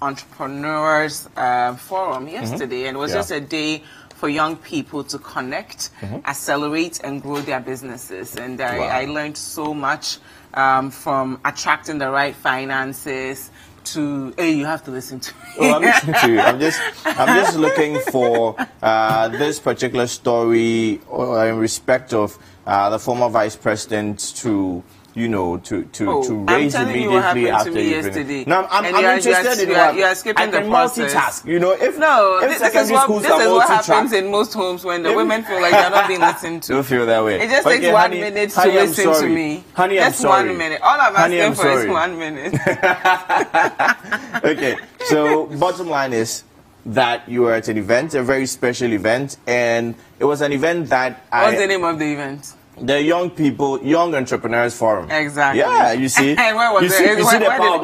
Entrepreneurs Forum yesterday, and it was just a day for young people to connect, accelerate, and grow their businesses. And I learned so much from attracting the right finances to, hey, you have to listen to me. Well, I'm listening to you. I'm just looking for this particular story in respect of the former vice president to raise immediately after yesterday. No, I'm interested in what you are skipping the process. Multitask. You know, this is what happens in most homes when the women feel like they're not being listened to. Don't feel that way. It just takes 1 minute to listen to me. Honey, I'm sorry. 1 minute. All I'm asking for is 1 minute. Okay, so bottom line is that you were at an event, a very special event, and it was an event that What's the name of the event? The Young Entrepreneurs Forum. Exactly. Yeah, you see. And where was it?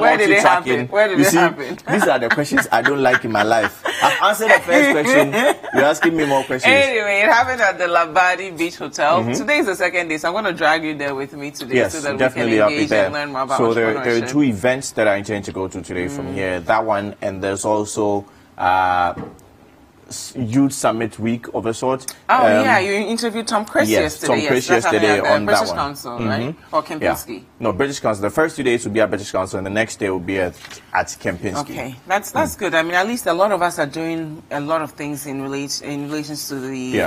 Where did it happen? Where did it happen? These are the questions I don't like in my life. I've answered the first question. You're asking me more questions. Anyway, it happened at the Labadi Beach Hotel. Today is the second day, so I'm going to drag you there with me today so that we can engage and learn more about entrepreneurship. So there are two events that I intend to go to today from here. That one, and there's also Youth Summit Week of a sort. Oh, yeah, you interviewed Tom Chris yesterday. Tom Chris yesterday on that British Council, right? Or Kempinski? Yeah. No, British Council. The first 2 days will be at British Council, and the next day will be at Kempinski. Okay, that's good. I mean, at least a lot of us are doing a lot of things in relation to the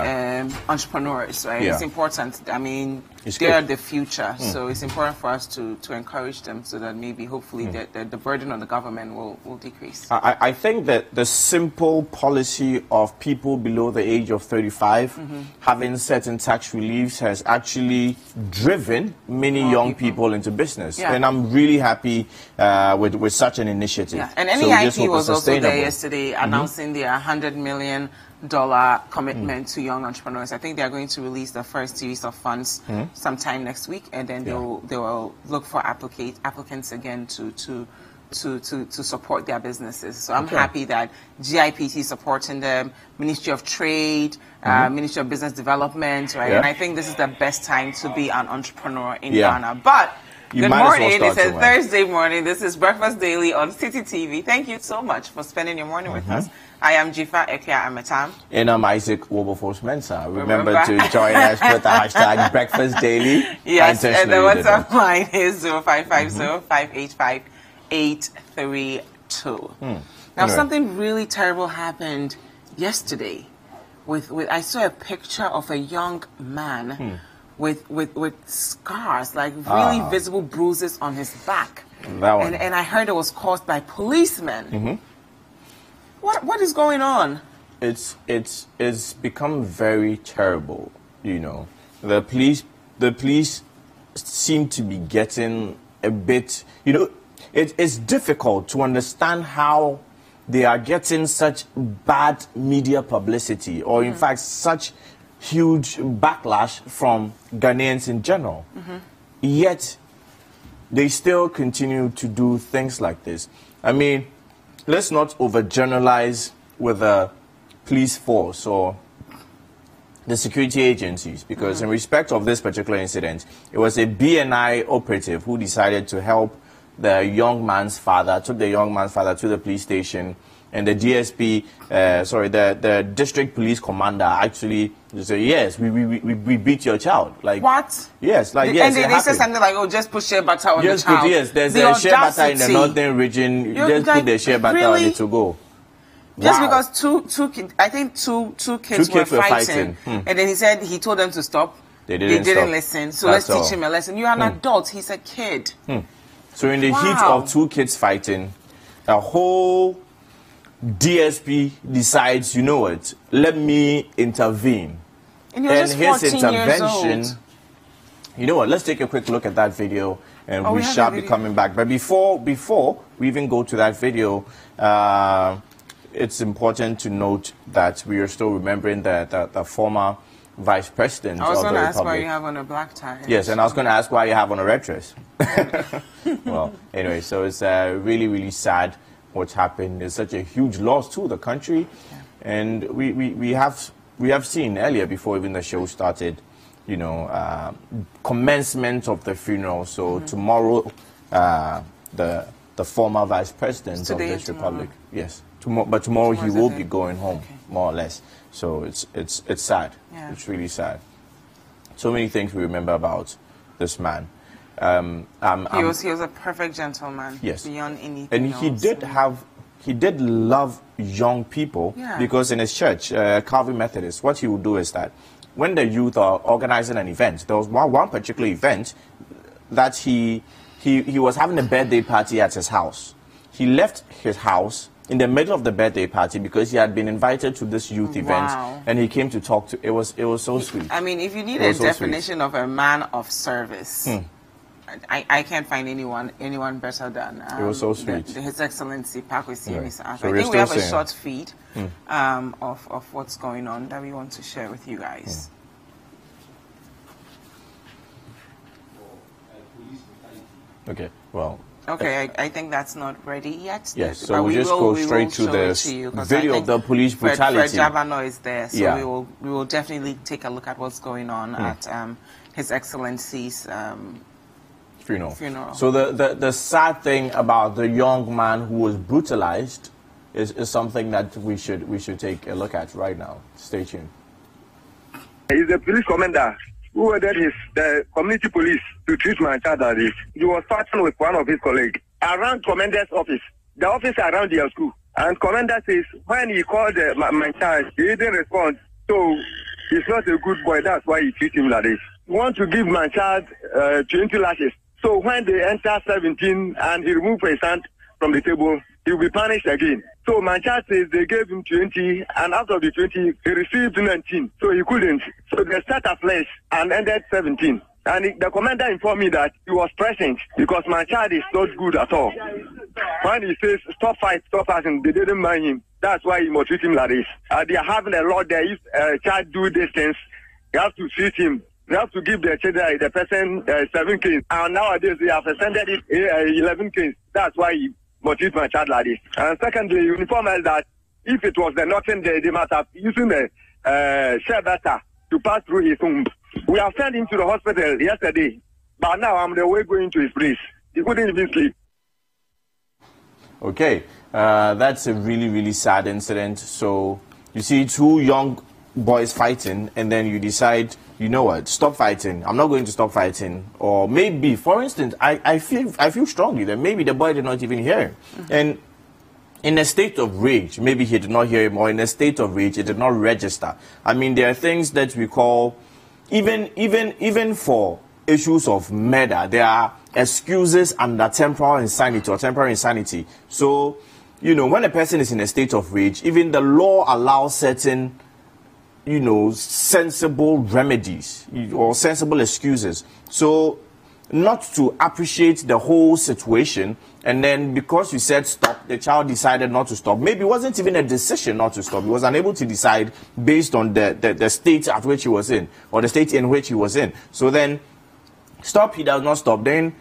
entrepreneurs, right? Yeah. It's important. I mean, they're the future, so it's important for us to encourage them so that maybe, hopefully, the burden on the government will decrease. I think that the simple policy of people below the age of 35 having certain tax reliefs has actually driven many young people into business. Yeah. And I'm really happy with such an initiative. Yeah. And NEIP was also there yesterday announcing their $100 million commitment to young entrepreneurs. I think they are going to release the first series of funds sometime next week, and then they will look for applicants again to support their businesses. So I'm happy that GIPT is supporting them, Ministry of Trade, Ministry of Business Development, right? Yeah. And I think this is the best time to be an entrepreneur in Ghana. But good morning. It's a Thursday morning. This is Breakfast Daily on City TV. Thank you so much for spending your morning with us. I am Jifa Ekia Ametam. And I'm Isaac Wilberforce Mensah. Remember to join us with the hashtag Breakfast Daily. Yes, and the WhatsApp line is 0550-585-832. Now, something really terrible happened yesterday. I saw a picture of a young man with scars, like really visible bruises on his back. That one. And I heard it was caused by policemen. What is going on? It's become very terrible. You know, the police seem to be getting a bit. You know, it's difficult to understand how they are getting such bad media publicity, or in fact, such huge backlash from Ghanaians in general. Yet, they still continue to do things like this. I mean, let's not overgeneralize with the police force or the security agencies, because in respect of this particular incident, it was a BNI operative who decided to help the young man's father, took the young man's father to the police station, and the DSP, the district police commander actually said, yes, we beat your child. Like, what? Yes, like, yes. And they said something like, oh, just put shea butter on the child. Yes, there's a shea butter in the northern region. Just put the shea butter on it to go. Just because two kids were fighting. And then he told them to stop. They didn't listen. So let's teach him a lesson. You're an adult. He's a kid. So in the heat of two kids fighting, a whole DSP decides, you know what, let me intervene. And you're just 14 years old. You know what, let's take a quick look at that video, and we shall be coming back. But before we even go to that video, it's important to note that we are still remembering the former vice president of the Republic. I was going to ask why you have on a black tie. Yes, and I was going to ask why you have on a red dress. Well, anyway, so it's really, really sad what's happened. It's such a huge loss to the country. And we have seen earlier, before even the show started, you know, commencement of the funeral. So tomorrow, the the former vice president of this republic. Yes, but tomorrow he will be going home, more or less. So it's sad. Yeah. It's really sad. So many things we remember about this man. He was a perfect gentleman. Yes. Beyond anything and else. He did love young people, because in his church, Calvary Methodist, what he would do is that when the youth are organizing an event, there was one particular event that he was having a birthday party at his house. He left his house in the middle of the birthday party because he had been invited to this youth event, and he came to talk to. It was so sweet. I mean, if you need a definition of a man of service, I can't find anyone better than it was so sweet. His Excellency Pakwesi Amissah. So I think we have a short feed of what's going on that we want to share with you guys. Okay, well. Okay, I think that's not ready yet. Yes, so we'll just go straight to the video of the police brutality. Fred Javano is there, so we will definitely take a look at what's going on at His Excellency's funeral. So the sad thing about the young man who was brutalized is something that we should take a look at right now. Stay tuned. He's the police commander who ordered the community police to treat my child like this. He was fighting with one of his colleagues around commander's office, the office around their school. And commander says when he called my child, he didn't respond. So he's not a good boy. That's why he treats him like this. He wants to give my child 20 lashes. So when they enter 17 and he removes his hand from the table, he will be punished again. So my child says they gave him 20, and after the 20, he received 19. So he couldn't. So they start afresh and ended 17. And the commander informed me that he was present because my child is not good at all. When he says, stop fighting, they didn't mind him. That's why he must treat him like this. They are having a lot there. If a child do these things, you have to treat him. You have to give the person 7 canes. And nowadays, they have extended it 11 canes. That's why he must treat my child like this. And secondly, you inform us that if it was the nothing, they must have using the share better to pass through his womb. We have sent him to the hospital yesterday, but now I'm the way going to his place. He couldn't even sleep. Okay, that's a really, really sad incident. So you see 2 young boys fighting, and then you decide, you know what, stop fighting. I'm not going to stop fighting. Or maybe, for instance, I feel strongly that maybe the boy did not even hear him. And in a state of rage, maybe he did not hear him, or in a state of rage, it did not register. I mean, there are things that we call, even for issues of murder, there are excuses under temporal insanity or temporary insanity. So, you know, when a person is in a state of rage, even the law allows certain, you know, sensible remedies or sensible excuses. So, not to appreciate the whole situation, and then because you said stop, the child decided not to stop. Maybe it wasn't even a decision not to stop. He was unable to decide based on the state at which he was in, or the state in which he was in. So then, stop, he does not stop. Then,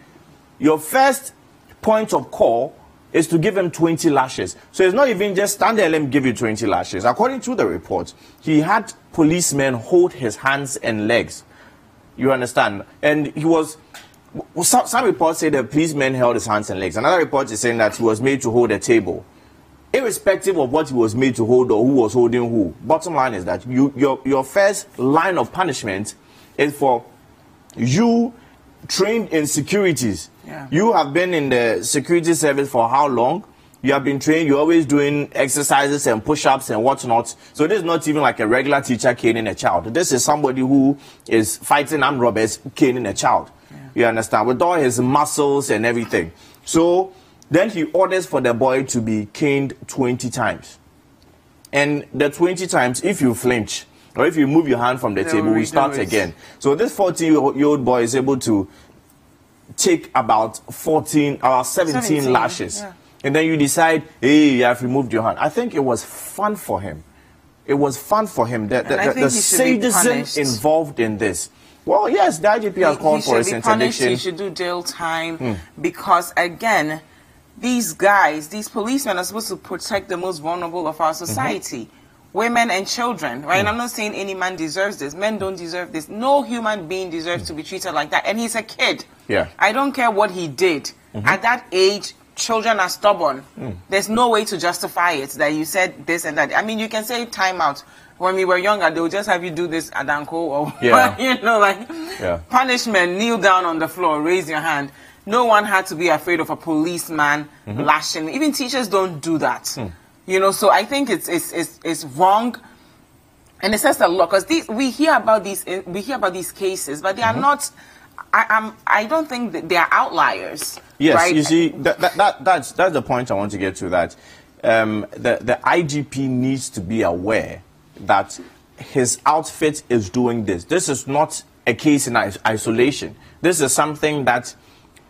your first point of call is to give him 20 lashes. So it's not even just stand there, let him give you 20 lashes. According to the report, he had policemen hold his hands and legs. You understand? And he was... Some reports say the policeman held his hands and legs. Another report is saying that he was made to hold a table. Irrespective of what he was made to hold or who was holding who, bottom line is that your first line of punishment is for you trained in securities. Yeah. You have been in the security service for how long? You have been trained, you're always doing exercises and push-ups and whatnot. So this is not even like a regular teacher caning a child. This is somebody who is fighting armed robbers caning a child. Yeah. You understand? With all his muscles and everything. So then he orders for the boy to be caned 20 times. And the 20 times, if you flinch, or if you move your hand from the table, we start again. So this 14-year-old boy is able to take about 17 lashes. Yeah. And then you decide, hey, you have removed your hand. I think it was fun for him. It was fun for him. The sadism involved in this. Well, yes, the IGP has called for his interdiction. He should do jail time because, again, these guys, these policemen are supposed to protect the most vulnerable of our society. Women and children, right? And I'm not saying any man deserves this. Men don't deserve this. No human being deserves to be treated like that. And he's a kid. Yeah. I don't care what he did. At that age, children are stubborn. There's no way to justify it that you said this and that. I mean, you can say time out. When we were younger, they would just have you do this adanko or, punishment, kneel down on the floor, raise your hand. No one had to be afraid of a policeman lashing. Even teachers don't do that. So I think it's wrong. And it says a lot because we hear about these cases, but they are not. I don't think that they are outliers. Yes, right? You see, that's the point I want to get to. That the IGP needs to be aware that his outfit is doing this. This is not a case in isolation. This is something that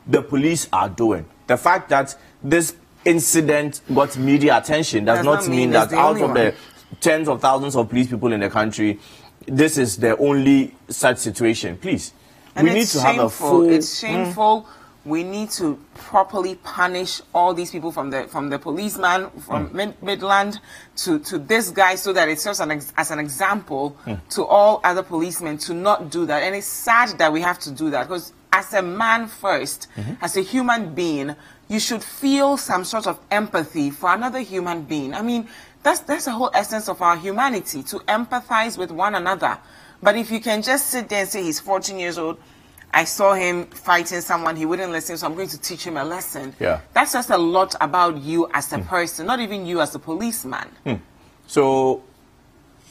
the police are doing. The fact that this incident got media attention does not mean that out of the tens of thousands of police people in the country, this is the only such situation. Please, and we need to have a full... It's shameful. We need to properly punish all these people from the policeman, from Midland to this guy, so that it serves as an example to all other policemen to not do that. And it's sad that we have to do that, because as a man first, as a human being, you should feel some sort of empathy for another human being. I mean, that's the whole essence of our humanity, to empathize with one another. But if you can just sit there and say, he's 14 years old, I saw him fighting someone, he wouldn't listen, so I'm going to teach him a lesson. Yeah. That says a lot about you as a person, not even you as a policeman. So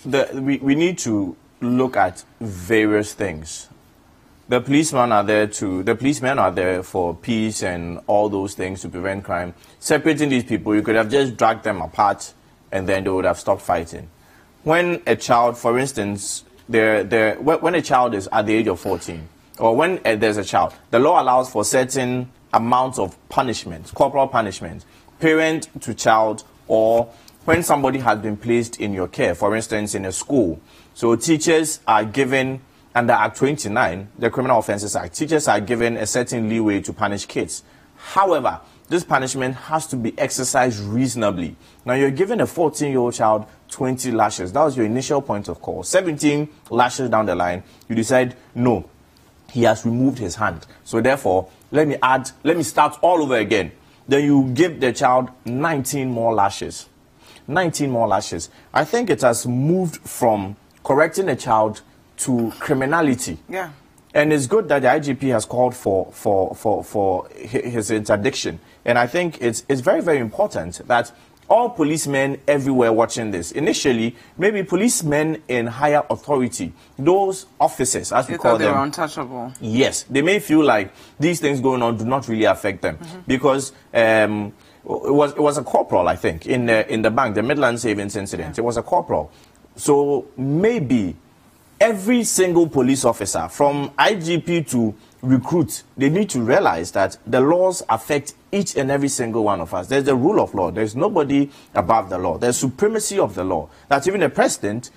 we need to look at various things. The policemen are there for peace and all those things, to prevent crime. Separating these people, you could have just dragged them apart and then they would have stopped fighting. When a child, for instance, when a child is at the age of 14, or when there's a child, the law allows for certain amounts of punishment, corporal punishment, parent to child, or when somebody has been placed in your care, for instance, in a school. So teachers are given, under Act 29, the Criminal Offences Act, teachers are given a certain leeway to punish kids. However, this punishment has to be exercised reasonably. Now, you're giving a 14-year-old child 20 lashes. That was your initial point of call. 17 lashes down the line, you decide, no, he has removed his hand. So therefore, let me start all over again. Then you give the child 19 more lashes. 19 more lashes. I think it has moved from correcting a child to criminality. Yeah. And it's good that the IGP has called for his interdiction. And I think it's very, very important that all policemen everywhere watching this, initially, maybe policemen in higher authority, those officers, as we call them, they're untouchable. Yes, they may feel like these things going on do not really affect them, because it was a corporal, I think, in the bank, the Midland Savings incident. It was a corporal. So maybe every single police officer, from IGP to recruit, they need to realize that the laws affect each and every single one of us. There's the rule of law. There's nobody above the law. There's supremacy of the law. That even the president,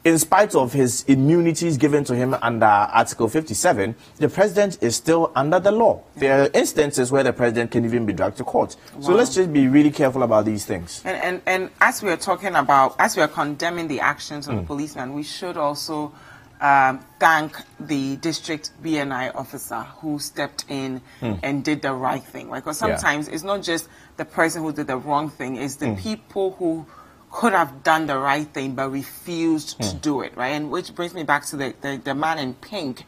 in spite of his immunities given to him under Article 57, the president is still under the law. There are instances where the president can even be dragged to court. Wow. So let's just be really careful about these things. And as we are talking about, as we are condemning the actions of the policeman, we should also thank the district BNI officer who stepped in and did the right thing. Because sometimes it's not just the person who did the wrong thing, it's the people who could have done the right thing but refused to do it, right? And which brings me back to the man in pink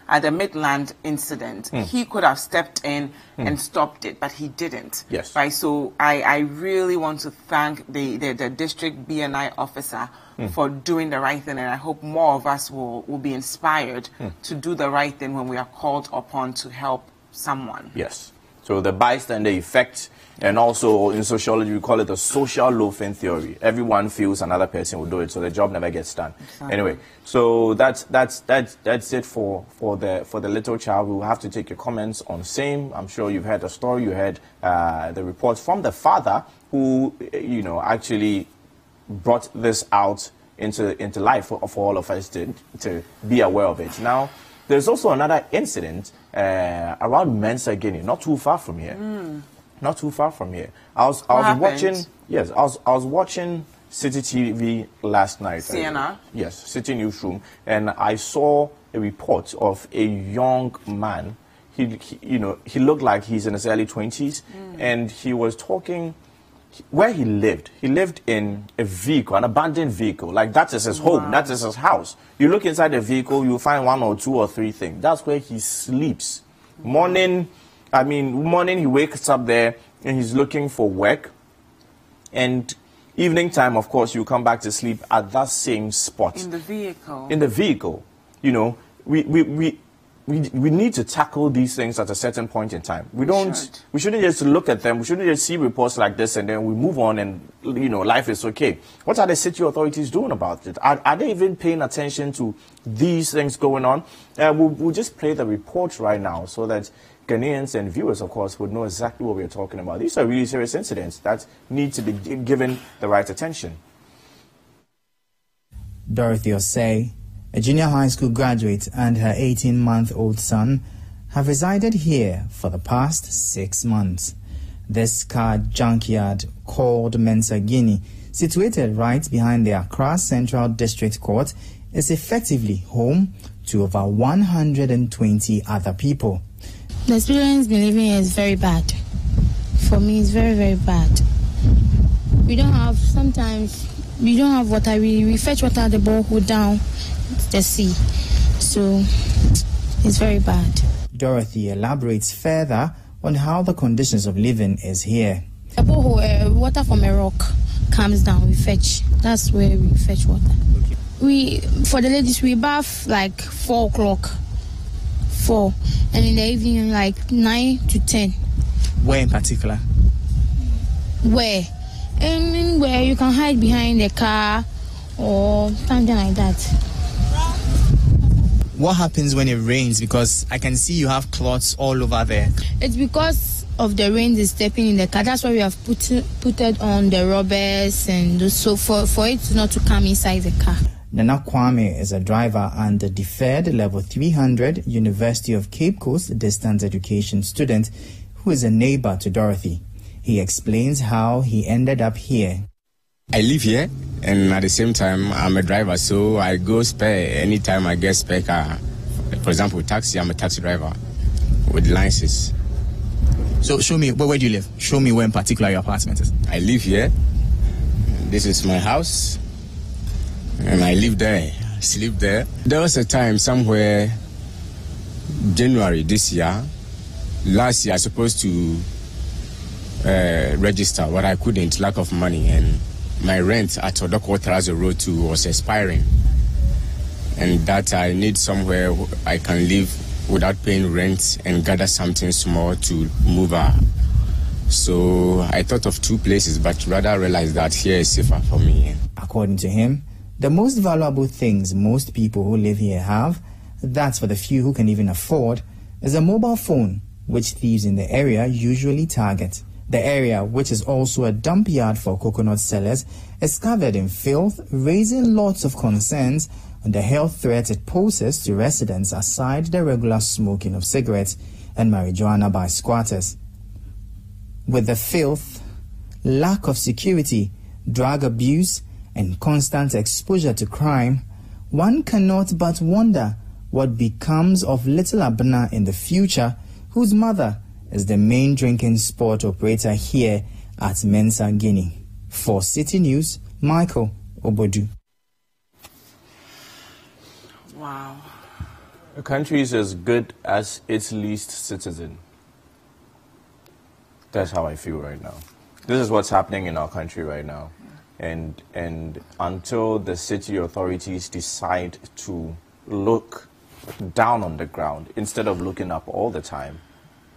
at the Midland incident. He could have stepped in and stopped it, but he didn't. Yes. Right? So I really want to thank the district BNI officer for doing the right thing, and I hope more of us will be inspired to do the right thing when we are called upon to help someone. Yes. So the bystander effect, and also in sociology we call it the social loafing theory. Everyone feels another person will do it, so the job never gets done. Exactly. Anyway, so that's it for the little child. We will have to take your comments on same. I'm sure you've heard the story. You heard the report from the father who actually brought this out into life for all of us to be aware of it. Now, there's also another incident around Mensa Guinea, not too far from here. Not too far from here. I was watching City TV last night. CNR? Yes, City Newsroom, and I saw a report of a young man. he looked like he's in his early 20s, and he was talking where he lived. He lived in a vehicle, an abandoned vehicle. Like, that is his home. That is his house. You look inside the vehicle, you find 1 or 2 or 3 things. That's where he sleeps. Morning he wakes up there and he's looking for work. And evening time, of course, you come back to sleep at that same spot. In the vehicle. In the vehicle. You know, we need to tackle these things at a certain point in time. We shouldn't just look at them. We shouldn't just see reports like this and then we move on and, life is okay. What are the city authorities doing about it? Are they even paying attention to these things going on? We'll just play the report right now so that Ghanaians and viewers, of course, would know exactly what we're talking about. These are really serious incidents that need to be given the right attention. Dorothy Osei, a junior high school graduate, and her 18-month-old son have resided here for the past 6 months. This car junkyard called Mensa Guinea, situated right behind the Accra Central District Court, is effectively home to over 120 other people. The experience been living here is very bad. For me, it's very, very bad. We don't have water. We fetch water at the borehole down the sea. So it's very bad. Dorothy elaborates further on how the conditions of living is here. The borehole, water from a rock comes down, we fetch. That's where we fetch water. Okay. For the ladies, we bath like 4 o'clock. 4. And in the evening, like 9 to 10. Where in particular? Where? Where you can hide behind the car or something like that. What happens when it rains? Because I can see you have cloths all over there. It's because of the rain is stepping in the car. That's why we have put it on the rubbers and so for it not to come inside the car. Nana Kwame is a driver and a deferred level 300 University of Cape Coast distance education student who is a neighbor to Dorothy. He explains how he ended up here. I live here, and at the same time, I'm a driver, so I go spare anytime I get spare car. For example, taxi, I'm a taxi driver with license. So show me, where do you live? Show me where in particular your apartment is. I live here. This is my house, and I live there, sleep there. There was a time somewhere, January this year, last year I was supposed to register, but I couldn't, lack of money, and my rent at Odoko Terazo Road 2 was expiring, and that I need somewhere I can live without paying rent and gather something small to move out. So I thought of 2 places, but rather realized that here is safer for me. According to him, the most valuable things most people who live here have, that's for the few who can even afford, is a mobile phone, which thieves in the area usually target. The area, which is also a dump yard for coconut sellers, is covered in filth, raising lots of concerns on the health threat it poses to residents aside the regular smoking of cigarettes and marijuana by squatters. With the filth, lack of security, drug abuse, and constant exposure to crime, one cannot but wonder what becomes of little Abna in the future, whose mother is the main drinking sport operator here at Mensa Guinea. For City News, Michael Obodu. Wow. The country is as good as its least citizen. That's how I feel right now. This is what's happening in our country right now. And until the city authorities decide to look down on the ground instead of looking up all the time,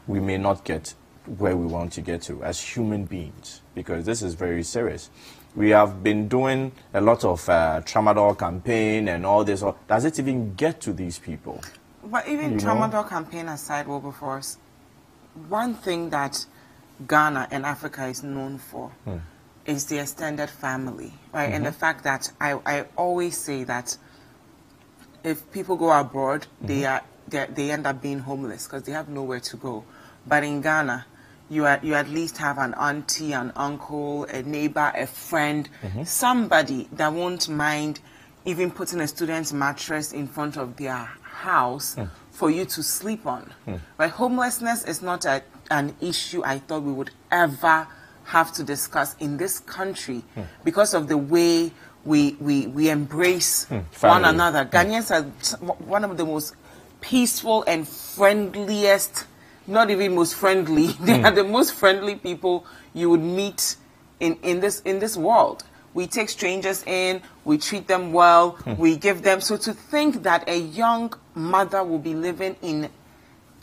we may not get where we want to get to as human beings, because this is very serious. We have been doing a lot of Tramadol campaign and all this. Does it even get to these people? But even Tramadol campaign aside, Wilberforce, one thing that Ghana and Africa is known for is the extended family, right? And the fact that I always say that if people go abroad, they end up being homeless because they have nowhere to go. But in Ghana, you at least have an auntie, an uncle, a neighbor, a friend, somebody that won't mind even putting a student's mattress in front of their house for you to sleep on. Right? Homelessness is not an issue I thought we would ever have to discuss in this country because of the way we embrace one another. Ghanaians are one of the most peaceful and friendliest, not even most friendly, they are the most friendly people you would meet in this world. We take strangers in, we treat them well, we give them. So to think that a young mother will be living in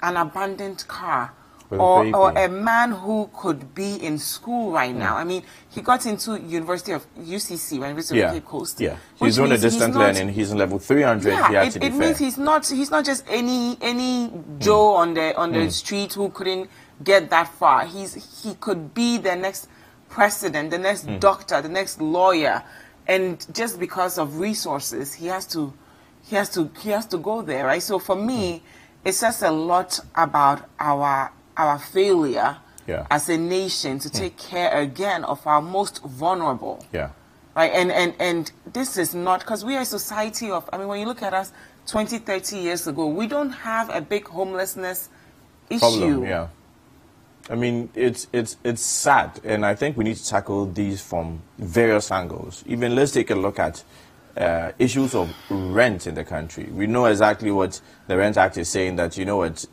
an abandoned car, or a man who could be in school right now. I mean, he got into University of UCC, University of Cape Coast. Yeah, he's doing a distant learning. He's in level 300. Yeah, it means he's not just any Joe on the street who couldn't get that far. He could be the next president, the next doctor, the next lawyer, and just because of resources, he has to go there, right? So for me, it says a lot about our failure as a nation to take care again of our most vulnerable. Right? And this is not, because we are a society of, I mean, when you look at us 20, 30 years ago, we don't have a big homelessness issue. I mean, it's sad, and I think we need to tackle these from various angles. Even let's take a look at issues of rent in the country. We know exactly what the Rent Act is saying, that, you know what,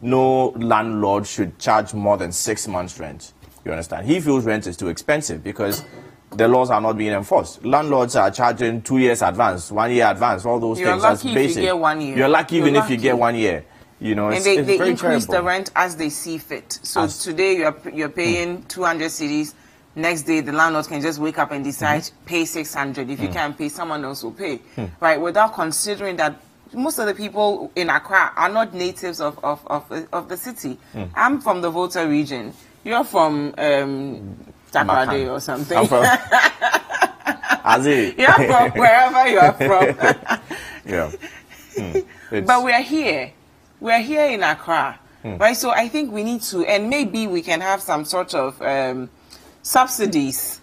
no landlord should charge more than 6 months rent. You understand? He feels rent is too expensive because the laws are not being enforced. Landlords are charging 2 years advance, 1 year advance, all those things. You're lucky if you get 1 year. You're lucky even if you get 1 year. You know, and they increase the rent as they see fit. So today you're paying 200 cedis. Next day the landlord can just wake up and decide pay 600. If you can't pay, someone else will pay, right? Without considering that most of the people in Accra are not natives of the city. I'm from the Volta region. You're from Takoradi or something. I'm from You're from wherever you are from. But we are here. We're here in Accra, right? So I think we need to, and maybe we can have some sort of subsidies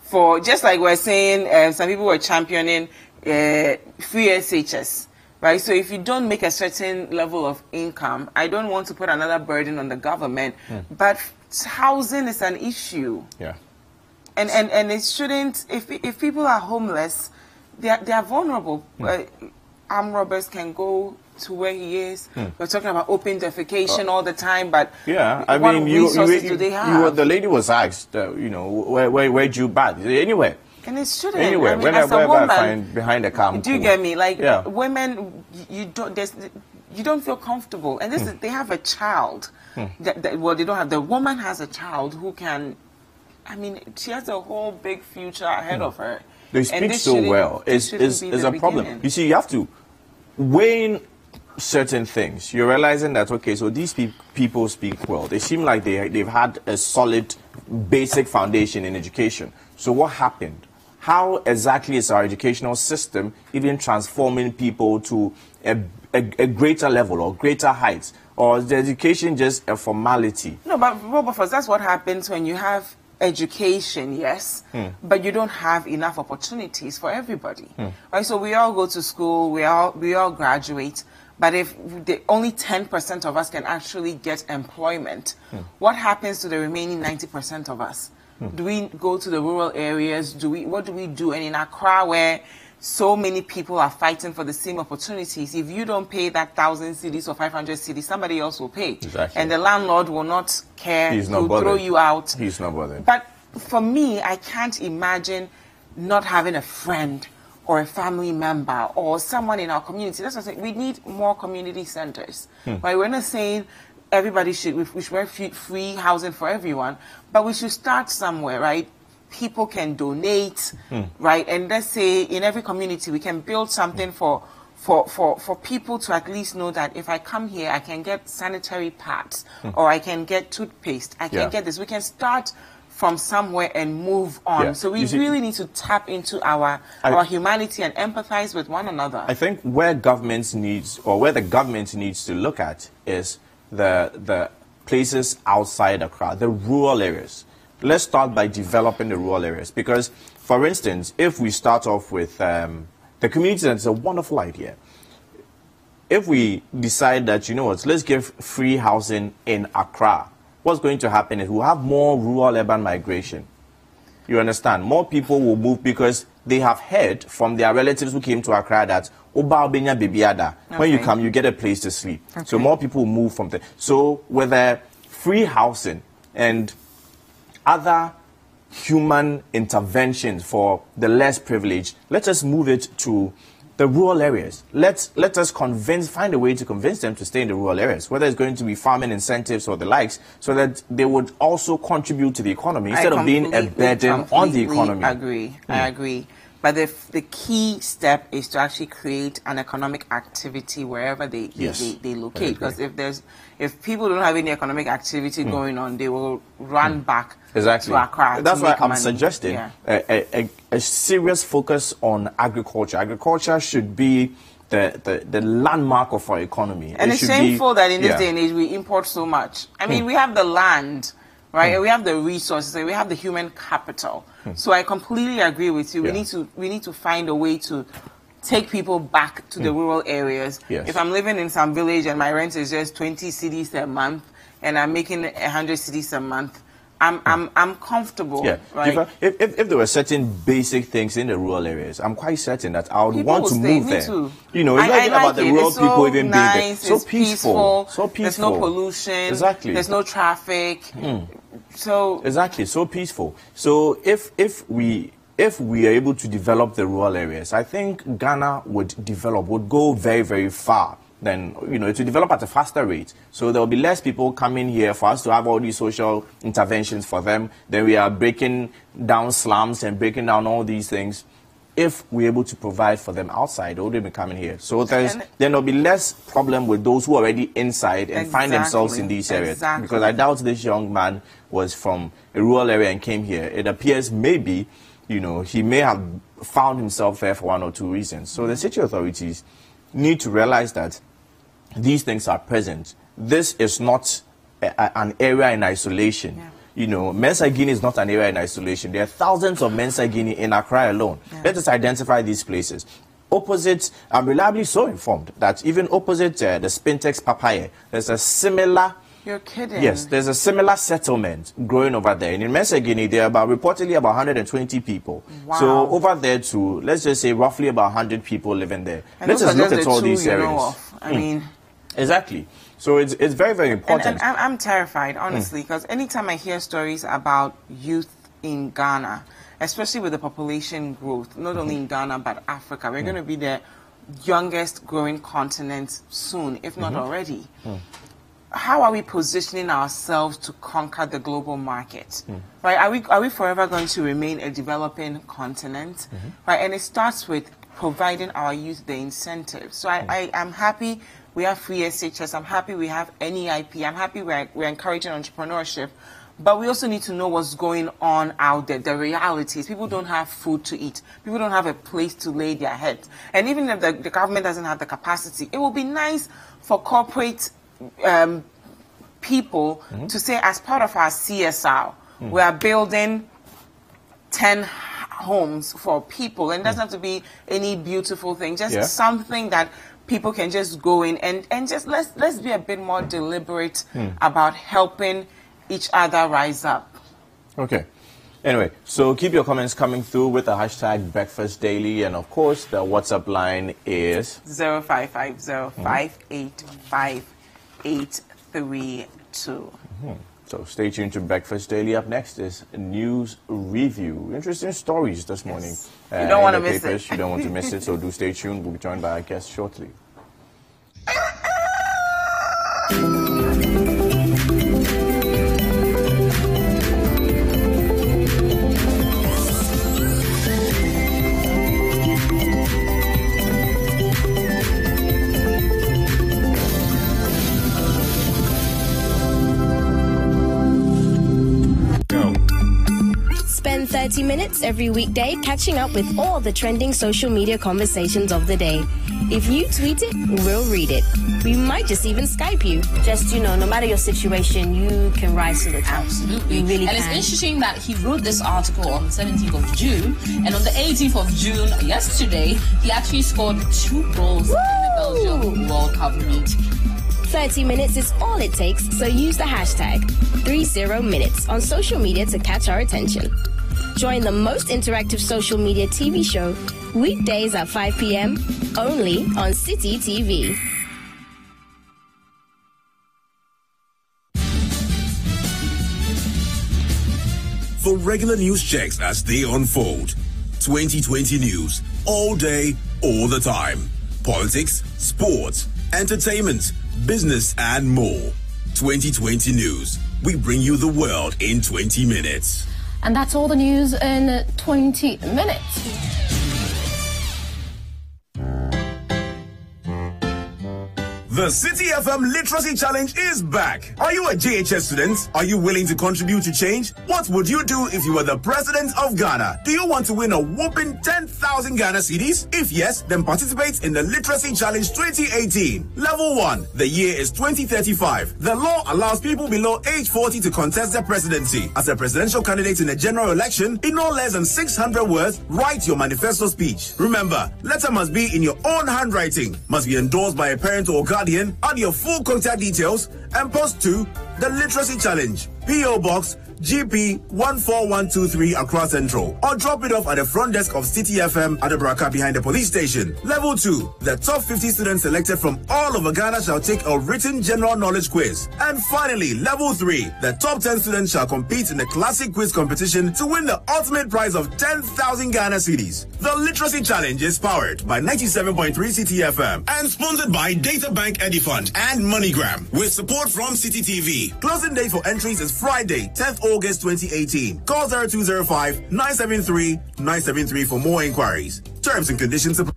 for, just like we're saying, some people were championing free SHS, right? So if you don't make a certain level of income, I don't want to put another burden on the government, but housing is an issue. And it shouldn't, if people are homeless, they are vulnerable. Armed robbers can go to where he is. We're talking about open defecation all the time, but I what mean, resources do they have? The lady was asked, you know, where'd you bat? Anywhere. And it shouldn't. Anywhere. I mean, Whenever as a woman, I find behind the car. do you get me? Like women, you don't feel comfortable, and this is, they have a child. Well, they don't have. The woman has a child who can. I mean, she has a whole big future ahead of her. They speak so well. It's a problem. You see, you have to weigh certain things. You're realizing that, okay, so these people speak well. They seem like they've had a solid basic foundation in education. So what happened? How exactly is our educational system even transforming people to a greater level or greater heights? Or is the education just a formality? No, but Robert, that's what happens when you have education, yes, but you don't have enough opportunities for everybody. Right? So we all go to school, we all graduate, but if only 10% of us can actually get employment, what happens to the remaining 90% of us? Do we go to the rural areas? What do we do? And in Accra, where so many people are fighting for the same opportunities, if you don't pay that 1,000 cedis or 500 cedis, somebody else will pay. Exactly. And the landlord will not care to throw you out. He's not bothered. But for me, I can't imagine not having a friend or a family member or someone in our community. That's what I'm saying. We need more community centers. Right? We're not saying we should have free housing for everyone, but we should start somewhere, right? People can donate, right? And let's say in every community we can build something for people to at least know that if I come here, I can get sanitary pads, or I can get toothpaste, I can get this. We can start from somewhere and move on. So we really need to tap into our humanity and empathize with one another. I think where the government needs to look at is the places outside Accra, the rural areas. Let's start by developing the rural areas, because, for instance, if we start off with the community center, it's a wonderful idea. if we decide that, you know what, let's give free housing in Accra, what's going to happen is we'll have more rural-urban migration. You understand? More people will move because they have heard from their relatives who came to Accra that when you come, you get a place to sleep. Okay. So more people will move from there. So with free housing and other human interventions for the less privileged, let us move it to the rural areas. Let us find a way to convince them to stay in the rural areas, whether it's going to be farming incentives or the likes, so that they would also contribute to the economy instead of being a burden on the economy. I agree. But the key step is to actually create an economic activity wherever they locate. Because if people don't have any economic activity going on, they will run back to Accra. That's why I'm suggesting a serious focus on agriculture. Agriculture should be the landmark of our economy. And it's shameful that in this day and age we import so much. I mean, we have the land, right? We have the resources, and we have the human capital. So I completely agree with you. We need to find a way to take people back to the rural areas. If I'm living in some village and my rent is just 20 cedis a month and I'm making 100 cedis a month, I'm comfortable. Right? If there were certain basic things in the rural areas, I'm quite certain that I would want to move there. Too. You know, it's not even about the rural people even being there. So peaceful. There's no pollution. Exactly. There's no traffic. So peaceful. So if we are able to develop the rural areas, I think Ghana would go very, very far. Then, you know, to develop at a faster rate. So there will be less people coming here for us to have all these social interventions for them. Then we are breaking down slums and breaking down all these things. If we're able to provide for them outside, they will be coming here. So then there'll be less problem with those who are already inside and find themselves in these areas. Because I doubt this young man was from a rural area and came here. It appears maybe, you know, he may have found himself there for one or two reasons. So the city authorities need to realize that these things are present. This is not an area in isolation. You know, Mensa Guinea is not an area in isolation. There are thousands of Mensa Guinea in Accra alone. Let us identify these places. Opposite, I'm reliably so informed that even opposite the Spintex Papaya, there's a similar... You're kidding. Yes, there's a similar settlement growing over there. And in Mensa Guinea, there are reportedly about 120 people. Wow. So over there too, let's just say roughly about 100 people living there. Let's just look at all these areas. I mean... Exactly. So it's very, very important. And I'm terrified, honestly, because anytime I hear stories about youth in Ghana, especially with the population growth, not only in Ghana but Africa, we're going to be the youngest growing continent soon, if not already. How are we positioning ourselves to conquer the global market? Right? Are we forever going to remain a developing continent? Right? And it starts with providing our youth the incentives. So I'm happy we have free SHS. I'm happy we have NEIP. I'm happy we're encouraging entrepreneurship. But we also need to know what's going on out there, the realities. People don't have food to eat. People don't have a place to lay their heads. And even if the government doesn't have the capacity, it will be nice for corporate people to say, as part of our CSR, we are building 10 homes for people. And it doesn't have to be any beautiful thing, just something that people can just go in and just let's be a bit more deliberate about helping each other rise up. Okay. Anyway, so keep your comments coming through with the hashtag Breakfast Daily, and of course the WhatsApp line is 0550-585-832. So stay tuned to Breakfast Daily. Up next is a news review. Interesting stories this morning. You don't want to miss it. You don't want to miss it, so do stay tuned. We'll be joined by our guest shortly. Spend 30 30 minutes every weekday, catching up with all the trending social media conversations of the day. If you tweet it, we'll read it. We might just even Skype you. Just, no matter your situation, you can rise to the top. Absolutely. You really and can. It's interesting that he wrote this article on the 17th of June, and on the 18th of June, yesterday, he actually scored 2 goals in the Belgium World Cup meet. 30 minutes is all it takes, so use the hashtag 30minutes on social media to catch our attention. Join the most interactive social media TV show weekdays at 5 p.m. only on City TV. For regular news checks as they unfold, 2020 news all day, all the time. Politics, sports, entertainment, business, and more. 2020 news. We bring you the world in 20 minutes. And that's all the news in 20 minutes. The City FM Literacy Challenge is back. Are you a JHS student? Are you willing to contribute to change? What would you do if you were the president of Ghana? Do you want to win a whopping 10,000 Ghana cedis? If yes, then participate in the Literacy Challenge 2018. Level 1. The year is 2035. The law allows people below age 40 to contest the presidency. As a presidential candidate in a general election, in no less than 600 words, write your manifesto speech. Remember, letter must be in your own handwriting, must be endorsed by a parent or guardian. Add your full contact details and post to the Literacy Challenge, P.O. Box GP 14123 Accra Central, or drop it off at the front desk of City FM at the Braka behind the police station. Level 2, the top 50 students selected from all over Ghana shall take a written general knowledge quiz. And finally, level 3, the top 10 students shall compete in the classic quiz competition to win the ultimate prize of 10,000 Ghana cedis. The Literacy Challenge is powered by 97.3 City FM and sponsored by Data Bank Edifund and MoneyGram with support from City TV. Closing date for entries is Friday, 10th August 2018. Call 0205-973-973 for more inquiries. Terms and conditions apply.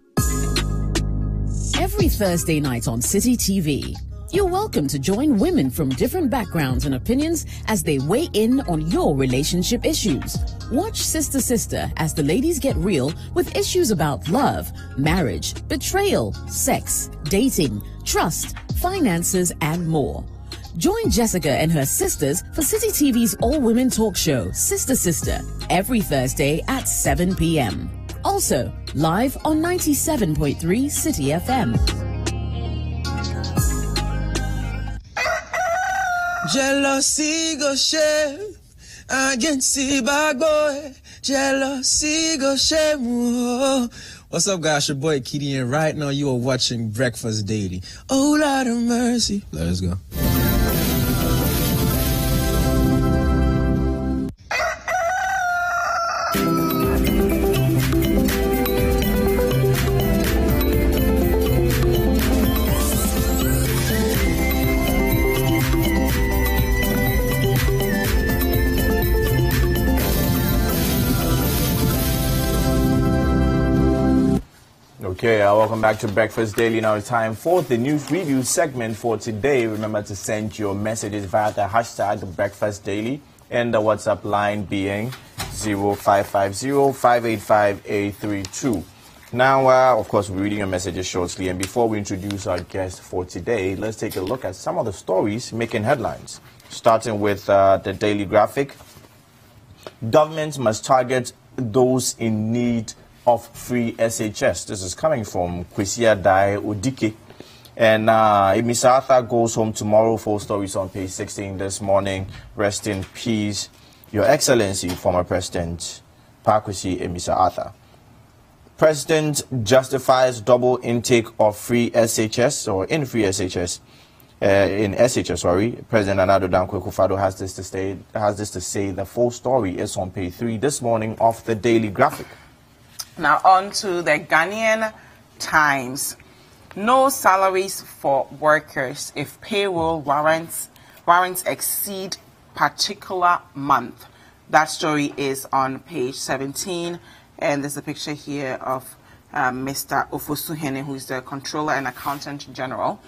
Every Thursday night on City TV, you're welcome to join women from different backgrounds and opinions as they weigh in on your relationship issues. Watch Sister Sister as the ladies get real with issues about love, marriage, betrayal, sex, dating, trust, finances, and more. Join Jessica and her sisters for City TV's all-women talk show, Sister Sister, every Thursday at 7 p.m. Also, live on 97.3 City FM. Jealousy go shame against the bad boy. Jealousy go shame. Whoa. What's up, guys? Your boy Kitty, and right now you are watching Breakfast Daily. Oh, Lord of mercy. Let's go. Okay, welcome back to Breakfast Daily. Now it's time for the news review segment for today. Remember to send your messages via the hashtag Breakfast Daily and the WhatsApp line being 0550-585-832. Now, of course, we're reading your messages shortly. And before we introduce our guest for today, let's take a look at some of the stories making headlines. Starting with the Daily Graphic. Government must target those in need of free SHS. This is coming from Kwesi Adai Odike. And Mr. Arthur goes home tomorrow. Full stories on page 16 this morning. Rest in peace, Your Excellency, former President Kwesi Mr. Arthur. President justifies double intake of free SHS or in free SHS. In SHS, sorry. President Nana Addo Dankwa Akufo-Addo has this to say. The full story is on page 3 this morning of the Daily Graphic. Now on to the Ghanaian Times. No salaries for workers if payroll warrants exceed particular month. That story is on page 17, and there's a picture here of Mr. Ofosuhene, who is the Controller and Accountant General.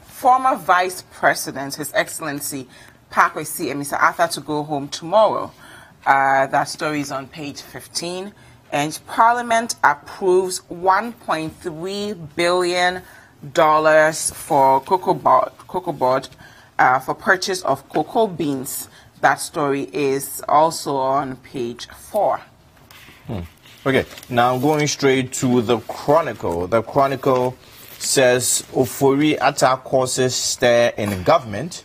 Former Vice President, His Excellency Kwesi Mr. Arthur, to go home tomorrow. That story is on page 15. And Parliament approves $1.3 billion for Cocoa Board for purchase of cocoa beans. That story is also on page 4. Okay, now going straight to the Chronicle. The Chronicle says Ofori attack causes stir in government.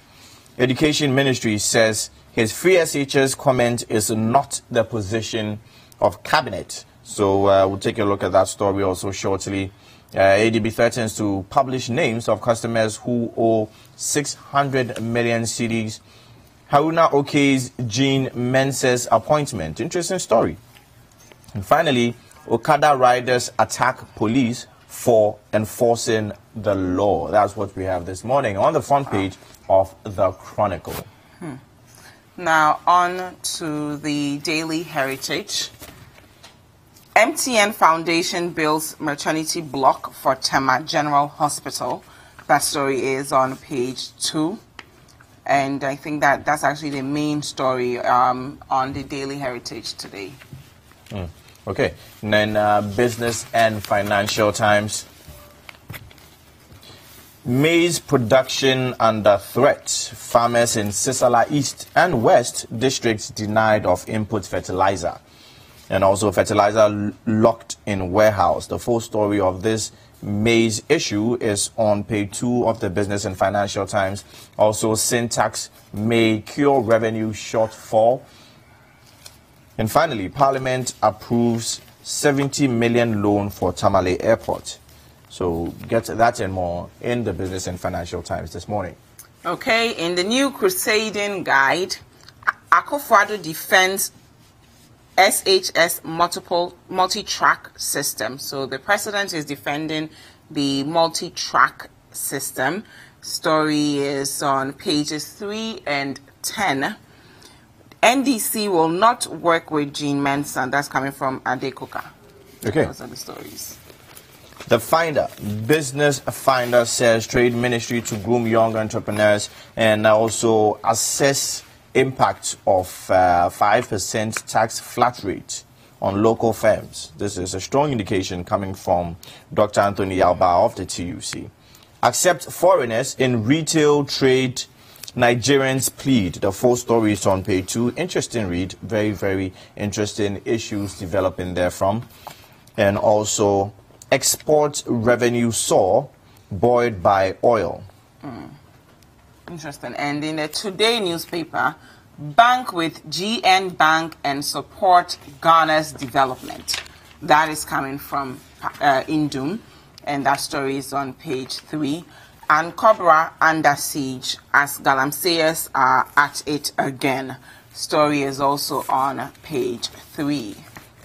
Education Ministry says his free SHS comment is not the position of cabinet. So we'll take a look at that story also shortly. ADB threatens to publish names of customers who owe 600 million cedis. Haruna Okey's Jean Mensah's appointment. Interesting story. And finally, Okada riders attack police for enforcing the law. That's what we have this morning on the front page of the Chronicle. Now on to the Daily Heritage. MTN Foundation builds maternity block for Tema General Hospital. That story is on page 2. And I think that's actually the main story on the Daily Heritage today. Okay. And then Business and Financial Times. Maize production under threat. Farmers in Sisala East and West districts denied of input fertilizer. And also fertilizer locked in warehouse. The full story of this maize issue is on page 2 of the Business and Financial Times. Also, Syntax may cure revenue shortfall. And finally, Parliament approves 70 million loan for Tamale Airport. So get that and more in the Business and Financial Times this morning. Okay, in the new Crusading Guide, Akufo-Addo defends SHS multi-track system. So the president is defending the multi-track system. Story is on pages 3 and 10. NDC will not work with Jean Mensah. That's coming from Adekoka. Okay. Those are the stories. The Finder, Business Finder says Trade Ministry to groom young entrepreneurs and also assess impact of 5% tax flat rate on local firms. This is a strong indication coming from Dr. Anthony Yalba of the TUC. Accept foreigners in retail trade, Nigerians plead. The full story is on page 2. Interesting read. Very, very interesting issues developing there from. And also, export revenue soar, buoyed by oil. Interesting. And in the Today newspaper, bank with GN Bank and support Ghana's development. That is coming from Indum, and that story is on page 3. And Cobra under siege as Galamseyers are at it again. Story is also on page 3.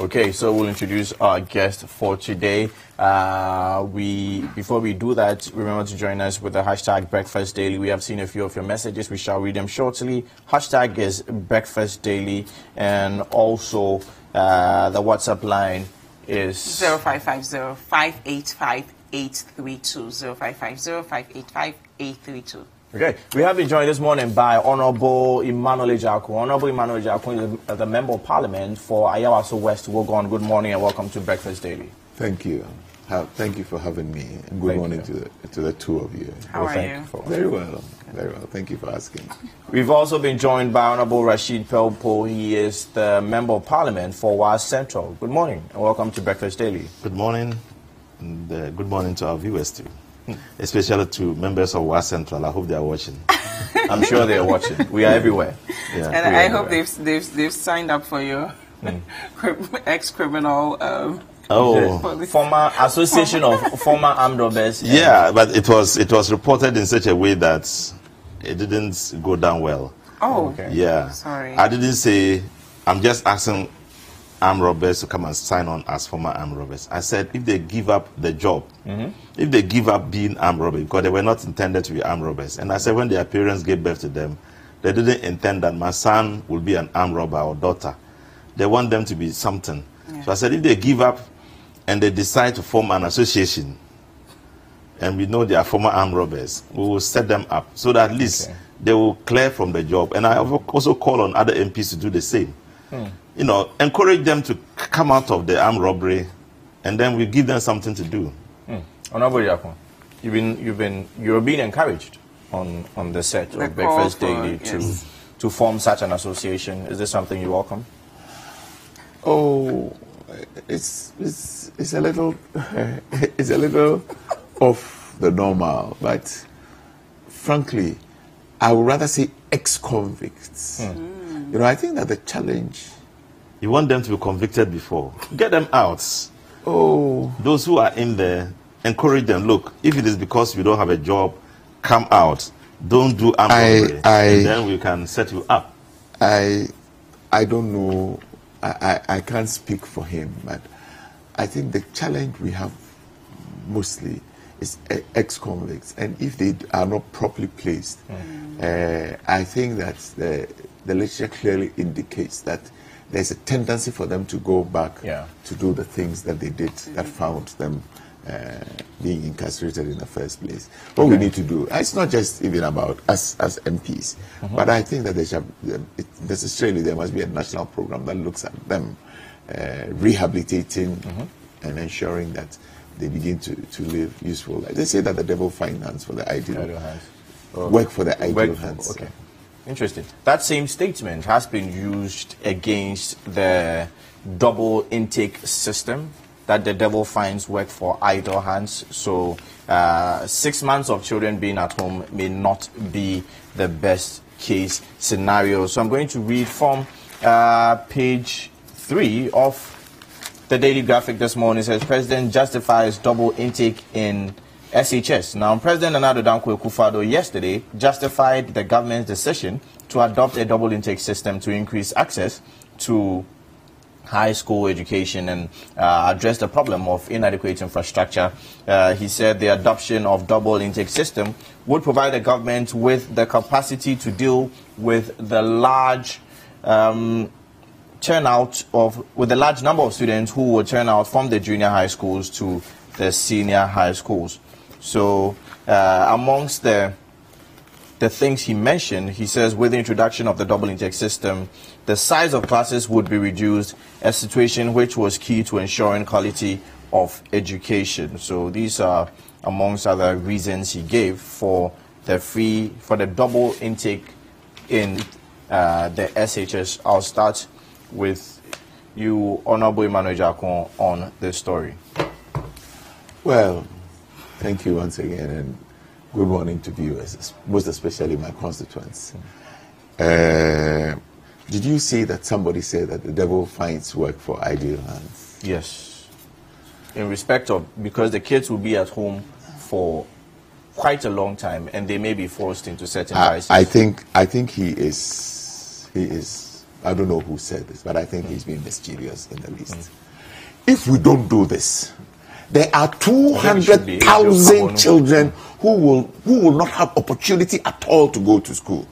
Okay, so we'll introduce our guest for today. Before we do that, remember to join us with the hashtag Breakfast Daily. We have seen a few of your messages. We shall read them shortly. Hashtag is Breakfast Daily, and also the WhatsApp line is 0550-585-832. 0550-585-832. Okay, we have been joined this morning by Honorable Emmanuel Ejiako. Honorable Emmanuel Ejiako is the Member of Parliament for Ayawaso West, Wogon. Good morning and welcome to Breakfast Daily. Thank you. Thank you for having me. Good morning to the two of you. How are you? Very well. Very well. Thank you for asking. We've also been joined by Honorable Rashid Pelpo. He is the Member of Parliament for West Central. Good morning and welcome to Breakfast Daily. Good morning. And good morning to our viewers too. Especially to members of West Central. I hope they are watching. I'm sure they are watching. We are everywhere. Yeah, and I hope they've signed up for your ex-criminal. Former Association of Former Armed Robbers. Yeah, but it was reported in such a way that it didn't go down well. Oh, okay. Yeah. Sorry. I didn't say. I'm just asking armed robbers to come and sign on as former armed robbers. I said if they give up the job, if they give up being armed robbers, because they were not intended to be armed robbers. And I said when their parents gave birth to them, they didn't intend that my son will be an armed robber or daughter. They want them to be something. Yeah. So I said if they give up and they decide to form an association, and we know they are former armed robbers, we will set them up so that at least they will clear from the job. And I also call on other MPs to do the same. You know, encourage them to come out of the armed robbery, and then we give them something to do. Honorable Yakon, you're being encouraged on the set of Breakfast Daily to form such an association. Is this something you welcome? Oh, it's a little it's a little off the normal, but frankly, I would rather say ex-convicts. You know, I think that the challenge. You want them to be convicted before. Get them out. Oh. Those who are in there, encourage them. Look, if it is because you don't have a job, come out. Don't do armed robbery. And then we can set you up. I don't know. I can't speak for him, but I think the challenge we have mostly is ex-convicts. And if they are not properly placed, I think that the literature clearly indicates that there's a tendency for them to go back to do the things that they did that found them being incarcerated in the first place. What we need to do, it's not just even about us as MPs, but I think that necessarily there must be a national program that looks at them rehabilitating and ensuring that they begin to live useful lives. They say that the devil finds for the ideal hands. Work for the ideal hands. Okay. Interesting. That same statement has been used against the double intake system that the devil finds work for idle hands. So 6 months of children being at home may not be the best case scenario. So I'm going to read from page 3 of the Daily Graphic this morning. It says, President justifies double intake in SHS. Now, President Nana Addo Dankwa Akufo-Addo yesterday justified the government's decision to adopt a double intake system to increase access to high school education and address the problem of inadequate infrastructure. He said the adoption of double intake system would provide the government with the capacity to deal with the large with the large number of students who will turn out from the junior high schools to the senior high schools. So amongst the things he mentioned, he says with the introduction of the double intake system, the size of classes would be reduced, a situation which was key to ensuring quality of education. So these are amongst other reasons he gave for the double intake in the SHS. I'll start with you, Honorable Emmanuel Jakon, on this story. Well, thank you once again, and good morning to viewers, most especially my constituents. Did you see that somebody said that the devil finds work for idle hands? Yes. In respect of, because the kids will be at home for quite a long time and they may be forced into certain vices. I think he is, I don't know who said this, but I think he's being mischievous in the least. If we don't do this, there are 200,000 children who will not have opportunity at all to go to school.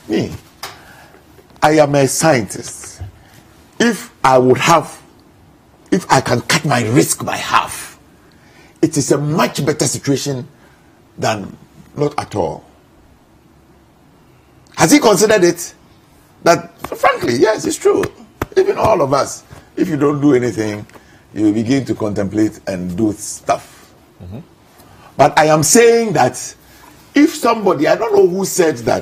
Me, I am a scientist. If I can cut my risk by half, it is a much better situation than not at all. Has he considered it? That, frankly, yes, it's true. Even all of us, if you don't do anything, you begin to contemplate and do stuff. But I am saying that if somebody, I don't know who said that,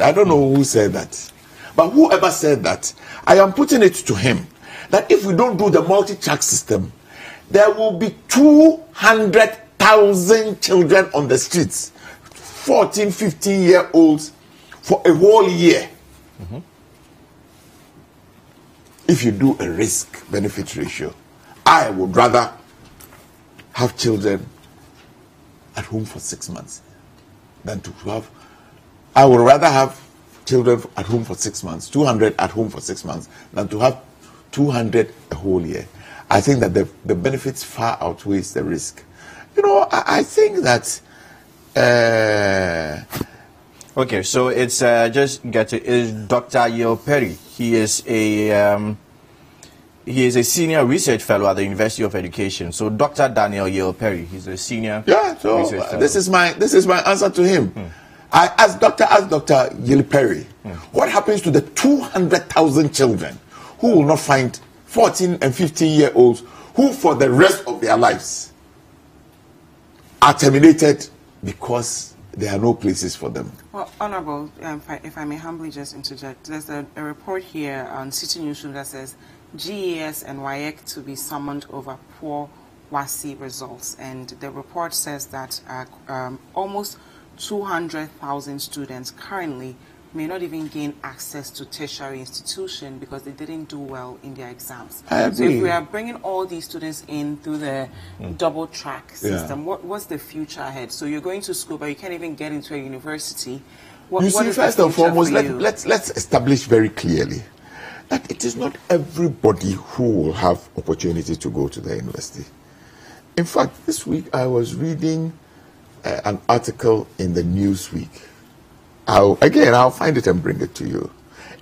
but whoever said that, I am putting it to him that if we don't do the multi-track system, there will be 200,000 children on the streets, 14, 15-year-olds for a whole year. If you do a risk-benefit ratio, I would rather have children at home for 6 months than to have. I would rather have children at home for 6 months, 200 at home for 6 months, than to have 200 a whole year. I think that the benefits far outweighs the risk. You know, I think that. Okay, so it's is Dr. Yale Perry. He is a senior research fellow at the University of Education. So Dr. Daniel Yale Perry, he's a senior. So this is my answer to him. I asked Dr. Yale Perry, what happens to the 200,000 children who will not find 14 and 15-year-olds who for the rest of their lives are terminated because there are no places for them. Well, Honorable, if I may humbly just interject, there's a report here on City Newsroom that says GES and WAEC to be summoned over poor WASSCE results. And the report says that almost 200,000 students currently may not even gain access to tertiary institution because they didn't do well in their exams. I agree. So if we are bringing all these students in through the double track system, what's the future ahead? So you're going to school, but you can't even get into a university. What is first and foremost, let's establish very clearly that it is not everybody who will have opportunity to go to the university. In fact, this week I was reading an article in the Newsweek. I'll find it and bring it to you.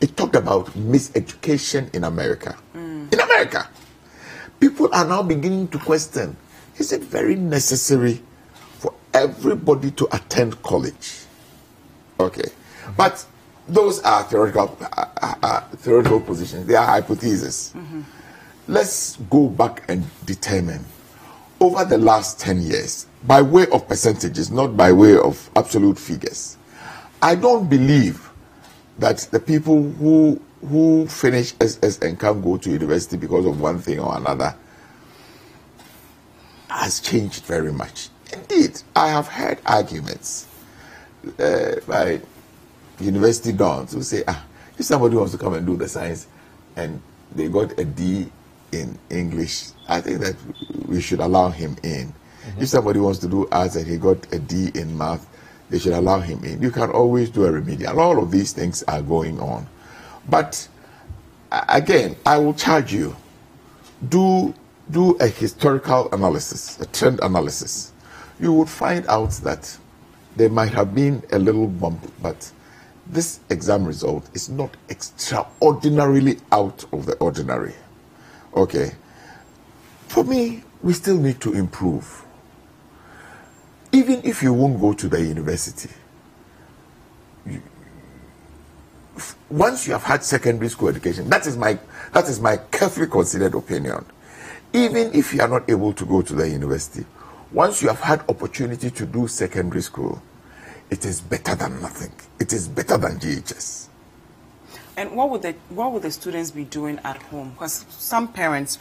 It talked about miseducation in America. In America, people are now beginning to question, is it very necessary for everybody to attend college? Okay. But those are theoretical positions. They are hypotheses. Let's go back and determine over the last 10 years, by way of percentages, not by way of absolute figures, I don't believe that the people who finish SS and can't go to university because of one thing or another has changed very much. Indeed, I have heard arguments by university dons who say, if somebody wants to come and do the science and they got a D in English, I think that we should allow him in. If somebody wants to do arts and he got a D in math, they should allow him in. You can always do a remedial. All of these things are going on. But again, I will charge you, do a historical analysis, a trend analysis. You would find out that there might have been a little bump, but this exam result is not extraordinarily out of the ordinary. Okay. For me, we still need to improve. Even if you won't go to the university, once you have had secondary school education, that is my carefully considered opinion. Even if you are not able to go to the university, once you have had opportunity to do secondary school, it is better than nothing. It is better than GHS. And what would the students be doing at home? Because sometimes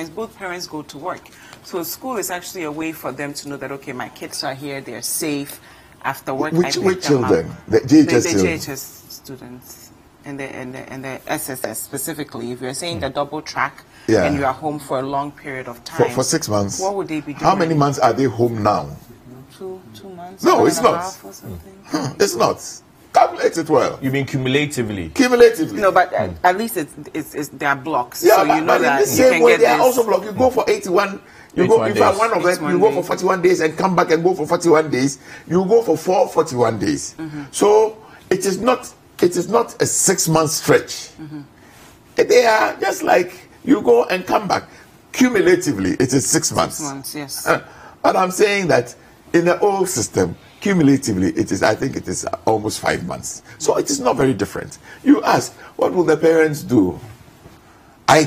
both parents go to work. So school is actually a way for them to know that, okay, my kids are here, they're safe. After work, which children? The GHS children? The GHS students and the SSS specifically. If you're saying the double track and you are home for a long period of time. For 6 months. What would they be doing? How many months are they home now? 2 months? No, it's not. It's not. Calculate it well. You mean cumulatively? Cumulatively. No, but at least there are blocks. Yeah, so you know that in the same way, there are also blocks. You go for 81. You go, if I'm one of them, you go for 41 days and come back and go for 41 days. You go for 41 days. So it is not a 6 month stretch. They are just like you go and come back. Cumulatively, it is 6 months. 6 months, yes. But I'm saying that in the old system, cumulatively, I think it is almost 5 months. So it is not very different. You ask, what will the parents do? I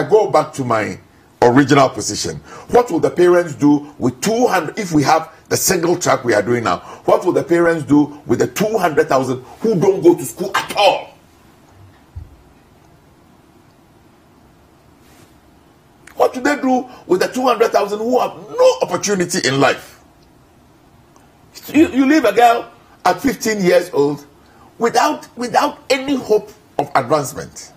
go back to my original position. What will the parents do with 200, if we have the single track we are doing now, what will the parents do with the 200,000 who don't go to school at all? What do they do with the 200,000 who have no opportunity in life? You leave a girl at 15 years old without any hope of advancement.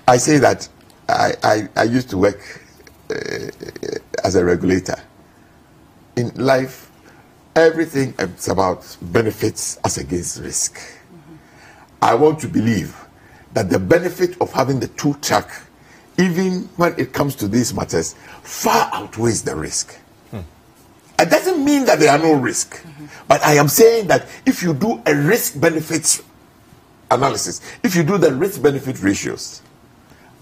I say that I used to work as a regulator. In life, everything is about benefits as against risk. I want to believe that the benefit of having the two track, even when it comes to these matters, far outweighs the risk. It doesn't mean that there are no risk, but I am saying that if you do a risk-benefits analysis, if you do the risk-benefit ratios,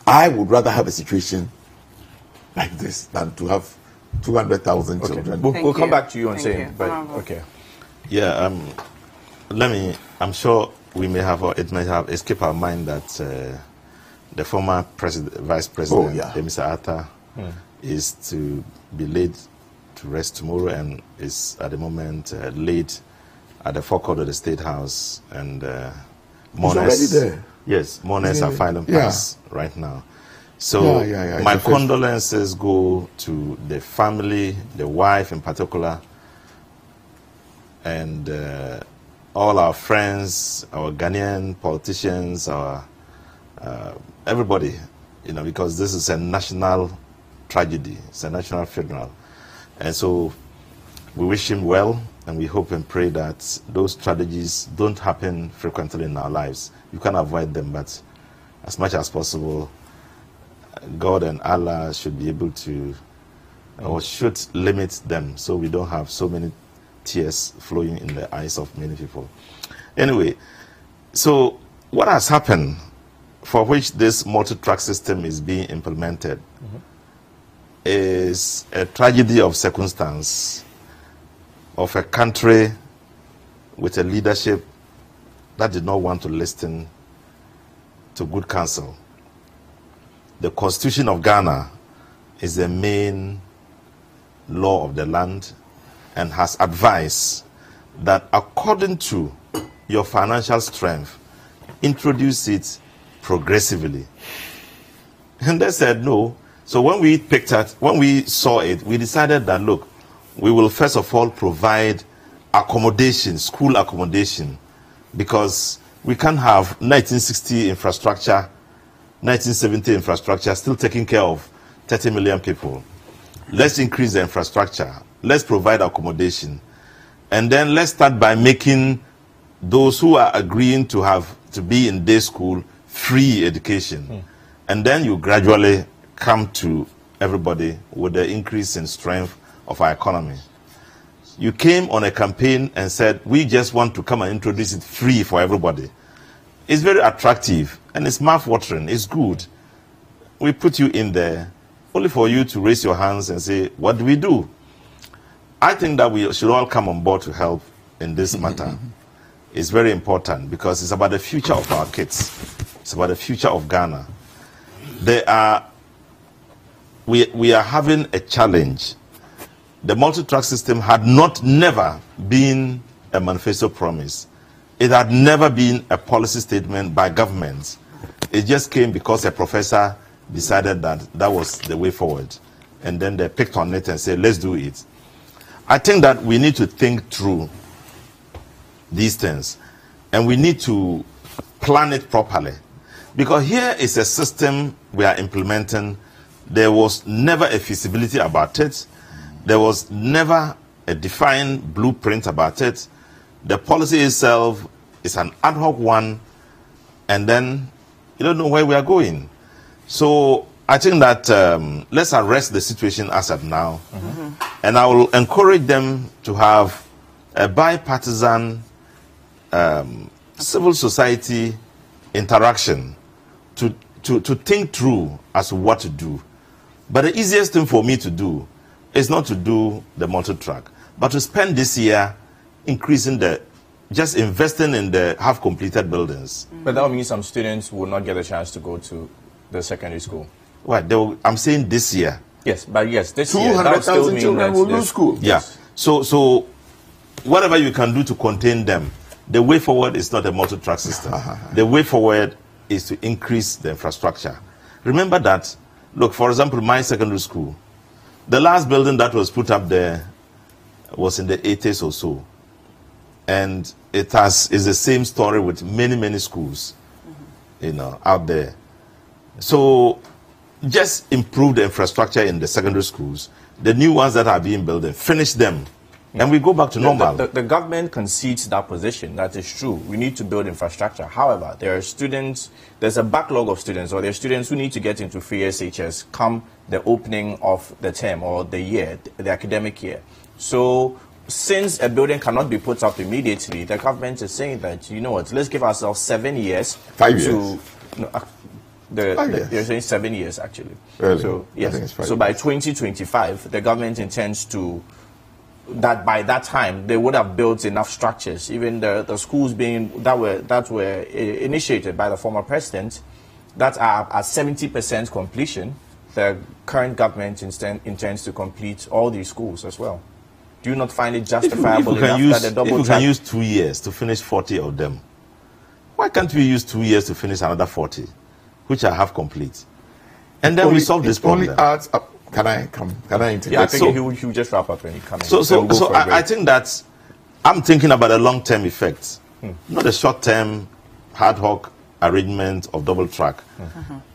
I would rather have a situation like this than to have 200,000 children. We'll come back to you on saying, but okay. Yeah, I'm sure it may have escaped our mind that the former vice president, Mr. Arthur, is to be laid to rest tomorrow and is at the moment laid at the forecourt of the State House, and mourners. Already there. Yes, mourners are filing pass right now. So my condolences go to the family, the wife in particular, and all our friends, our Ghanaian politicians, our everybody, because this is a national tragedy. It's a national funeral. And so we wish him well, and we hope and pray that those tragedies don't happen frequently in our lives. You can avoid them, but as much as possible, God and Allah should be able to, or should limit them, so we don't have so many tears flowing in the eyes of many people. Anyway, so what has happened, for which this multi-track system is being implemented, is a tragedy of circumstance of a country with a leadership that did not want to listen to good counsel. The Constitution of Ghana is the main law of the land and has advised that according to your financial strength, introduce it progressively. And they said no. So when we saw it, we decided that, look, we will first of all provide accommodation, school accommodation, because we can't have 1960 infrastructure, 1970 infrastructure still taking care of 30 million people. Let's increase the infrastructure. Let's provide accommodation. And then let's start by making those who are agreeing to be in day school free education. And then you gradually come to everybody with the increase in strength of our economy. You came on a campaign and said, we just want to come and introduce it free for everybody. It's very attractive and it's mouth-watering, it's good. We put you in there only for you to raise your hands and say, what do we do? I think that we should all come on board to help in this matter. It's very important because it's about the future of our kids. It's about the future of Ghana. We are having a challenge. The multi-track system had never been a manifesto promise. It had never been a policy statement by government. It just came because a professor decided that that was the way forward. And then they picked on it and said, let's do it. I think that we need to think through these things. And we need to plan it properly. Because here is a system we are implementing. There was never a feasibility about it. There was never a defined blueprint about it. The policy itself is an ad hoc one, and then you don't know where we are going. So I think that let's arrest the situation as of now. And I will encourage them to have a bipartisan civil society interaction to think through as to what to do. But the easiest thing for me to do is not to do the multi-track, but to spend this year just investing in the half-completed buildings. But that would mean some students will not get a chance to go to the secondary school. Well, I'm saying this year. Yes, but yes, this year. 200,000 children will lose school. Yeah. So whatever you can do to contain them, the way forward is not a multi-track system. The way forward is to increase the infrastructure. Remember that, look, for example, my secondary school, the last building that was put up there was in the 80s or so. And is the same story with many, many schools, out there. So just improve the infrastructure in the secondary schools. The new ones that are being built, finish them. And we go back to normal. The government concedes that position. That is true. We need to build infrastructure. However, there's a backlog of students, or there are students who need to get into free SHS come the opening of the term or the academic year. So since a building cannot be put up immediately, the government is saying that, you know what, let's give ourselves 7 years. 5 years. They're saying 7 years, actually. Really? So, yes. So by 2025, the government intends to that by that time they would have built enough structures. Even the schools that were initiated by the former president, that are at 70% completion. The current government intends to complete all these schools as well. Do you not find it justifiable enough that the double track... If we can use 2 years to finish 40 of them, why can't we use 2 years to finish another 40, which are half complete? And then we solve this problem. Only adds up. Can I interject? Yeah, I think he will just wrap up when he comes. So I think that I'm thinking about a long-term effect, not a short-term ad hoc arrangement of double track.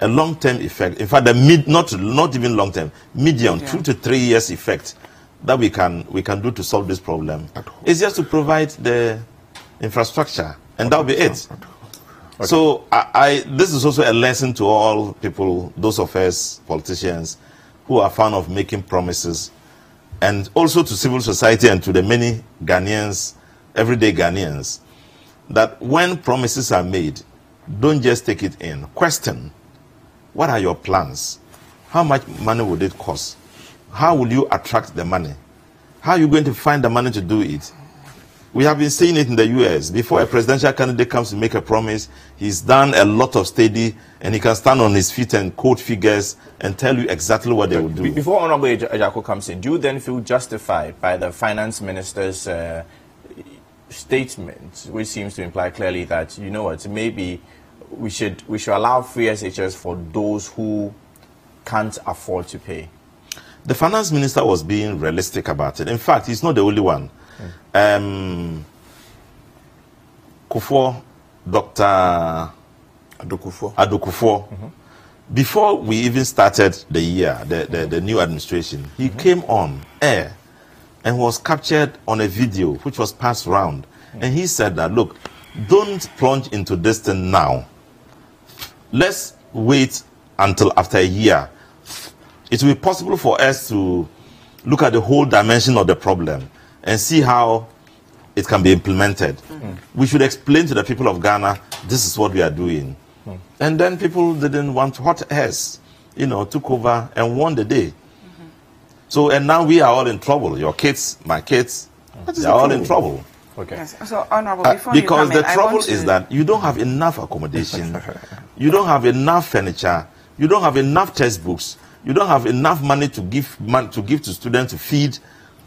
A long-term effect. In fact, not even long-term, medium, 2 to 3 years effect that we can do to solve this problem. It's just to provide the infrastructure, and that'll be it. Okay. So this is also a lesson to all people, those of us politicians who are fond of making promises, and also to civil society and to the many Ghanaians, everyday Ghanaians, that when promises are made, don't just take it in. Question, what are your plans? How much money would it cost? How will you attract the money? How are you going to find the money to do it? We have been seeing it in the US. Before a presidential candidate comes to make a promise, he's done a lot of study, and he can stand on his feet and quote figures and tell you exactly what they will do. Before Honorable Ejako comes in, do you then feel justified by the finance minister's statement, which seems to imply clearly that, you know what, maybe we should allow free SHS for those who can't afford to pay? The finance minister was being realistic about it. In fact, he's not the only one. Kufuor, Dr. Addo-Kufuor, before we even started the year, the new administration, he came on air and was captured on a video which was passed around. And he said that, look, don't plunge into this thing now. Let's wait until after a year. It will be possible for us to look at the whole dimension of the problem and see how it can be implemented. We should explain to the people of Ghana, this is what we are doing. And then people didn't want what else, took over and won the day. So, and now we are all in trouble. Your kids, my kids, they are all in trouble. Okay. Yes. So, Honorable, before because the trouble is that you don't have enough accommodation, you don't have enough furniture, you don't have enough textbooks, you don't have enough money to give to students to feed,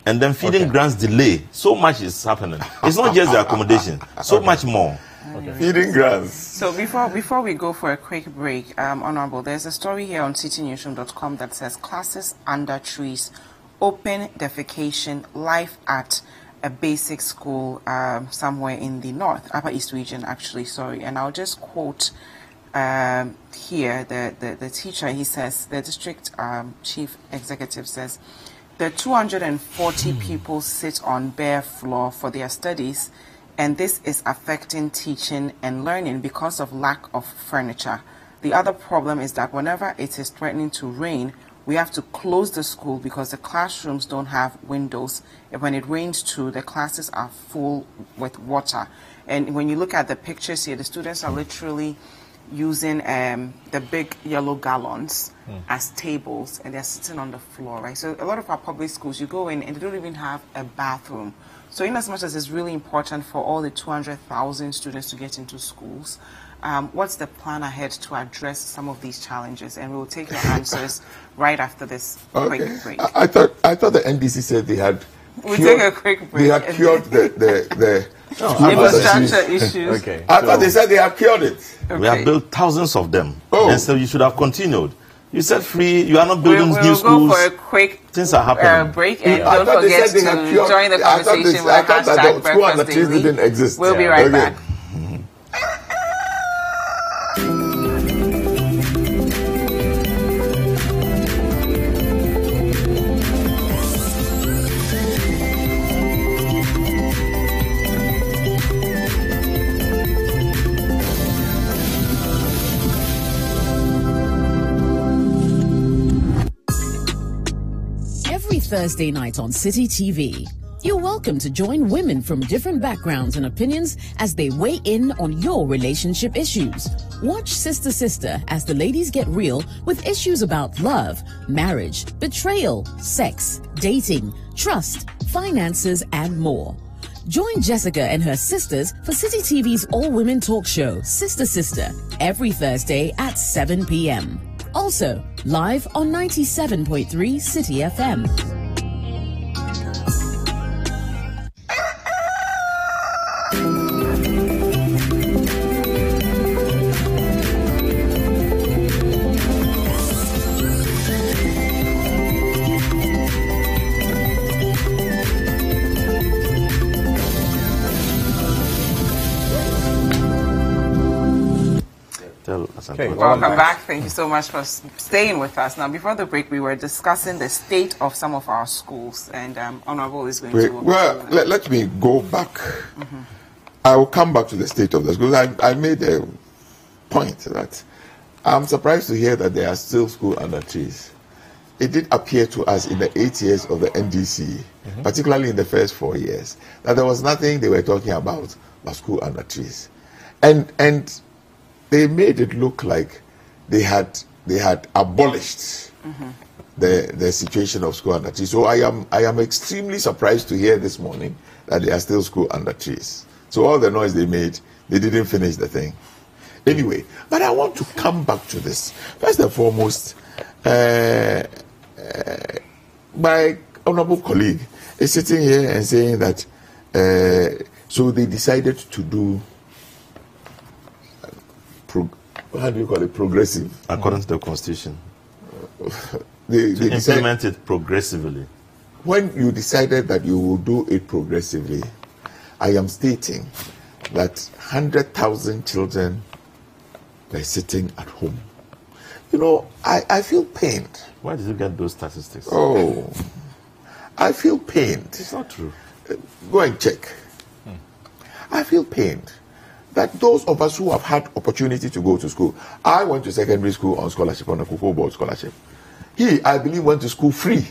and then feeding grants delay. So much is happening. It's not just the accommodation, so much more. Feeding grants. So before we go for a quick break, Honorable, there's a story here on citynewsroom.com that says classes under trees, open defecation, life at a basic school somewhere in the north, Upper East region, actually, sorry. And I'll just quote here the teacher. He says, the district chief executive says, the 240 people sit on bare floor for their studies, and this is affecting teaching and learning because of lack of furniture. The other problem is that whenever it is threatening to rain, we have to close the school because the classrooms don't have windows. And when it rains too, the classes are full with water. And when you look at the pictures here, the students are literally using the big yellow gallons as tables, and they're sitting on the floor, right? So a lot of our public schools, you go in and they don't even have a bathroom. So in as much as it's really important for all the 200,000 students to get into schools, what's the plan ahead to address some of these challenges? And we will take your answers right after this quick break. I thought the NDC said they had we'll take a quick break. They had cured the infrastructure issues. Okay. I thought they said they had cured it. Okay. We have built thousands of them. And so you should have continued. You said free, you are not building new schools. We'll go for a quick things are happening. Break, and don't forget to join the conversation with hashtag Breakfast Daily. Didn't exist. We'll be right back. Thursday night on City TV. You're welcome to join women from different backgrounds and opinions as they weigh in on your relationship issues. Watch Sister Sister as the ladies get real with issues about love, marriage, betrayal, sex, dating, trust, finances, and more. Join Jessica and her sisters for City TV's all-women talk show, Sister Sister, every Thursday at 7 p.m. Also, live on 97.3 City FM. Okay, welcome back. Thank you so much for staying with us. Now, before the break, we were discussing the state of some of our schools, and Honorable is going to... Well, let me go back. Mm-hmm. I will come back to the state of the schools. I made a point that I'm surprised to hear that there are still schools under trees. It did appear to us in the 8 years of the NDC, particularly in the first 4 years, that there was nothing they were talking about but school under trees. And they made it look like they had abolished the situation of school under trees. So I am extremely surprised to hear this morning that there are still school under trees. So all the noise they made, they didn't finish the thing. Anyway, but I want to come back to this. First and foremost, my honorable colleague is sitting here and saying that so they decided to do how do you call it? Progressive. According to the Constitution. they implement it progressively. When you decided that you will do it progressively, I am stating that 100,000 children were sitting at home. You know, I feel pained. Why did you get those statistics? Oh, I feel pained. It's not true. Go and check. I feel pained that those of us who have had opportunity to go to school, I went to secondary school on scholarship, on a Cocoa Board scholarship. He, I believe, went to school free.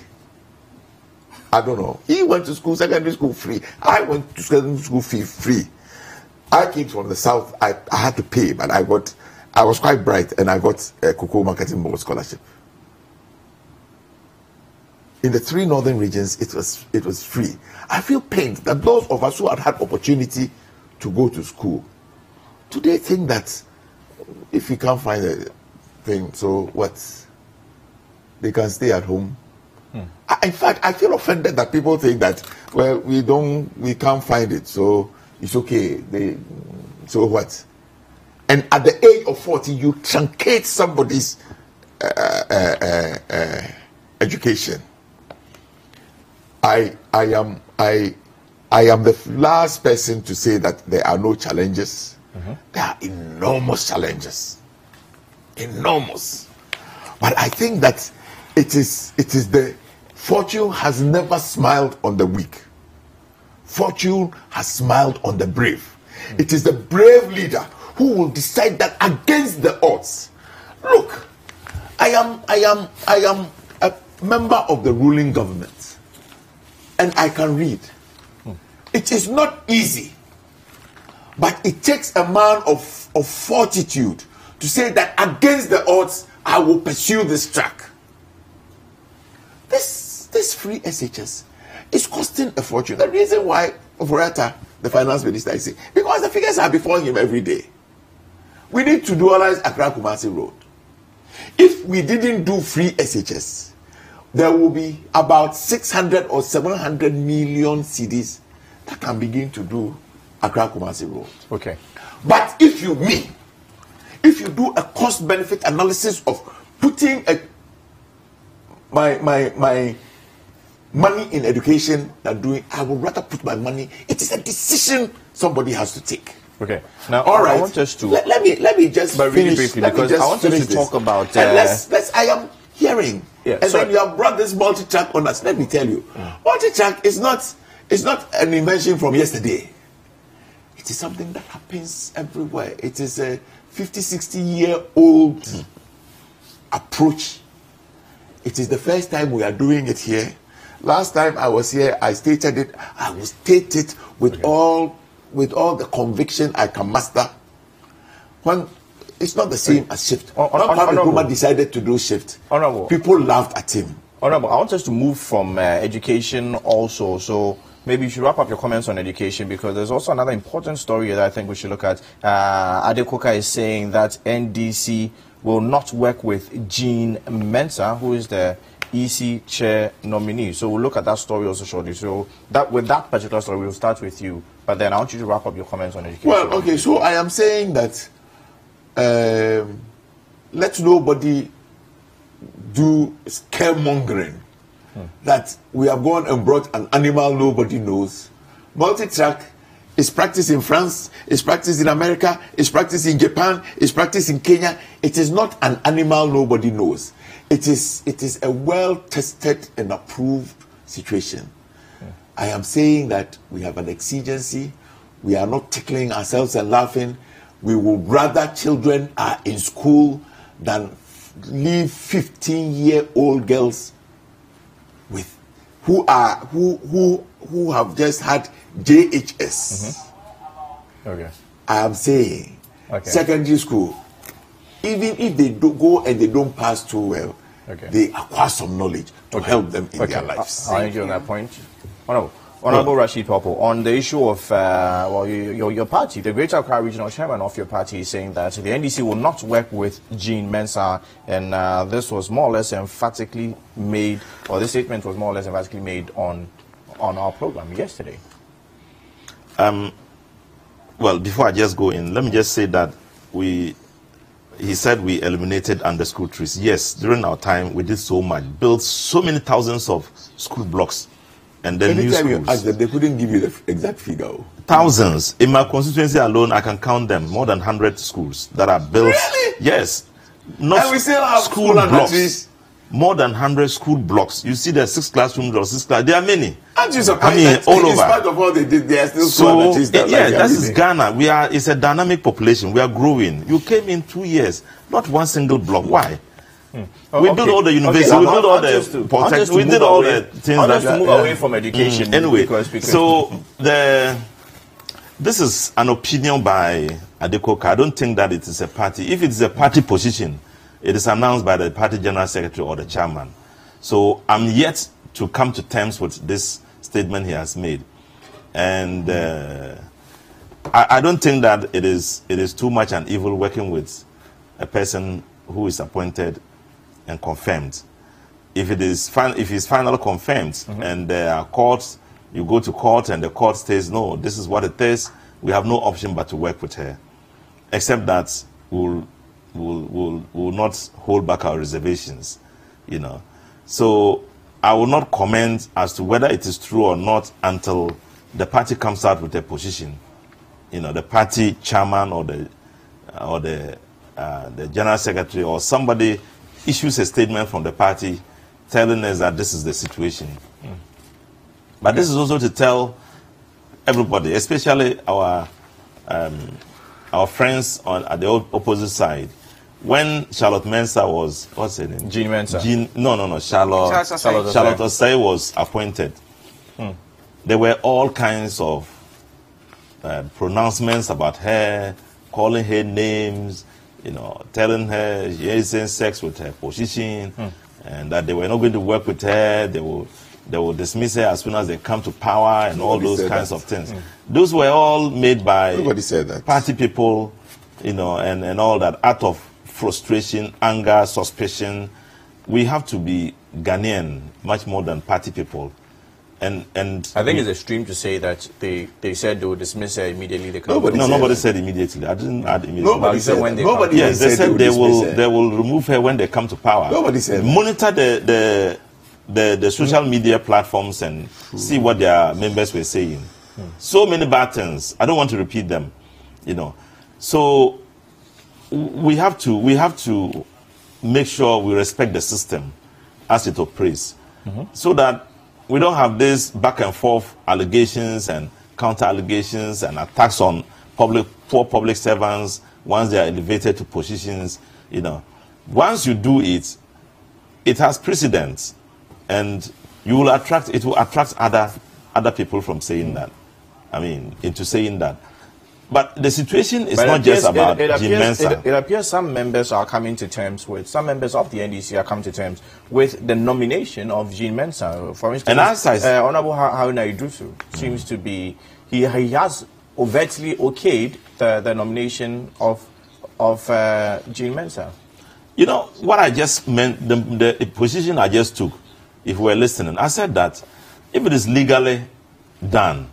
I don't know. He went to school, secondary school free. I went to secondary school free. I came from the south. I had to pay, but I was quite bright, and I got a Cocoa Marketing Board scholarship. In the 3 northern regions, it was free. I feel pained that those of us who had had opportunity to go to school today think that if we can't find a thing, so what? They can stay at home. In fact, I feel offended that people think that, well, we can't find it, so it's okay. So what? And at the age of 40, you truncate somebody's education. I am the last person to say that there are no challenges. There are enormous challenges, enormous. But I think that it is the fortune has never smiled on the weak. Fortune has smiled on the brave. It is the brave leader who will decide that against the odds. Look, I am a member of the ruling government, and I can read. It is not easy, but it takes a man of fortitude to say that against the odds, I will pursue this track. This free SHS is costing a fortune. The reason why Oforiatta, the finance minister, is saying, because the figures are before him every day. We need to dualize Accra Kumasi Road. If we didn't do free SHS, there will be about 600 or 700 million cedis that can begin to do Accra Kumasi Road. Okay. But if you do a cost-benefit analysis of putting my money in education than doing, I would rather put my money. It is a decision somebody has to take. Okay. Now, all right. I want us to let me just but really briefly, because I want us to talk about. Let's. I am hearing, yeah, and then you have brought this multi-track on us. Let me tell you, multi-track is not an invention from yesterday. It is something that happens everywhere. It is a 50-60-year-old approach. It is the first time we are doing it here. Last time I was here, I stated it. I will state it with all the conviction I can muster. When it's not the same as shift. When Kwame Nkrumah decided to do shift, people laughed at him. Honorable, I want us to move from education also. So maybe you should wrap up your comments on education, because there's also another important story that I think we should look at. Adekoka is saying that NDC will not work with Jean Mensah, who is the EC chair nominee. So we'll look at that story also shortly. So with that particular story, we'll start with you. But then I want you to wrap up your comments on education. Well, okay, so I am saying that let nobody do scaremongering that we have gone and brought an animal nobody knows. Multi-track is practiced in France, is practiced in America, is practiced in Japan, is practiced in Kenya. It is not an animal nobody knows. It is a well-tested and approved situation. I am saying that we have an exigency. We are not tickling ourselves and laughing. We would rather children are in school than leave 15-year-old girls with who have just had JHS. Okay. I am saying secondary school, even if they do go and they don't pass too well, they acquire some knowledge to help them in their lives. I'll you on that point. Honorable Rashid Popo, on the issue of your party, the Greater Accra Regional Chairman of your party is saying that the NDC will not work with Jean Mensah, and this was more or less emphatically made, or this statement was more or less emphatically made on our program yesterday. Well, before I just go in, let me just say that he said we eliminated under-school trees. Yes, during our time, we did so much, built so many thousands of school blocks. And then anytime you ask them, they couldn't give you the exact figure. Thousands. In my constituency alone, I can count them. More than 100 schools that are built. Really? Yes. Not and we still have school blocks. More than 100 school blocks. You see the 6 classrooms or 6 class. There are many. Aren't you surprised? I mean, all over. In spite of all they did, there are still school trees that that is Ghana. It's a dynamic population. We are growing. You came in 2 years. Not one single block. Why? We built all the universities, we built all the protect, we did all the things that to move away from education. Anyway, so this is an opinion by Adekoka. I don't think that it is a party. If it is a party position, it is announced by the party general secretary or the chairman. So I'm yet to come to terms with this statement he has made, and I don't think that it is too much an evil working with a person who is appointed and confirmed. If it is if it's finally confirmed and there are courts, you go to court and the court says no, this is what it is, we have no option but to work with her, except that we'll not hold back our reservations, you know. So I will not comment as to whether it is true or not until the party comes out with a position, you know, the party chairman or the general secretary or somebody issues a statement from the party telling us that this is the situation. But this is also to tell everybody, especially our friends at the opposite side. When Charlotte Mensah was, what's her name? Jean Mensah. Charlotte Osei was appointed. There were all kinds of pronouncements about her, calling her names, you know, telling her she is in sex with her position, and that they were not going to work with her. They will dismiss her as soon as they come to power, and all those kinds of things. Those were all made by party people, you know, and all that, out of frustration, anger, suspicion. We have to be Ghanaian much more than party people. And I think it's extreme to say that they said they would dismiss her immediately. Nobody said immediately. I didn't add immediately. Nobody said when they they said they will remove her when they come to power. Nobody said monitor the social media platforms and see what their members were saying. So many bad things. I don't want to repeat them, you know. So we have to make sure we respect the system as it operates, so that we don't have this back and forth allegations and counter allegations and attacks on poor public servants once they are elevated to positions. You know, once you do it, it has precedence, and it will attract other people from saying that. I mean, into saying that. But the situation is not just about Jean Mensa. It appears some members are coming to terms with, some members of the NDC are coming to terms with the nomination of Jean Mensa. For instance, Honorable Haruna Iddrisu seems to be, he has overtly okayed the nomination of Jean Mensa. You know, what I just meant, the position I just took, if we were listening, I said that if it is legally done,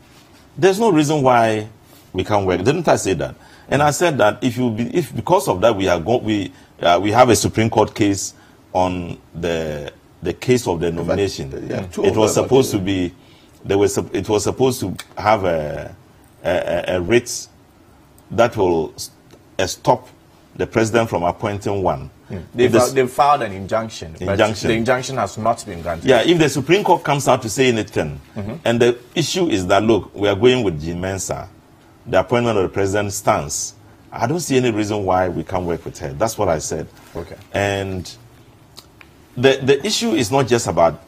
there's no reason why we can't work. Didn't I say that? And I said that if because of that we have a Supreme Court case on the case of the nomination. It was supposed to be it was supposed to have a writ that will stop the president from appointing one. They've filed an injunction. But the injunction has not been granted. Yeah, if the Supreme Court comes out to say anything, and the issue is that, look, we are going with Jean Mensa, the appointment of the president stands, I don't see any reason why we can't work with her. That's what I said. Okay. And the issue is not just about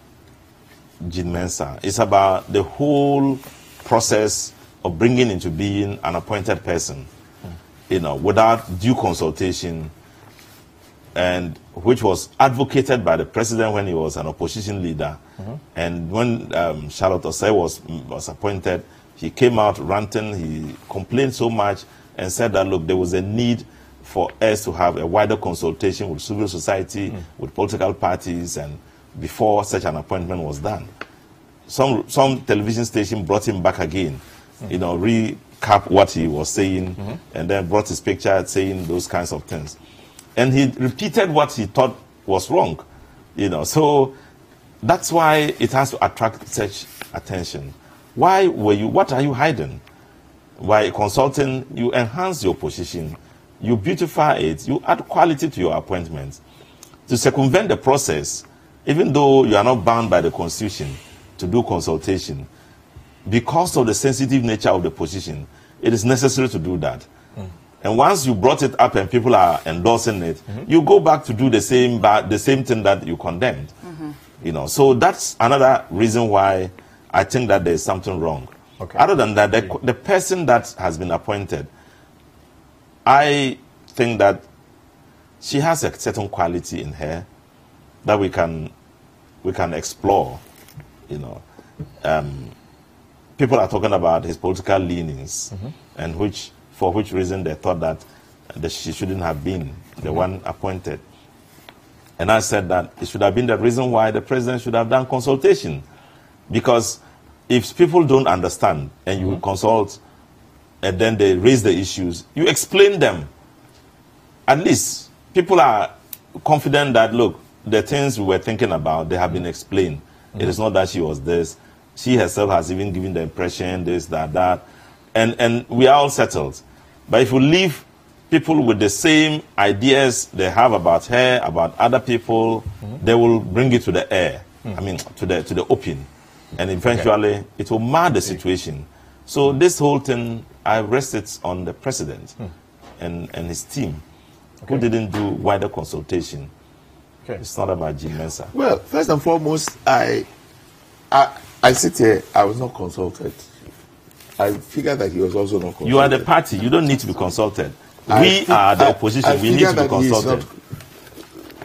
Jean Mensa. It's about the whole process of bringing into being an appointed person, you know, without due consultation, and which was advocated by the president when he was an opposition leader. And when Charlotte Osei was appointed, he came out ranting. He complained so much and said that, look, there was a need for us to have a wider consultation with civil society, with political parties, and before such an appointment was done. Some television station brought him back again, you know, recap what he was saying, and then brought his picture saying those kinds of things. And he repeated what he thought was wrong, you know. So that's why it has to attract such attention. What are you hiding? By consulting, you enhance your position, you beautify it, you add quality to your appointments. To circumvent the process, even though you are not bound by the Constitution to do consultation, because of the sensitive nature of the position, it is necessary to do that. And once you brought it up and people are endorsing it, you go back to do the same thing that you condemned. You know, so that's another reason why I think that there's something wrong. Okay. Other than that, the person that has been appointed, I think that she has a certain quality in her that we can explore. You know, people are talking about his political leanings, and for which reason they thought that she shouldn't have been the one appointed. And I said that it should have been the reason why the president should have done consultation. Because if people don't understand and you consult and then they raise the issues, you explain them. At least people are confident that, look, the things we were thinking about, they have been explained. It is not that she was this. She herself has even given the impression, this, that. And we are all settled. But if you leave people with the same ideas they have about her, about other people, they will bring it to the air. I mean, to the open. And eventually, it will mar the situation. So this whole thing, I rest it on the president and his team, who didn't do wider consultation. It's not about Jean Mensa. Well, first and foremost, I sit here, I was not consulted. I figured that he was also not consulted. You are the party. You don't need to be consulted. We are the opposition. We need to be consulted.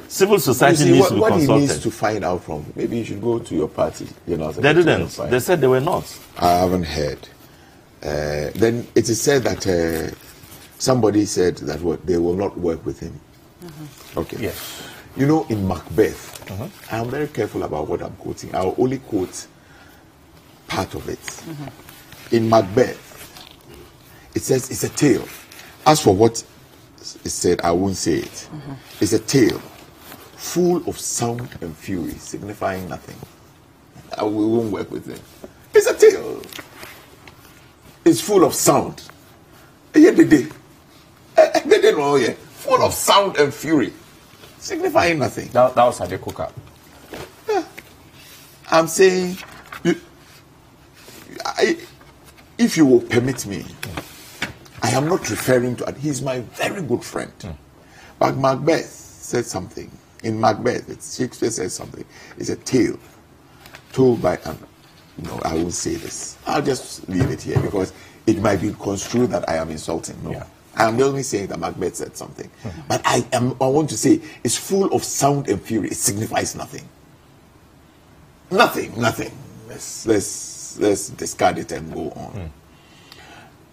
Civil society needs to be consulted. What he needs to find out from, maybe you should go to your party. You know, they didn't. They said they were not. I haven't heard. Then it is said that somebody said that they will not work with him. Okay. Yes. You know, in Macbeth, I'm very careful about what I'm quoting. I'll only quote part of it. In Macbeth, it says it's a tale. As for what is said, I won't say it. It's a tale full of sound and fury, signifying nothing. We won't work with him. It's a tale. It's full of sound. Full of sound and fury, signifying nothing. That was Adekoka. Yeah. I'm saying, if you will permit me, I am not referring to, he's my very good friend. But Macbeth said something. In Macbeth, Shakespeare says something. It's a tale told by an no, I won't say this. I'll just leave it here because it might be construed that I am insulting. No. Yeah. I'm only saying that Macbeth said something. But I want to say it's full of sound and fury. It signifies nothing. Nothing. Let's discard it and go on.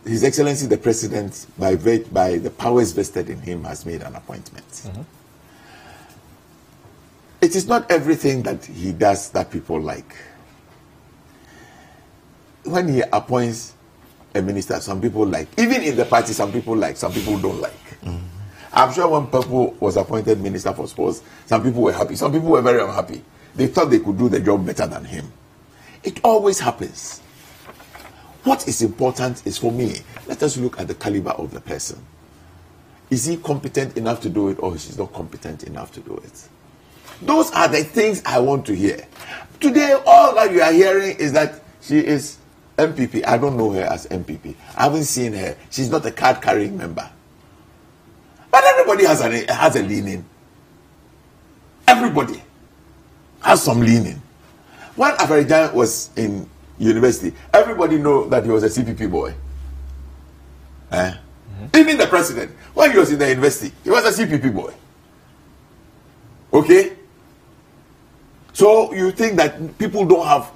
His Excellency the President, by the powers vested in him, has made an appointment. It is not everything that he does that people like. When he appoints a minister, some people like. Even in the party, some people like, some people don't like. I'm sure when Pepo was appointed Minister for Sports, some people were happy, some people were very unhappy. They thought they could do the job better than him. It always happens. What is important is, for me, let us look at the caliber of the person. Is he competent enough to do it, or is he not competent enough to do it? Those are the things I want to hear. Today, all that you are hearing is that she is MPP. I don't know her as MPP. I haven't seen her. She's not a card-carrying member. But everybody has a leaning. Everybody has some leaning. When Afarijan was in university, everybody know that he was a CPP boy. Even the president, when he was in the university, he was a CPP boy. Okay? So you think that people don't have...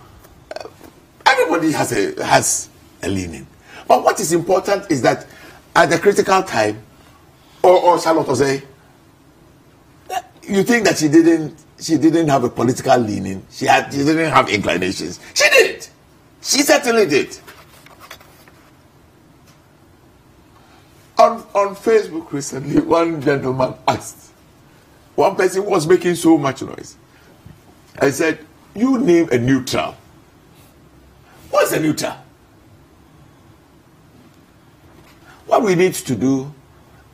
everybody has a leaning. But what is important is that at the critical time, or Charlotte was say, you think that she didn't have a political leaning, she didn't have inclinations. She did. She certainly did. On Facebook recently, one gentleman asked, one person was making so much noise. I said, you name a neutral. What's a neutral? What we need to do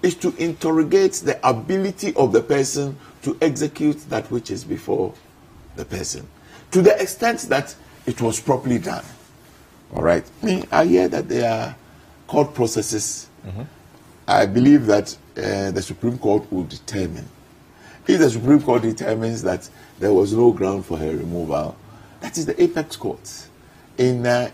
is to interrogate the ability of the person to execute that which is before the person, to the extent that it was properly done. All right. I hear that there are court processes. I believe that the Supreme Court will determine. If the Supreme Court determines that there was no ground for her removal, that is the apex court. In the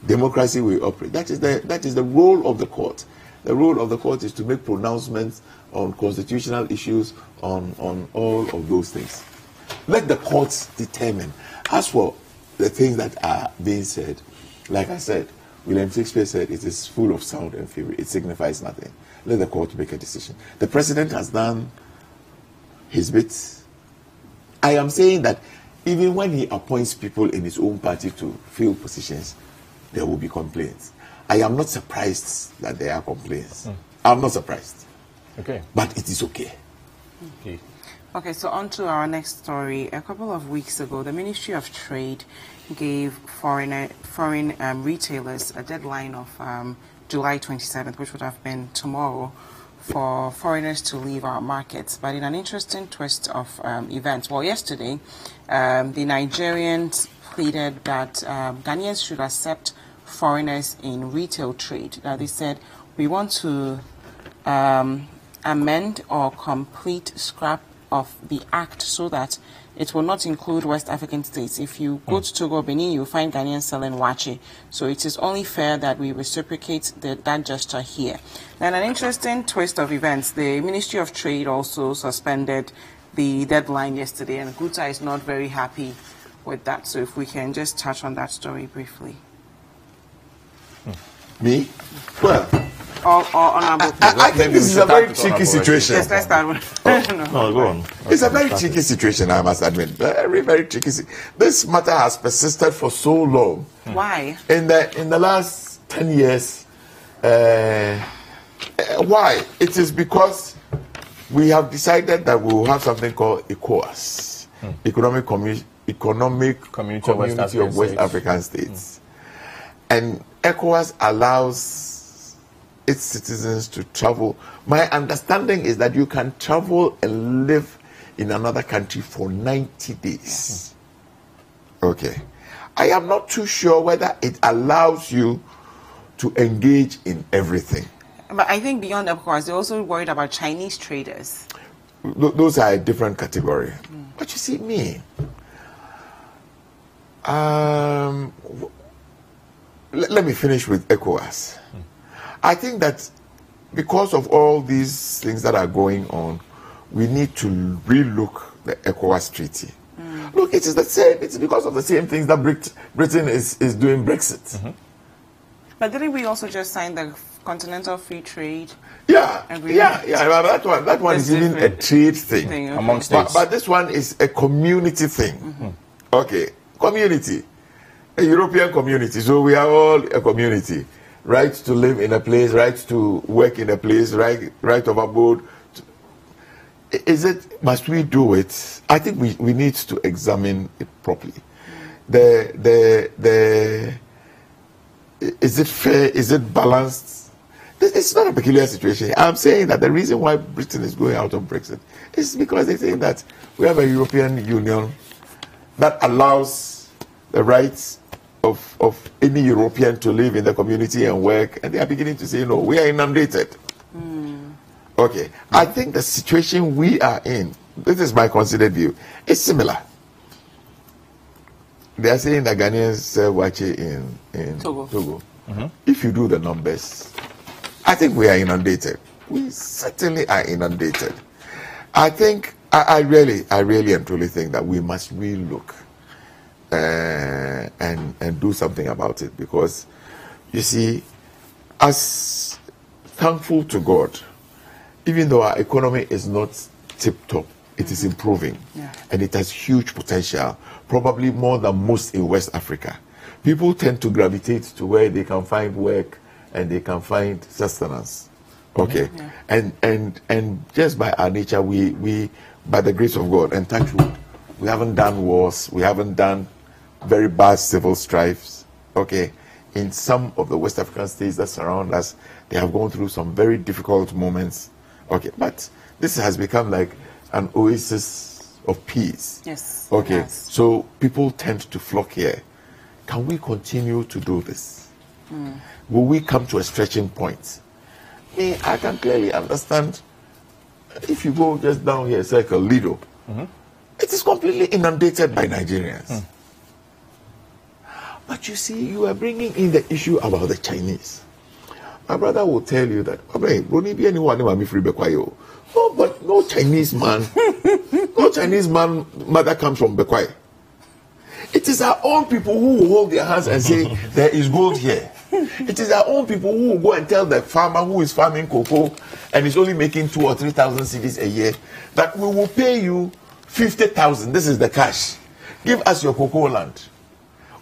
democracy we operate, that is the role of the court. The role of the court is to make pronouncements on constitutional issues, on all of those things. Let the courts determine. As for the things that are being said, like I said, William Shakespeare said, it is full of sound and fury. It signifies nothing. Let the court make a decision. The president has done his bit. I am saying that even when he appoints people in his own party to fill positions, there will be complaints. I am not surprised that there are complaints. I'm not surprised. Okay. But it is okay. Okay, so on to our next story. A couple of weeks ago, the Ministry of Trade gave foreign retailers a deadline of July 27th, which would have been tomorrow, for foreigners to leave our markets. But in an interesting twist of events, well, yesterday, the Nigerians pleaded that Ghanaians should accept foreigners in retail trade. Now, they said, we want to amend or complete scrap of the act so that it will not include West African states. If you go to Togo, Benin, you'll find Ghanaians selling wache. So it is only fair that we reciprocate that gesture here. Now, an interesting twist of events, the Ministry of Trade also suspended the deadline yesterday, and Guta is not very happy with that. So if we can just touch on that story briefly. Me? Well, I think this is a very tricky situation. Yes, let's start with. No, go on. It's a very tricky situation, I must admit. Very, very tricky. This matter has persisted for so long. Why? In the last 10 years. Why? It is because we have decided that we will have something called ECOWAS, Economic Community of West African States. And ECOWAS allows its citizens to travel. My understanding is that you can travel and live in another country for 90 days. Okay. I am not too sure whether it allows you to engage in everything. But I think beyond ECOWAS, they're also worried about Chinese traders. those are a different category. But you see, me, let me finish with ECOWAS. I think that because of all these things that are going on, we need to relook the ECOWAS treaty. Look, it is the same. It's because of the same things that Britain is doing Brexit. But didn't we also just sign the Continental Free Trade? Agreement? That one is even a trade thing among states. But this one is a community thing. Okay, community, a European community. So we are all a community. Right to live in a place, right to work in a place, right of abode. Must we do it? I think we need to examine it properly. Is it fair? Is it balanced? It's not a peculiar situation. I'm saying that the reason why Britain is going out of Brexit is because they think that we have a European Union that allows the rights of any European to live in the community and work, and they are beginning to say, no, we are inundated. Okay, I think the situation we are in, this is my considered view, is similar. They are saying that Ghanaians sell wache in Togo. If you do the numbers, I think we are inundated. We certainly are inundated. I think, I really and truly think that we must relook and do something about it, because you see, as thankful to God, even though our economy is not tip-top, it is improving, and it has huge potential, probably more than most in West Africa. People tend to gravitate to where they can find work and they can find sustenance. Okay, and just by our nature, we by the grace of God and touch wood, we haven't done wars, we haven't done very bad civil strifes. Okay, in some of the West African states that surround us, they have gone through some very difficult moments. Okay, but this has become like an oasis of peace. Yes. Okay, Yes. so people tend to flock here. Can we continue to do this? Will we come to a stretching point? I can clearly understand. If you go just down here, Circle Lido, it is completely inundated by Nigerians. But you see, you are bringing in the issue about the Chinese. My brother will tell you that, no, but no Chinese man, no Chinese man mother comes from Bekwai. It is our own people who will hold their hands and say, there is gold here. It is our own people who will go and tell the farmer who is farming cocoa and is only making 2,000 or 3,000 cedis a year that we will pay you 50,000. This is the cash. Give us your cocoa land.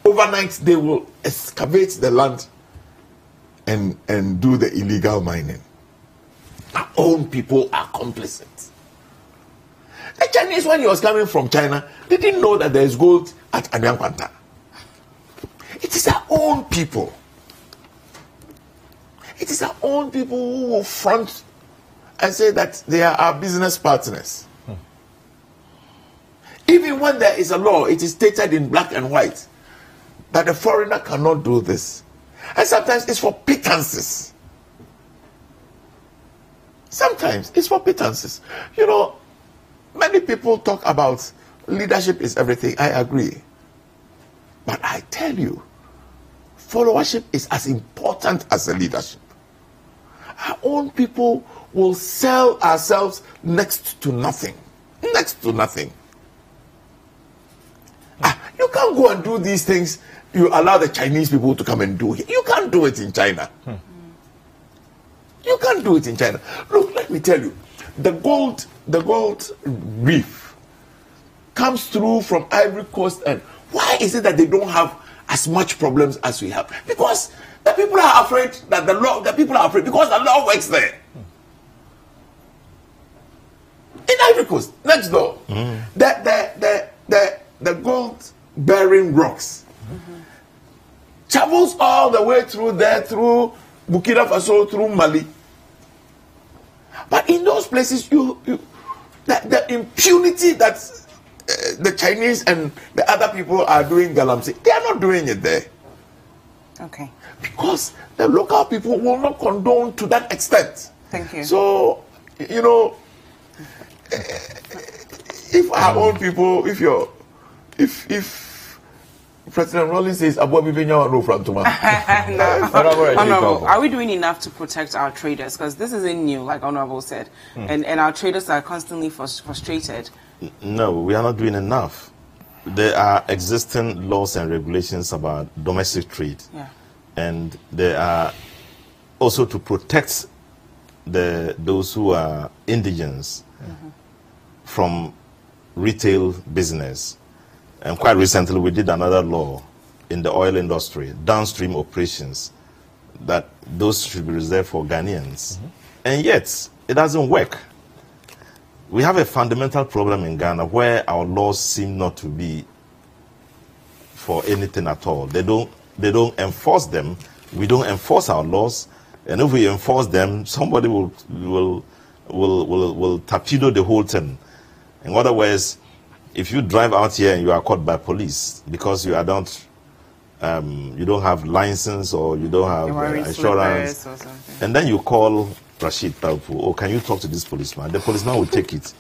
Overnight, they will excavate the land and do the illegal mining. Our own people are complicit. The Chinese, when he was coming from China, they didn't know that there is gold at Anyankwanta. It is our own people. It is our own people who will front and say that they are our business partners. Even when there is a law, it is stated in black and white that a foreigner cannot do this. And sometimes it's for pittances. Sometimes it's for pittances. You know, many people talk about leadership is everything. I agree. But I tell you, followership is as important as the leadership. Our own people will sell ourselves next to nothing. Next to nothing. You can't go and do these things you allow the Chinese people to come and do it. You can't do it in China. You can't do it in China. Look, let me tell you, the gold reef comes through from Ivory Coast, and why is it that they don't have as much problems as we have? Because the people are afraid that the people are afraid because the law works there. In Ivory Coast, next door, the gold bearing rocks travels all the way through there, through Burkina Faso, through Mali. But in those places, the impunity that the Chinese and the other people are doing galamsey, they are not doing it there. Okay. Because the local people will not condone to that extent. Thank you. So, you know, if our own people, if President Rawlings says, no front to Honorable, are we doing enough to protect our traders? Because this isn't new, like Honorable said, and our traders are constantly frustrated. No, we are not doing enough. There are existing laws and regulations about domestic trade, and there are also to protect those who are indigents from retail business. And quite recently, we did another law in the oil industry, downstream operations, that those should be reserved for Ghanaians. And yet, it doesn't work. We have a fundamental problem in Ghana where our laws seem not to be for anything at all. They don't enforce them. We don't enforce our laws. And if we enforce them, somebody will torpedo the whole thing. In other words, if you drive out here and you are caught by police because you don't have license or you don't have insurance, and then you call Rashid Taufu, oh, can you talk to this policeman? The policeman will take it.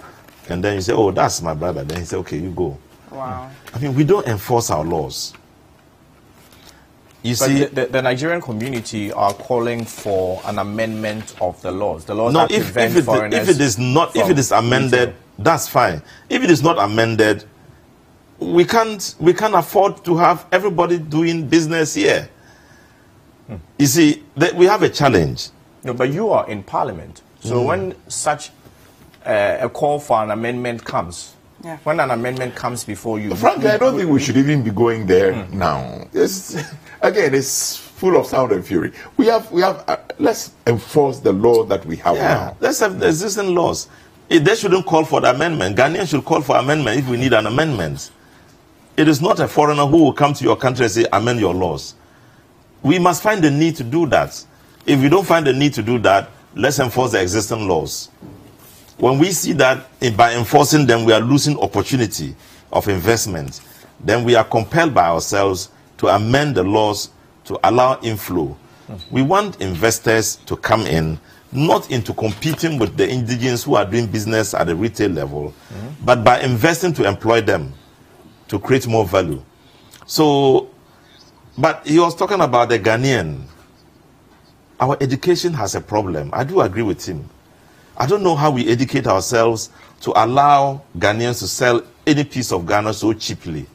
And then you say, oh, that's my brother. Then he say, okay, you go. Wow. I mean, we don't enforce our laws. You see, the Nigerian community are calling for an amendment of the laws. The laws no, that prevent foreigners. If it is amended, retail. That's fine. If it is not amended, we can't afford to have everybody doing business here. You see, we have a challenge. No, but you are in Parliament. So when such a call for an amendment comes, when an amendment comes before you... Frankly, I don't think we should even be going there now. Again, it's full of sound and fury. We have let's enforce the law that we have now. Let's have the existing laws. They shouldn't call for the amendment. Ghanaians should call for amendment if we need an amendment. It is not a foreigner who will come to your country and say, amend your laws. We must find the need to do that. If we don't find the need to do that, let's enforce the existing laws. When we see that by enforcing them, we are losing opportunity of investment, then we are compelled by ourselves to amend the laws to allow inflow. We want investors to come in, not into competing with the indigenes who are doing business at the retail level, but by investing to employ them, to create more value. So, but he was talking about the Ghanaian. Our education has a problem. I do agree with him. I don't know how we educate ourselves to allow Ghanaians to sell any piece of Ghana so cheaply.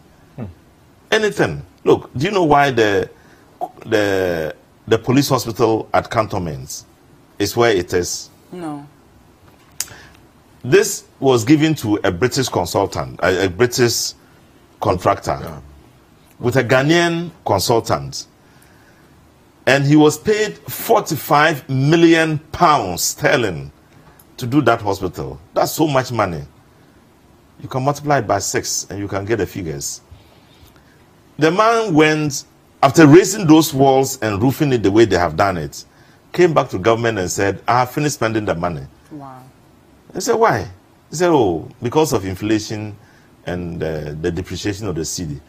Anything. Look, do you know why the police hospital at Cantonments is where it is? No. This was given to a British consultant, a British contractor, with a Ghanaian consultant. And he was paid £45 million sterling to do that hospital. That's so much money. You can multiply it by 6 and you can get the figures. The man went, after raising those walls and roofing it the way they have done it, came back to government and said, I have finished spending the money. Wow. I said, why? He said, oh, because of inflation and the depreciation of the cedi.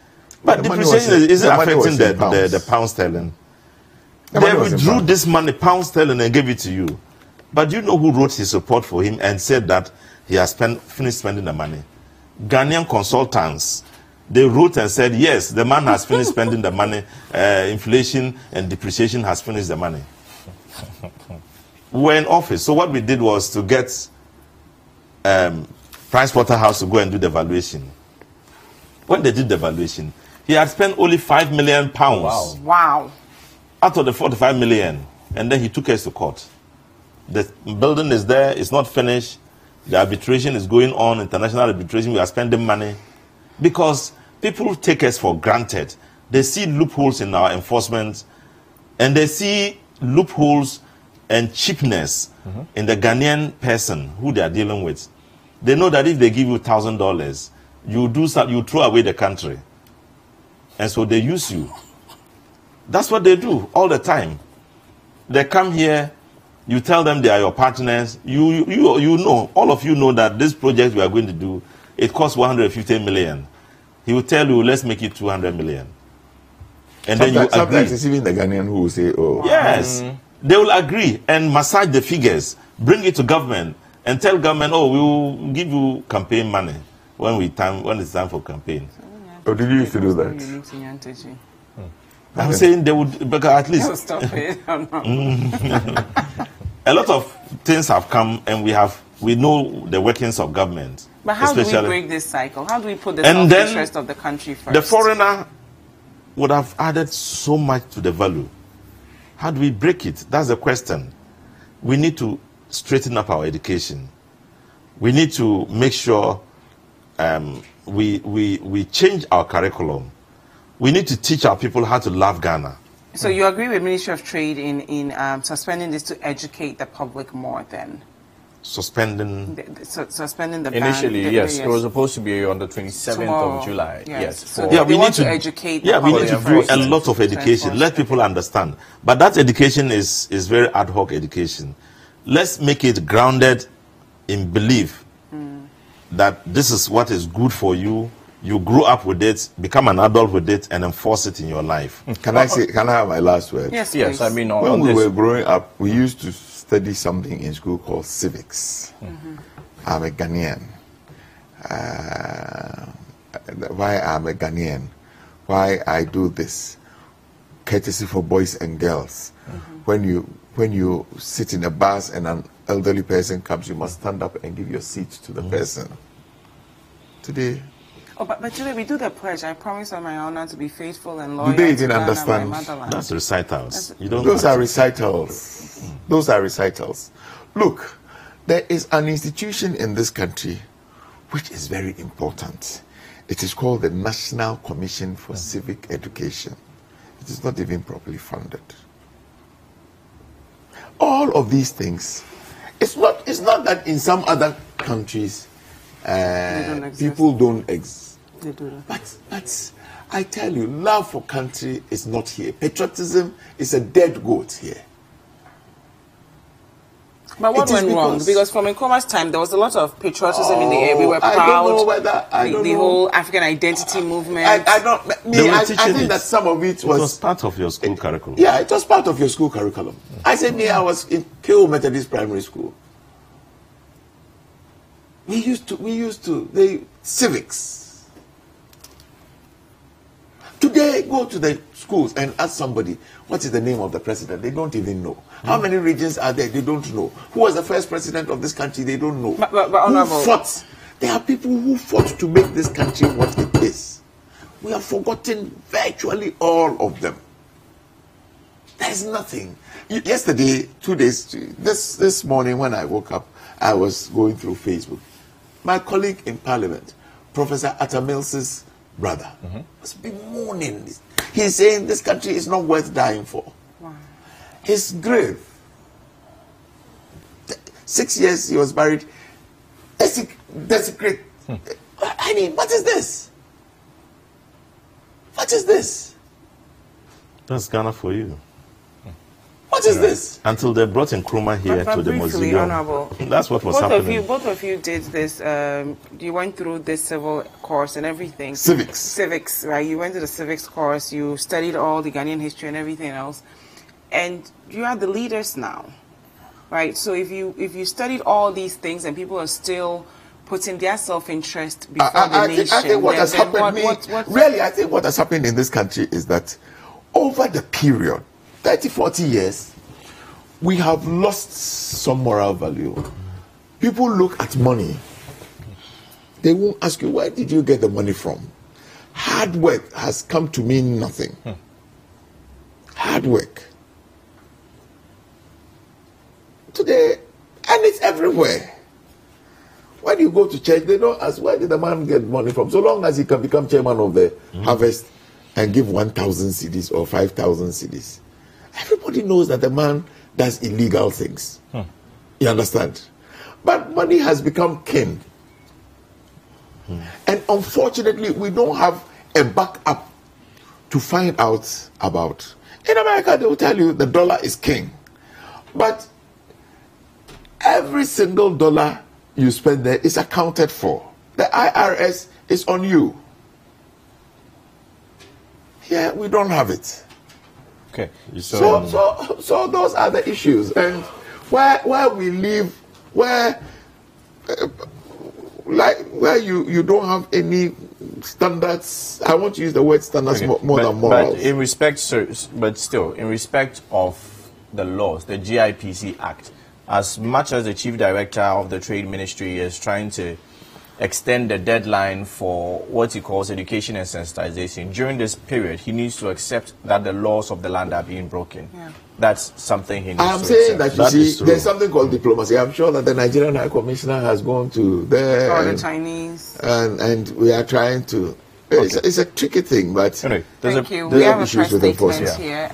But depreciation isn't affecting the pound sterling. They withdrew this money, pound sterling, and gave it to you. But do you know who wrote his report for him and said that he has finished spending the money? Ghanaian consultants. They wrote and said, yes, the man has finished spending the money. Inflation and depreciation has finished the money. We were in office. So what we did was to get Pricewaterhouse to go and do the valuation. When they did the valuation, he had spent only £5 million. Wow. Out of the 45 million. And then he took us to court. The building is there, it's not finished. The arbitration is going on, international arbitration, we are spending money. Because people take us for granted. They see loopholes in our enforcement, and they see loopholes and cheapness in the Ghanaian person who they are dealing with. They know that if they give you $1,000, you throw away the country. And so they use you. That's what they do all the time. They come here, you tell them they are your partners. You know, all of you know that this project we are going to do, it costs 150 million. He will tell you, let's make it 200 million. And then you agree. Sometimes it's even the Ghanaian who will say, oh. Yes. They will agree and massage the figures, bring it to government, and tell government, oh, we will give you campaign money when it's time for campaign. Oh, did you used to do that? I'm saying they would, because at least stop it. a lot of things have come, and we know the workings of government. But how do we break this cycle? How do we put the self-interest of the country first? The foreigner would have added so much to the value. How do we break it? That's the question. We need to straighten up our education. We need to make sure we change our curriculum. We need to teach our people how to love Ghana. So you agree with Ministry of Trade in suspending this to educate the public more then? Suspending the initially, ban. Yes. It was supposed to be on the 27th of July. Yes. So we need to educate. Yeah, we need to do a lot of education. Let people understand. But that education is very ad hoc education. Let's make it grounded in belief that this is what is good for you. You grew up with it, become an adult with it, and enforce it in your life. Can I have my last word? Yes, yes. I mean, when we were growing up, we used to study something in school called civics. I'm a Ghanaian. Why I'm a Ghanaian? Why I do this? Courtesy for boys and girls. When you sit in a bus and an elderly person comes, you must stand up and give your seat to the person. Today. Oh, but today we do the pledge. I promise on my honor to be faithful and loyal. Do they even understand? That's recitals. Those are recitals. Those are recitals. Look, there is an institution in this country which is very important. It is called the National Commission for Civic Education. It is not even properly funded. All of these things, it's not that in some other countries people don't exist. They do that. But I tell you, love for country is not here. Patriotism is a dead goat here. But what went wrong? Because from Nkrumah's time, there was a lot of patriotism in the air. We were proud. I don't know whether the whole African identity movement. I think that some of it was part of your school curriculum. Yeah, it was part of your school curriculum. I said, I was in Kew Methodist Primary School. We used to civics. Today, go to the schools and ask somebody, what is the name of the president? They don't even know. How many regions are there? They don't know. Who was the first president of this country? They don't know. But who fought? There are people who fought to make this country what it is. We have forgotten virtually all of them. There is nothing. Yesterday, 2 days, this morning when I woke up, I was going through Facebook. My colleague in Parliament, Professor Atta Mills's brother, was bemoaning this. He's saying this country is not worth dying for. Wow. His grave, 6 years he was buried, desecrate. I mean, what is this? What is this? That's Ghana for you. What is this? Until they brought Nkrumah here to the mausoleum. That's what was happening. Both of you did this. You went through this civil course and everything. Civics, right? You went to the civics course. You studied all the Ghanaian history and everything else, and you are the leaders now, right? So if you studied all these things and people are still putting their self-interest before the nation, I think what has happened. Really, I think what has happened in this country is that over the period 30, 40 years, we have lost some moral value. People look at money. They won't ask you, where did you get the money from? Hard work has come to mean nothing. Hard work. Today, and it's everywhere. When you go to church, they don't ask, where did the man get money from? So long as he can become chairman of the harvest and give 1,000 cedis or 5,000 cedis. Everybody knows that the man does illegal things. You understand? But money has become king. And unfortunately, we don't have a backup to find out about. In America, they will tell you the dollar is king. But every single dollar you spend there is accounted for. The IRS is on you. Here, we don't have it. Okay. So those are the issues, and where we live, where like where you don't have any standards. I want to use the word standards more than morals. But in respect, sir, but still, in respect of the laws, the GIPC Act, as much as the Chief Director of the Trade Ministry is trying to extend the deadline for what he calls education and sensitization, during this period, he needs to accept that the laws of the land are being broken. Yeah. That's something he needs to accept. I'm saying that, you see, there's something called diplomacy. I'm sure that the Nigerian High Commissioner has gone to there. Or the Chinese. And we are trying to... It's a tricky thing, but... Anyway, thank you. We have a press statement here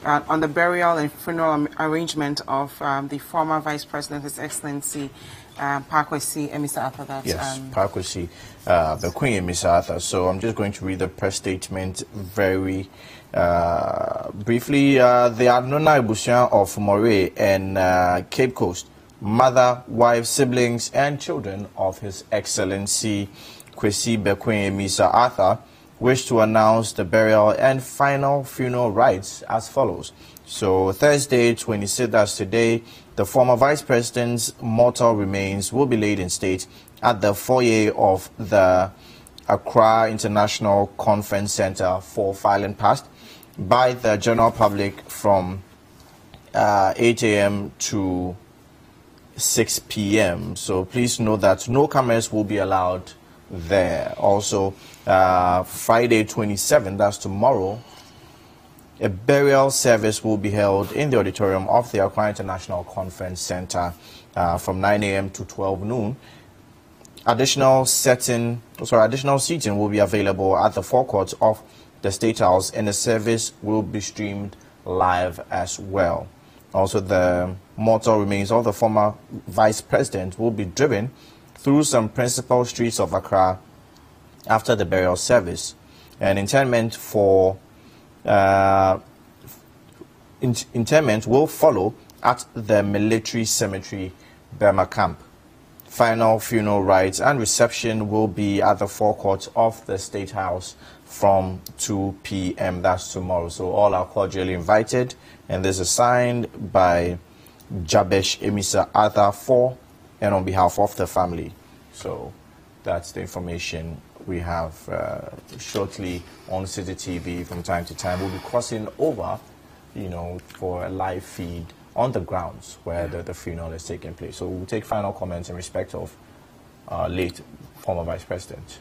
on the burial and funeral arrangement of the former Vice President, His Excellency Parkwesi Emisa Arthur. Yes, Parkwesi, the Queen Emisa Arthur. So I'm just going to read the press statement very briefly. The Anona Ibusian of Moray and Cape Coast, mother, wife, siblings, and children of His Excellency Kwesi Bequin Emisa Arthur wish to announce the burial and final funeral rites as follows. So Thursday, 26th, as today, the former Vice President's mortal remains will be laid in state at the foyer of the Accra International Conference Center for filing past by the general public from 8 a.m. to 6 p.m. So please note that no cameras will be allowed there. Also, Friday 27th, that's tomorrow, a burial service will be held in the auditorium of the Accra International Conference Center from 9 a.m. to 12 noon. Additional seating will be available at the forecourt of the State House, and the service will be streamed live as well. Also, the mortal remains of the former Vice President will be driven through some principal streets of Accra after the burial service, and interment will follow at the military cemetery, Burma Camp. Final funeral rites and reception will be at the forecourt of the State House from 2 p.m. That's tomorrow. So all are cordially invited, and this is signed by Jabesh Emisa Arthur for and on behalf of the family. So that's the information we have. Shortly on City TV from time to time, we'll be crossing over, for a live feed on the grounds where the funeral is taking place. So we'll take final comments in respect of late former Vice President.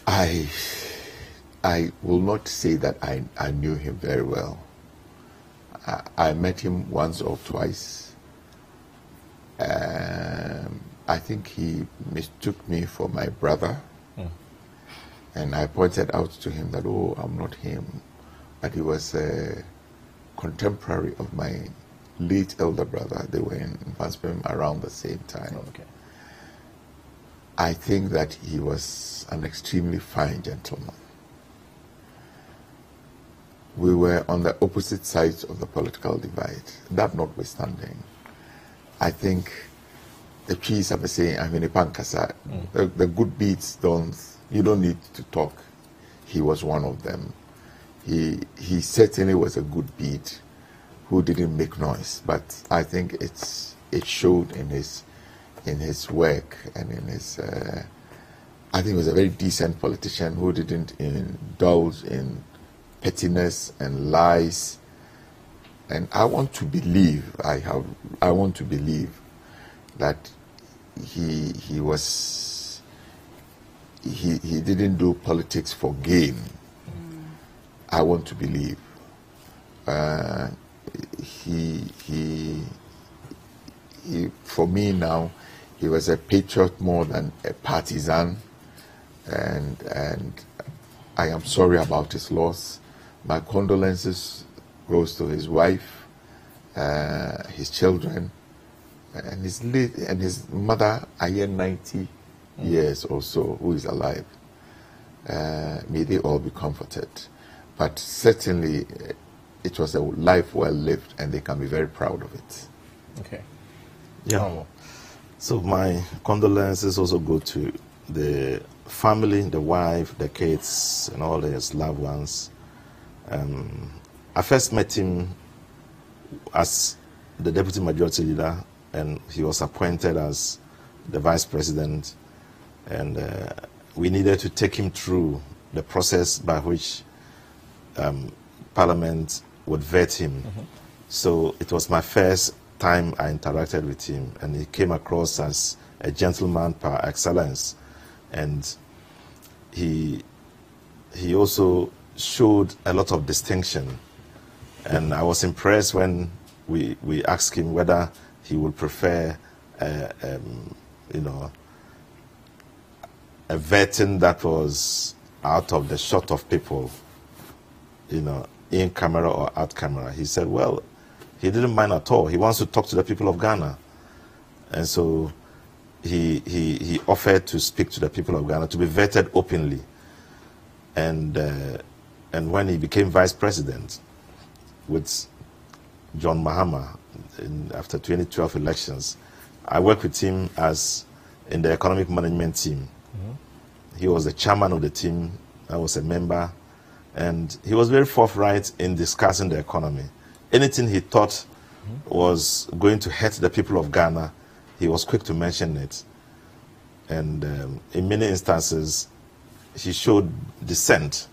I will not say that I knew him very well. I met him once or twice. I think he mistook me for my brother, and I pointed out to him that, oh, I'm not him, but he was a contemporary of my late elder brother. They were in Panspermia around the same time. Okay. I think that he was an extremely fine gentleman. We were on the opposite sides of the political divide. That notwithstanding, I think the trees have a saying, I mean, the good beats you don't need to talk. He was one of them. He certainly was a good beat who didn't make noise, but I think it showed in his work and in his, I think he was a very decent politician who didn't indulge in pettiness and lies. And I want to believe, I want to believe that he didn't do politics for gain. I want to believe. For me now, he was a patriot more than a partisan, and I am sorry about his loss. My condolences goes to his wife, his children, and his mother, I hear 90 years or so, who is alive. May they all be comforted. But certainly, it was a life well lived, and they can be very proud of it. Okay. Yeah. So my condolences also go to the family, the wife, the kids, and all his loved ones. I first met him as the Deputy Majority Leader and he was appointed as the vice president, and we needed to take him through the process by which Parliament would vet him. So it was my first time I interacted with him, and he came across as a gentleman par excellence, and he also showed a lot of distinction, and I was impressed when we asked him whether he would prefer you know, a vetting that was out of the shot of people, you know, in camera or out camera. He said, well, he didn't mind at all. He wants to talk to the people of Ghana. And so he offered to speak to the people of Ghana, to be vetted openly. And when he became vice president with John Mahama after 2012 elections, I worked with him in the economic management team. He was the chairman of the team. I was a member. And he was very forthright in discussing the economy. Anything he thought was going to hurt the people of Ghana, he was quick to mention it. And in many instances, he showed dissent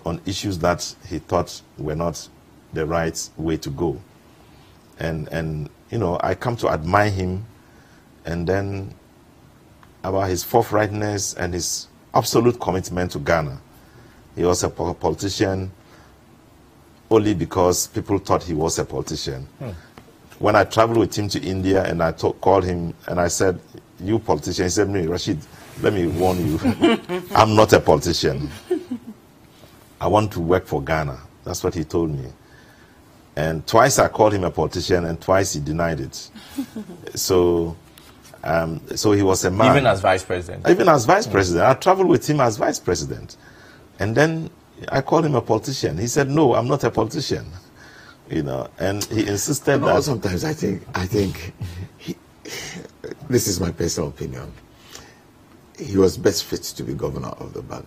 on issues that he thought were not the right way to go. And you know, I come to admire him, and then about his forthrightness and his absolute commitment to Ghana. He was a politician only because people thought he was a politician. When I traveled with him to India and I called him and I said, you politician, he said, Rashid, let me warn you, I'm not a politician. I want to work for Ghana. That's what he told me. And twice I called him a politician and twice he denied it. So he was a man. Even as vice president? Even as vice president. I traveled with him as vice president. And then I called him a politician. He said, no, I'm not a politician. You know, and he insisted that... Sometimes I think this is my personal opinion. He was best fit to be governor of the bank,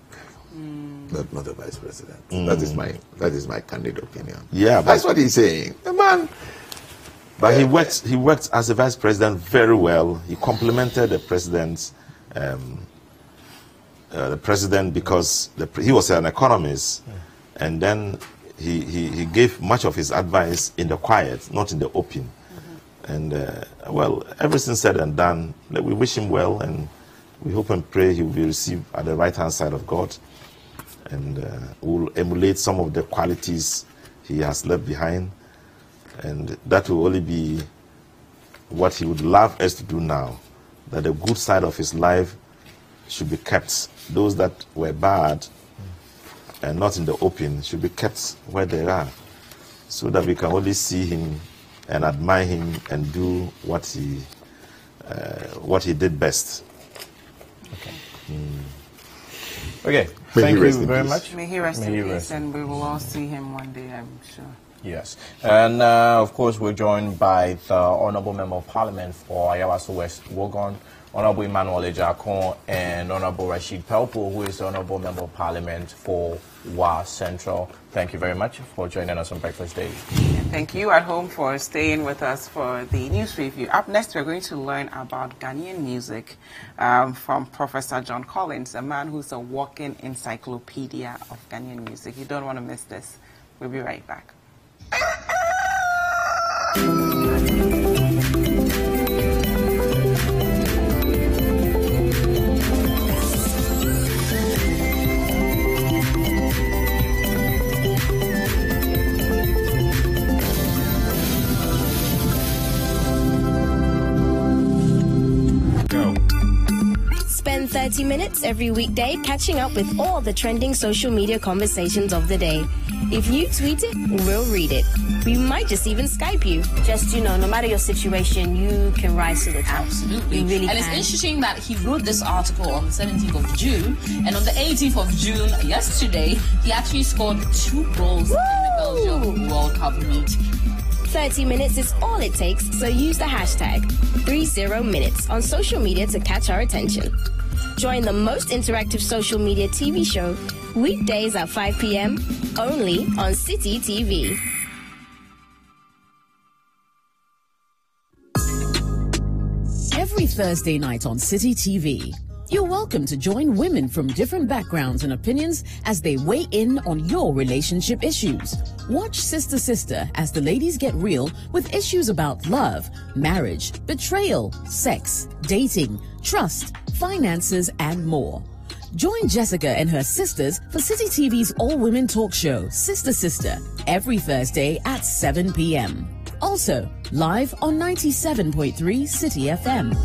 not the vice president. That is my candid opinion. Yeah, that's what he's saying. The man... But he worked as a vice president very well. He complimented the president, because he was an economist, and then he gave much of his advice in the quiet, not in the open. And well, everything said and done, we wish him well, and we hope and pray he will be received at the right-hand side of God, and will emulate some of the qualities he has left behind. And that will only be what he would love us to do now, that the good side of his life should be kept. Those that were bad and not in the open should be kept where they are, so that we can only see him and admire him and do what he did best. Okay. Okay. Thank you very much. May he rest in peace, and we will all see him one day, I'm sure. Yes. And of course, we're joined by the Honorable Member of Parliament for Ayawaso West Wogon, Honorable Emmanuel Ejakon, and Honorable Rashid Pelpo, who is the Honorable Member of Parliament for Wa Central. Thank you very much for joining us on Breakfast Day. Thank you at home for staying with us for the news review. Up next, we're going to learn about Ghanaian music from Professor John Collins, a man who's a walking encyclopedia of Ghanaian music. You don't want to miss this. We'll be right back. Spend 30 minutes every weekday catching up with all the trending social media conversations of the day. If you tweet it, we'll read it. We might just even Skype you. Just, no matter your situation, you can rise to the top. Absolutely. You really and can. It's interesting that he wrote this article on the 17th of June, and on the 18th of June, yesterday, he actually scored 2 goals in the Belgium World Cup meet. 30 minutes is all it takes, so use the hashtag 30minutes on social media to catch our attention. Join the most interactive social media TV show weekdays at 5 p.m. only on City TV. Thursday night on City TV. You're welcome to join women from different backgrounds and opinions as they weigh in on your relationship issues. Watch Sister Sister as the ladies get real with issues about love, marriage, betrayal, sex, dating, trust, finances, and more. Join Jessica and her sisters for City TV's all-women talk show, Sister Sister, every Thursday at 7 p.m. Also, live on 97.3 City FM.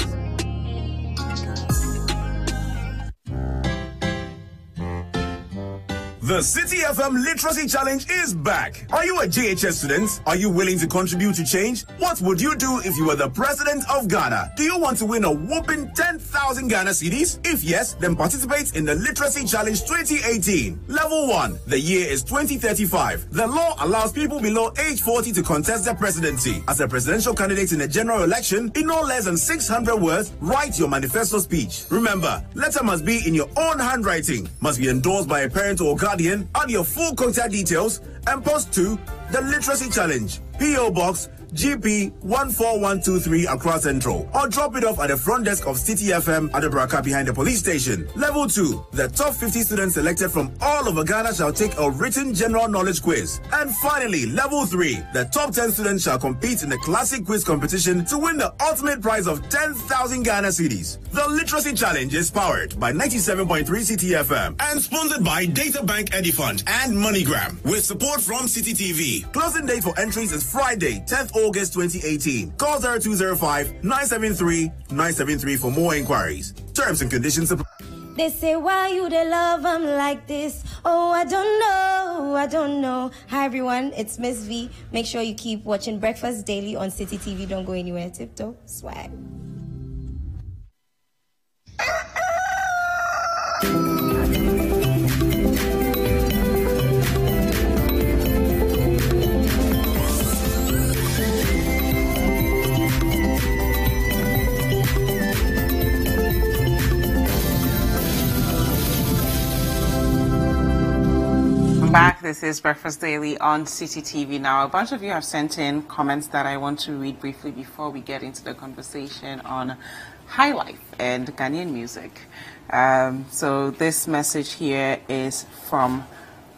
The City FM Literacy Challenge is back. Are you a JHS student? Are you willing to contribute to change? What would you do if you were the president of Ghana? Do you want to win a whopping 10,000 Ghana cedis? If yes, then participate in the Literacy Challenge 2018. Level 1. The year is 2035. The law allows people below age 40 to contest the presidency. As a presidential candidate in a general election, in no less than 600 words, write your manifesto speech. Remember, letter must be in your own handwriting, must be endorsed by a parent or guardian. Add your full contact details and post to the Literacy Challenge, P.O. Box GP 14123 Accra Central, or drop it off at the front desk of City FM at the Braka behind the police station. Level 2. The top 50 students selected from all over Ghana shall take a written general knowledge quiz. And finally, Level 3. The top 10 students shall compete in the classic quiz competition to win the ultimate prize of 10,000 Ghana cedis. The Literacy Challenge is powered by 97.3 City FM and sponsored by Data Bank Edifund and MoneyGram with support from City TV. Closing date for entries is Friday, 10th August 2018. Call 0205-973-973 for more inquiries. Terms and conditions apply. They say, why you they love them like this? Oh, I don't know. Hi, everyone. It's Miss V. Make sure you keep watching Breakfast Daily on City TV. Don't go anywhere. Tiptoe swag. Back. This is Breakfast Daily on City TV. Now, a bunch of you have sent in comments that I want to read briefly before we get into the conversation on high life and Ghanaian music. So this message here is from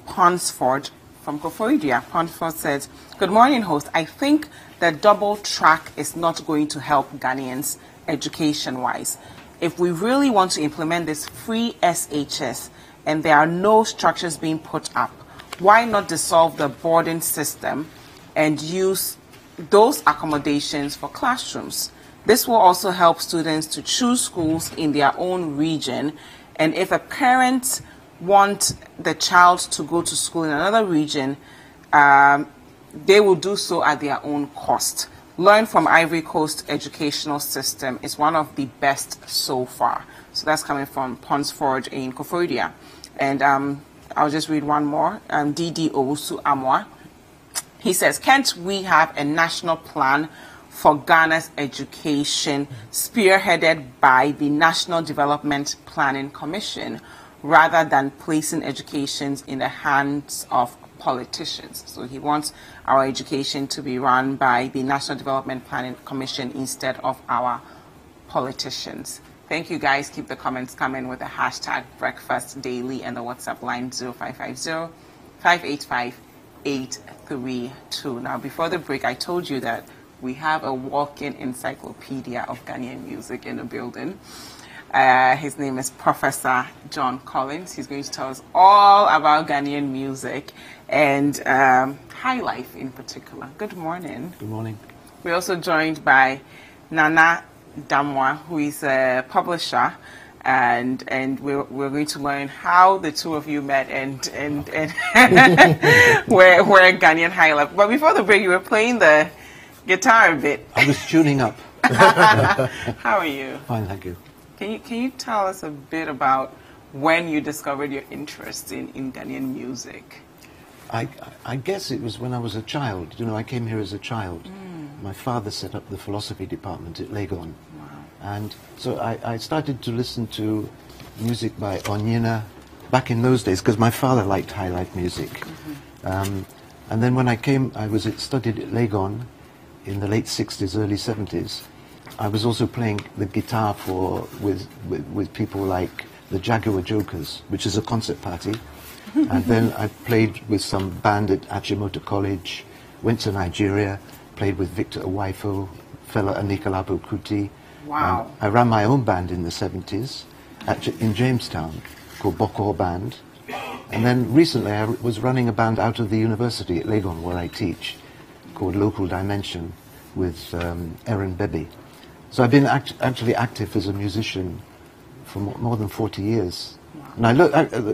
Ponsford, from Koforidua. Ponsford says, good morning, host. I think the double track is not going to help Ghanaians education-wise. If we really want to implement this free SHS and there are no structures being put up, why not dissolve the boarding system and use those accommodations for classrooms? This will also help students to choose schools in their own region. And if a parent wants the child to go to school in another region, they will do so at their own cost. Learn from Ivory Coast educational system is one of the best so far. So that's coming from Ponsford in Koforidua. And I'll just read one more. Didi Owusu Amwa. He says, can't we have a national plan for Ghana's education spearheaded by the National Development Planning Commission rather than placing education in the hands of politicians? So he wants our education to be run by the National Development Planning Commission instead of our politicians. Thank you, guys. Keep the comments coming with the hashtag Breakfast Daily and the WhatsApp line 0550-585-832. Now, before the break, I told you that we have a walk-in encyclopedia of Ghanaian music in the building. His name is Professor John Collins. He's going to tell us all about Ghanaian music and high life in particular. Good morning. Good morning. We're also joined by Nana Damwa, who is a publisher, and we're going to learn how the two of you met and where Ghanaian high life. But before the break, you were playing the guitar a bit. I was tuning up. How are you? Fine, thank you. Can you tell us a bit about when you discovered your interest in Ghanaian music? I guess it was when I was a child. You know, I came here as a child. My father set up the philosophy department at Legon. Wow. And so I started to listen to music by Onyina back in those days because my father liked high life music. Mm-hmm. And then when I came, studied at Legon in the late 60s, early 70s. I was also playing the guitar with people like the Jaguar Jokers, which is a concert party. And then I played with some band at Achimota College, went to Nigeria, played with Victor Owaifo, fella Anikulapo Kuti. Wow. I ran my own band in the 70s in Jamestown called Bokor Band. And then recently I was running a band out of the university at Legon where I teach called Local Dimension with Erin Bebe. So I've been actually active as a musician for more than 40 years. And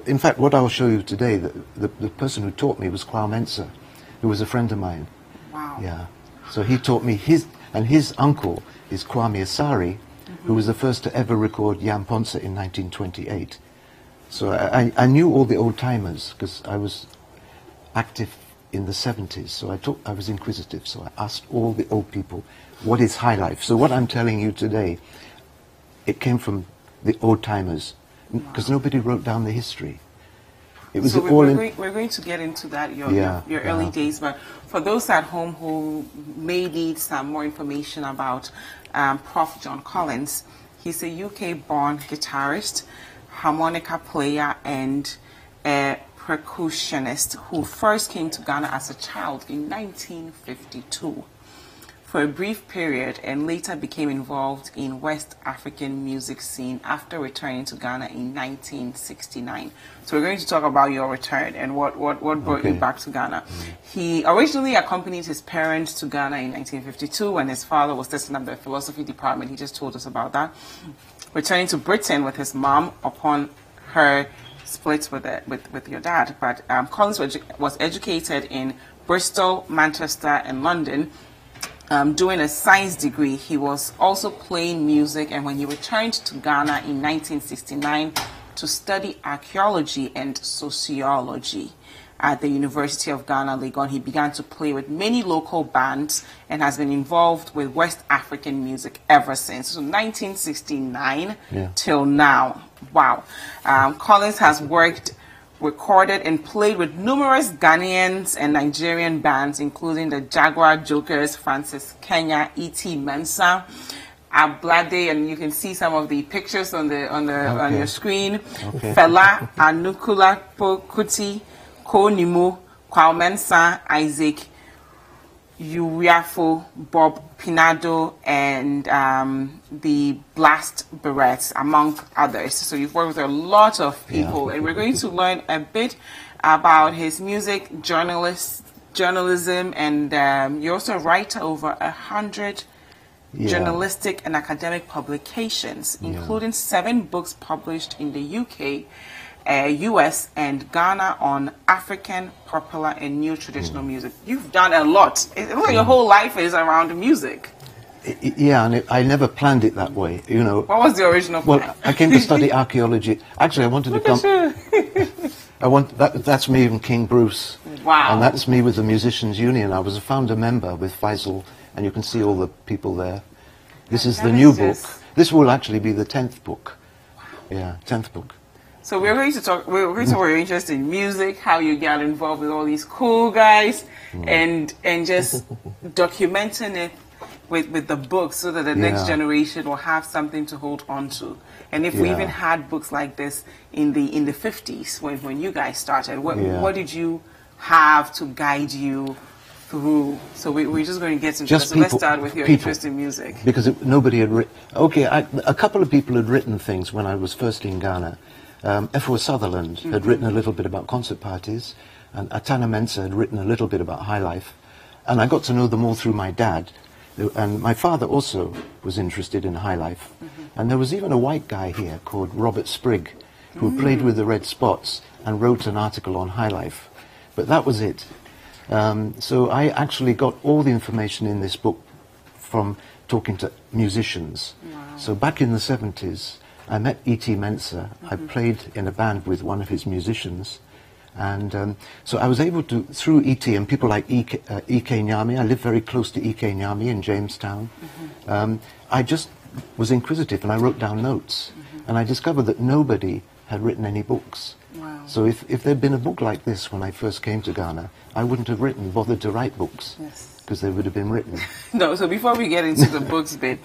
in fact, what I'll show you today, the person who taught me was Kwao Mensah, who was a friend of mine. Wow. Yeah. So he taught me his uncle is Kwame Asari, who was the first to ever record Yam Ponsa in 1928. So I knew all the old timers because I was active in the 70s. So I was inquisitive. So I asked all the old people, what is high life? So what I'm telling you today, it came from the old timers. Because nobody wrote down the history. It was so we're going to get into that, your early days, but for those at home who may need some more information about Prof. John Collins, he's a UK-born guitarist, harmonica player, and a percussionist who first came to Ghana as a child in 1952. For a brief period, and later became involved in West African music scene after returning to Ghana in 1969. So we're going to talk about your return and what brought you back to Ghana. He originally accompanied his parents to Ghana in 1952 when his father was testing up the philosophy department. He just told us about that. Returning to Britain with his mom upon her split with your dad. But Collins was educated in Bristol, Manchester, and London. Doing a science degree. He was also playing music, and when he returned to Ghana in 1969 to study archaeology and sociology at the University of Ghana, Legon, he began to play with many local bands and has been involved with West African music ever since. So 1969 till now. Wow. Collins has recorded and played with numerous Ghanaians and Nigerian bands, including the Jaguar Jokers, Francis Kenya, E.T. Mensah, Ablade, and you can see some of the pictures on your screen. Fela Anikulapo Kuti, Ko Nimo, Kwao Mensah, Isaac Uriafo, Bob Pinado, and the Blast Barrettes, among others. So you've worked with a lot of people, and we're going to learn a bit about his music, journalism, and you're also a writer over 100 journalistic and academic publications, including 7 books published in the UK, US, and Ghana on African, popular, and new traditional music. You've done a lot. It looks like your whole life is around music. Yeah, and I never planned it that way, you know. What was the original plan? Well, I came to study archaeology. Actually, I wanted to come... That's me and King Bruce. Wow. And that's me with the Musicians Union. I was a founder member with Faisal, and you can see all the people there. This is the new book. This will actually be the 10th book. Yeah, 10th book. So we're going to talk about your interest in music, how you got involved with all these cool guys, and just documenting it with the books so that the next generation will have something to hold on to. And if we even had books like this in the 50s when you guys started, what did you have to guide you through? So we're just going to get into this. So let's start with your interest in music. Because nobody had written... Okay, a couple of people had written things when I was first in Ghana. F.O. Sutherland had written a little bit about concert parties, and Atana Mensah had written a little bit about high life. And I got to know them all through my dad. And my father also was interested in high life. And there was even a white guy here called Robert Sprigg, who played with the Red Spots and wrote an article on high life. But that was it. So I actually got all the information in this book from talking to musicians. Wow. So back in the 70s, I met E.T. Mensah. I played in a band with one of his musicians. And so I was able to, through E.T. and people like E.K. Nyami, I live very close to E.K. Nyami in Jamestown, I just was inquisitive and I wrote down notes. And I discovered that nobody had written any books. Wow. So if there'd been a book like this when I first came to Ghana, I wouldn't have bothered to write books. Because they would have been written. No, so before we get into the books bit,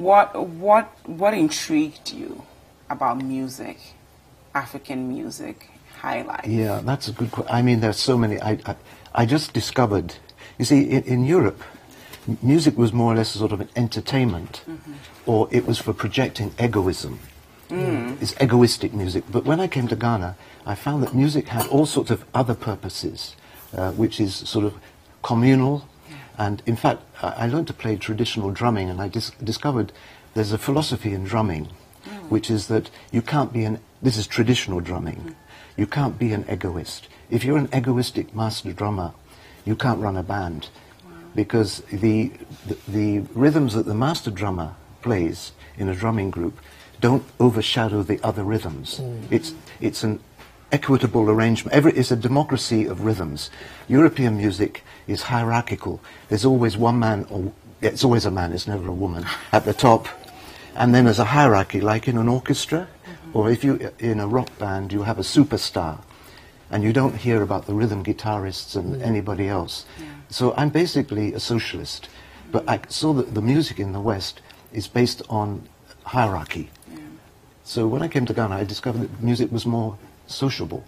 What intrigued you about music, African music, high life? Yeah, that's a good question. I mean, there's so many. I just discovered, you see, in Europe, music was more or less a sort of an entertainment, or it was for projecting egoism. It's egoistic music. But when I came to Ghana, I found that music had all sorts of other purposes, which is sort of communal. And in fact, I learned to play traditional drumming, and I discovered there's a philosophy in drumming, which is that you can't be this is traditional drumming, you can't be an egoist. If you're an egoistic master drummer, you can't run a band, because the rhythms that the master drummer plays in a drumming group don't overshadow the other rhythms. It's an equitable arrangement. It's a democracy of rhythms. European music is hierarchical. There's always one man, or it's always a man, it's never a woman, at the top. And then there's a hierarchy, like in an orchestra, or if you're in a rock band, you have a superstar, and you don't hear about the rhythm guitarists and anybody else. So I'm basically a socialist, but I saw that the music in the West is based on hierarchy. So when I came to Ghana, I discovered that music was more sociable.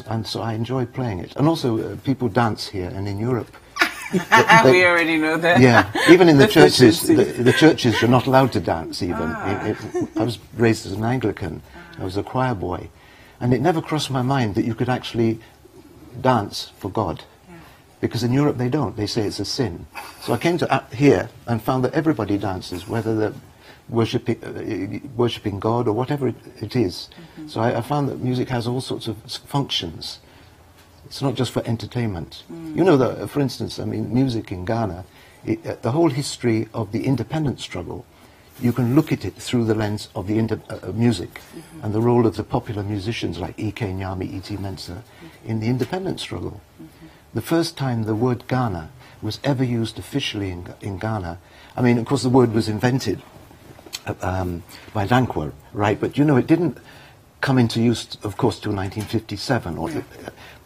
And so I enjoyed playing it. And also, people dance here, and in Europe... we already know that. Yeah, even in the churches, the churches you're not allowed to dance even. I was raised as an Anglican. I was a choir boy. And it never crossed my mind that you could actually dance for God. Because in Europe they don't. They say it's a sin. So I came to here and found that everybody dances, whether they're worshipping God or whatever it is. So I found that music has all sorts of functions. It's not just for entertainment. You know that, for instance, I mean, music in Ghana, the whole history of the independence struggle, you can look at it through the lens of the music and the role of the popular musicians like E.K. Nyami, E.T. Mensah in the independence struggle. The first time the word Ghana was ever used officially in Ghana, I mean, of course, the word was invented by Dankwa, right? But, you know, it didn't come into use, of course, till 1957.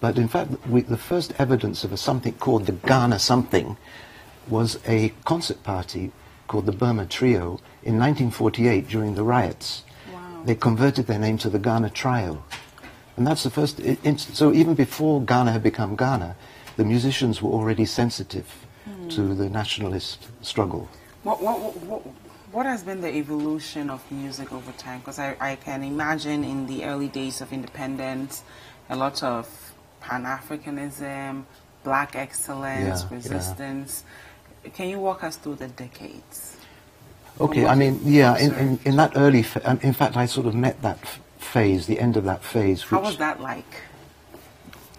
But in fact, the first evidence of something called the Ghana something was a concert party called the Burma Trio in 1948 during the riots. They converted their name to the Ghana Trio. And that's the first... So even before Ghana had become Ghana, the musicians were already sensitive to the nationalist struggle. What has been the evolution of music over time? Because I can imagine in the early days of independence, a lot of Pan-Africanism, black excellence, resistance. Can you walk us through the decades? Okay, I mean, in that early... in fact, I sort of met that phase, the end of that phase. How was that like?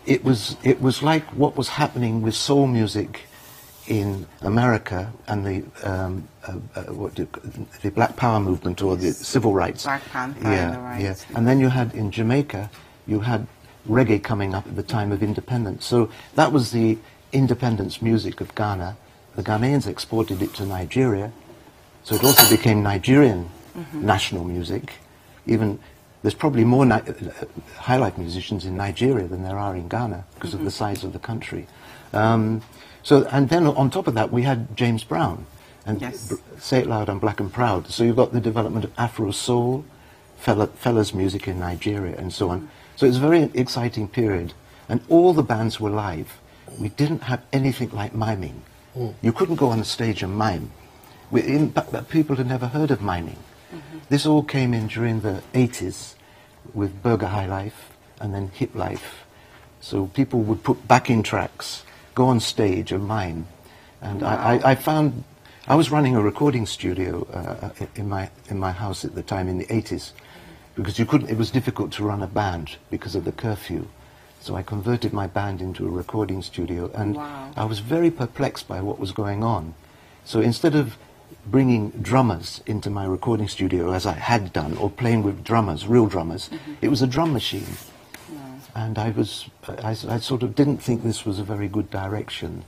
It was like what was happening with soul music in America and the Black Power movement or the civil rights. Black Panther and the rights. And then you had in Jamaica, you had reggae coming up at the time of independence. So that was the independence music of Ghana. The Ghanaians exported it to Nigeria, so it also became Nigerian national music. Even there's probably more high life musicians in Nigeria than there are in Ghana because of the size of the country. So, and then on top of that, we had James Brown and Say It Loud and Black and Proud. So you've got the development of Afro Soul, fellas music in Nigeria, and so on. So it's a very exciting period, and all the bands were live. We didn't have anything like miming. You couldn't go on a stage and mime. People had never heard of miming. This all came in during the 80s with Burger High Life and then Hip Life. So people would put backing tracks, go on stage and mime. And I found, I was running a recording studio in my house at the time in the 80s, because it was difficult to run a band because of the curfew. So I converted my band into a recording studio, and I was very perplexed by what was going on. So instead of bringing drummers into my recording studio as I had done, or playing with drummers, real drummers, it was a drum machine. And I sort of didn't think this was a very good direction.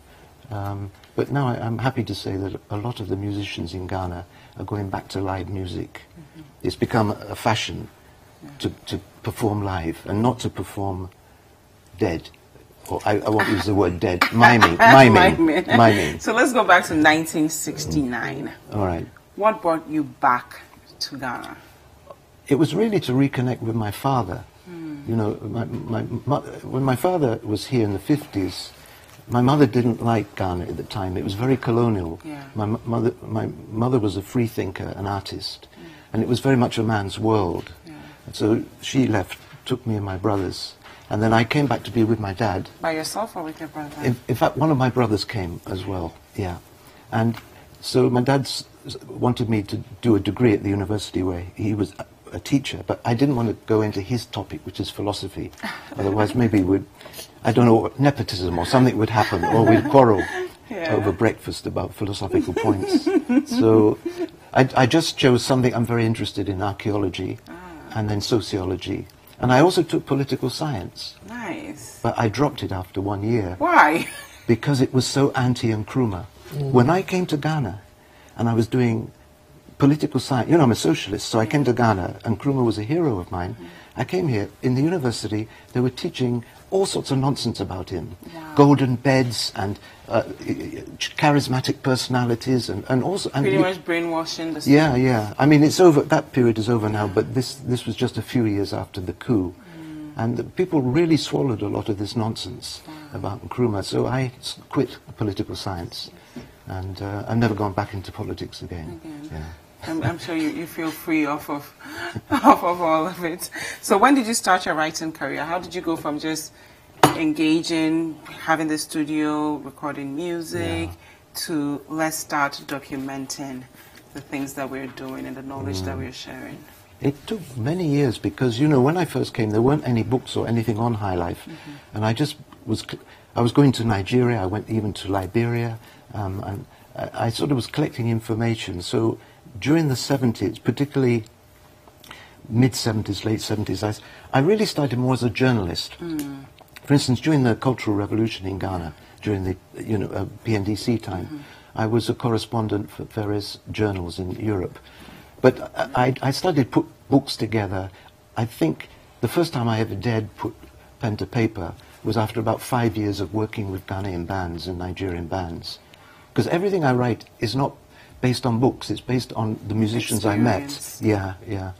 But now I'm happy to say that a lot of the musicians in Ghana are going back to live music. It's become a fashion to perform live and not to perform dead. Or I won't use the word dead. Miming. So let's go back to 1969. All right. What brought you back to Ghana? It was really to reconnect with my father. You know, when my father was here in the 50s, my mother didn't like Ghana at the time. It was very colonial. Yeah. My mother was a free thinker, an artist, and it was very much a man's world. Yeah. And so she left, took me and my brothers, and then I came back to be with my dad. By yourself or with your brother? In fact, one of my brothers came as well, yeah. And so my dad wanted me to do a degree at the university where he was a teacher, but I didn't want to go into his topic, which is philosophy. Otherwise, maybe I don't know, nepotism or something would happen, or we'd quarrel over breakfast about philosophical points. So I just chose something I'm very interested in, archaeology, and then sociology. And I also took political science. Nice. But I dropped it after 1 year. Why? Because it was so anti-Nkrumah. When I came to Ghana, and I was doing political science, you know, I'm a socialist, so I came to Ghana, and Nkrumah was a hero of mine. I came here, in the university, they were teaching all sorts of nonsense about him. Wow. Golden beds, and charismatic personalities, and also... Pretty much brainwashing the students. Yeah, yeah. I mean, it's over, that period is over now, but this was just a few years after the coup. And the people really swallowed a lot of this nonsense about Nkrumah, so I quit political science. And I've never gone back into politics again. Yeah. I'm sure you feel free off of all of it. So when did you start your writing career? How did you go from just engaging, having the studio, recording music, to let's start documenting the things that we're doing and the knowledge that we're sharing? It took many years because, you know, when I first came, there weren't any books or anything on High Life. And I was going to Nigeria, I went even to Liberia, and I sort of was collecting information. So during the 70s, particularly mid-70s, late 70s, I really started more as a journalist. For instance, during the Cultural Revolution in Ghana, during the PNDC time, I was a correspondent for various journals in Europe. But I started put books together. I think the first time I ever dared put pen to paper was after about 5 years of working with Ghanaian bands and Nigerian bands. Because everything I write is not based on books, it's based on the musicians I met. Yeah, yeah.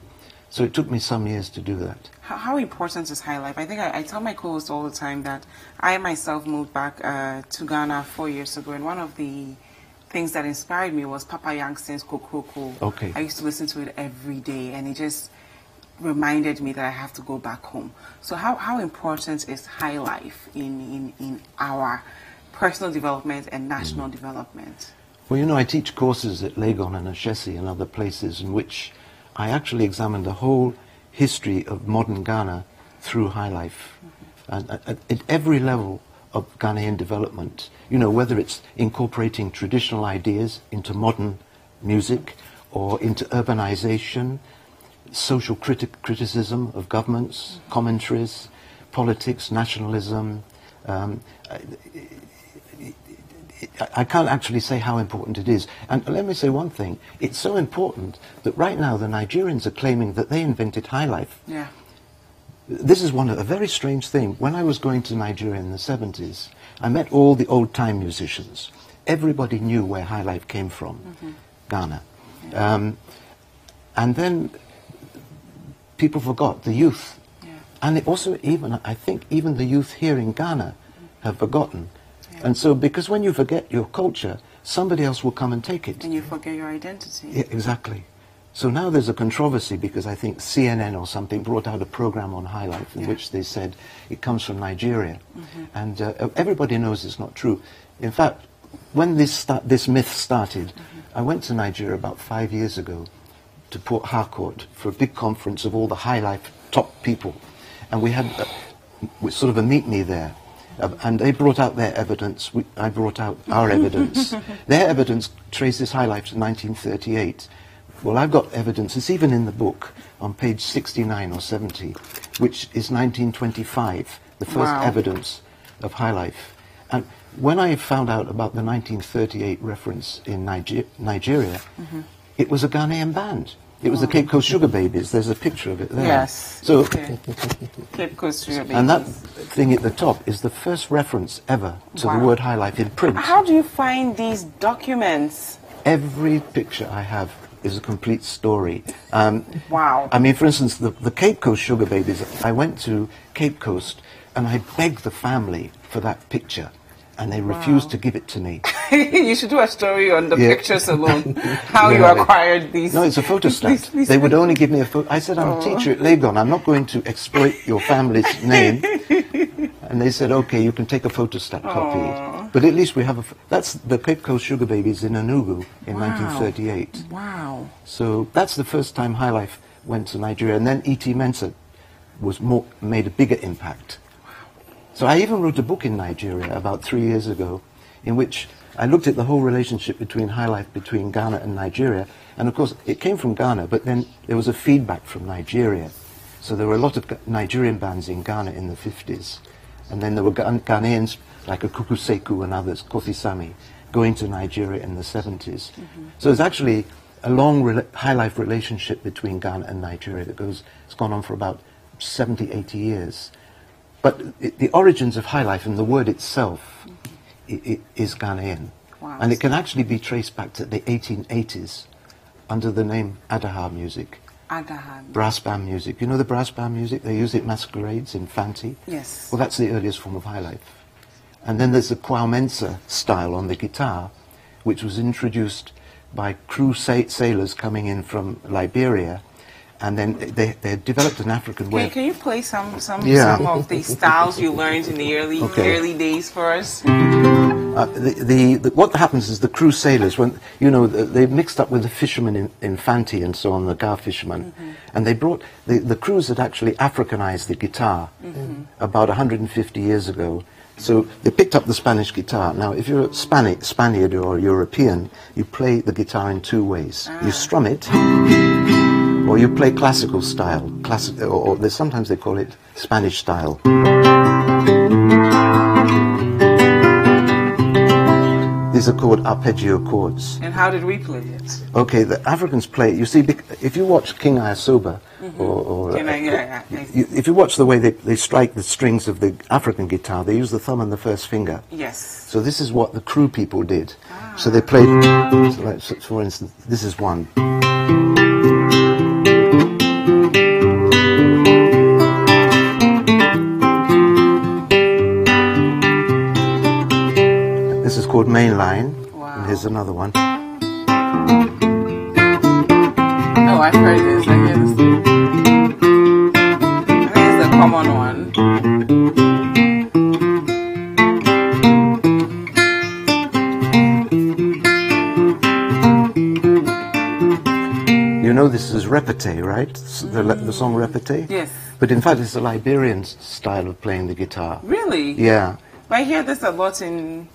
So it took me some years to do that. How important is High Life? I think I tell my co-hosts all the time that I myself moved back to Ghana 4 years ago, and one of the things that inspired me was Papa Youngson's Kokroko. Okay. I used to listen to it every day, and it just reminded me that I have to go back home. So how important is High Life in our personal development and national development? Well, you know, I teach courses at Legon and Ashesi and other places in which I actually examine the whole history of modern Ghana through High Life. And at every level of Ghanaian development, you know, whether it's incorporating traditional ideas into modern music or into urbanization, social criticism of governments, commentaries, politics, nationalism. I can't actually say how important it is. And let me say one thing. It's so important that right now the Nigerians are claiming that they invented High Life. Yeah. This is a very strange thing. When I was going to Nigeria in the 70s, I met all the old-time musicians. Everybody knew where High Life came from, Ghana. Yeah. And then people forgot, the youth. Yeah. And they also I think even the youth here in Ghana have forgotten. Yeah. And so, because when you forget your culture, somebody else will come and take it. And you forget your identity. Yeah, exactly. So now there's a controversy because I think CNN or something brought out a program on High Life in which they said it comes from Nigeria. And everybody knows it's not true. In fact, when this myth started, I went to Nigeria about 5 years ago to Port Harcourt for a big conference of all the High Life top people. And we had sort of a meet-me there. And they brought out their evidence. I brought out our evidence. Their evidence traces High Life to 1938. Well, I've got evidence, it's even in the book, on page 69 or 70, which is 1925, the first evidence of High Life. And when I found out about the 1938 reference in Nigeria, it was a Ghanaian band. It was the Cape Coast Sugar Babies. There's a picture of it there. Yes. So, Cape Coast Sugar Babies. And that thing at the top is the first reference ever to the word High Life in print. How do you find these documents? Every picture I have is a complete story. Wow. I mean, for instance, the Cape Coast Sugar Babies, I went to Cape Coast and I begged the family for that picture, and they refused to give it to me. You should do a story on the pictures alone, how you acquired these. No, it's a photostat. They would only give me a photo. I said, I'm a teacher at Legon. I'm not going to exploit your family's name. And they said, okay, you can take a photostat copy. But at least we have that's the Cape Coast Sugar Babies in Enugu in 1938. Wow. So that's the first time High Life went to Nigeria. And then E.T. Mensah made a bigger impact. So I even wrote a book in Nigeria about 3 years ago in which I looked at the whole relationship between High Life between Ghana and Nigeria. And of course, it came from Ghana, but then there was a feedback from Nigeria. So there were a lot of Nigerian bands in Ghana in the 50s. And then there were Ghanaians like Akuku Seku and others, Kofi Sami, going to Nigeria in the 70s. So it's actually a long High Life relationship between Ghana and Nigeria it's gone on for about 70, 80 years. But the origins of High Life and the word itself is Ghanaian. Wow. And it can actually be traced back to the 1880s under the name Adaha music. Adaha. Brass band music. You know the brass band music? They use it masquerades in Fanti. Yes. Well, that's the earliest form of High Life. And then there's the Kwaumensa style on the guitar, which was introduced by crew sailors coming in from Liberia. And then they developed an African way. Can you play some of the styles you learned in the early days for us? What happens is the crew sailors, when they mixed up with the fishermen in Fanti and so on, the Gar fishermen, and they brought the crews had actually Africanized the guitar about 150 years ago. So they picked up the Spanish guitar. Now, if you're a Spaniard or European, you play the guitar in two ways. You strum it. Or you play classical style, or sometimes they call it Spanish style. These are called arpeggio chords. And how did we play it? Okay, the Africans play. You see, if you watch King Ayasoba, if you watch the way they strike the strings of the African guitar, they use the thumb and the first finger. Yes. So this is what the crew people did. So they played. So for instance, this is one. This is called main line. Wow. And here's another one. Oh, I've heard this. I hear this. I think it's a common one. You know this is repete, right? The song repete? Yes. But in fact, it's a Liberian style of playing the guitar. Really? Yeah. I hear this a lot in...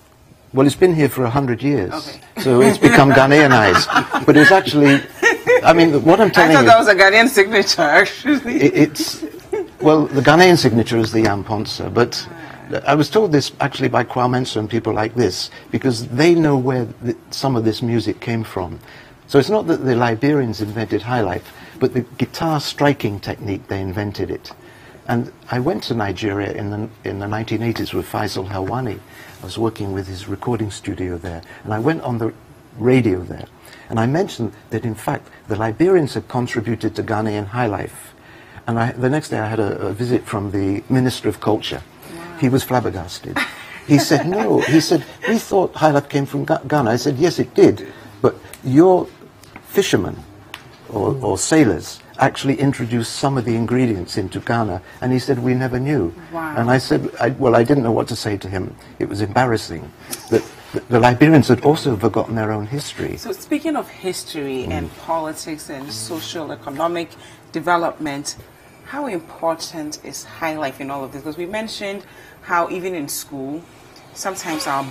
Well, it's been here for 100 years, okay. So it's become Ghanaianized. But it's actually, I mean, what I'm telling you... I thought that was a Ghanaian signature, actually. Well, the Ghanaian signature is the Yamponsa, but I was told this actually by Kwaumensa and people like this, because they know where some of this music came from. So it's not that the Liberians invented High Life, but the guitar striking technique, they invented it. And I went to Nigeria in the 1980s with Faisal Helwani. I was working with his recording studio there, and I went on the radio there, and I mentioned that in fact the Liberians had contributed to Ghanaian High Life. And the next day I had a visit from the Minister of Culture. Wow. He was flabbergasted. He said, no, he said, we thought High Life came from Ghana. I said, yes, it did, but your fishermen or sailors actually introduced some of the ingredients into Ghana, and he said, we never knew. Wow. And I said, I didn't know what to say to him. It was embarrassing that the Liberians had also forgotten their own history. So speaking of history and politics and social, economic development, how important is High Life in all of this? Because we mentioned how even in school, sometimes our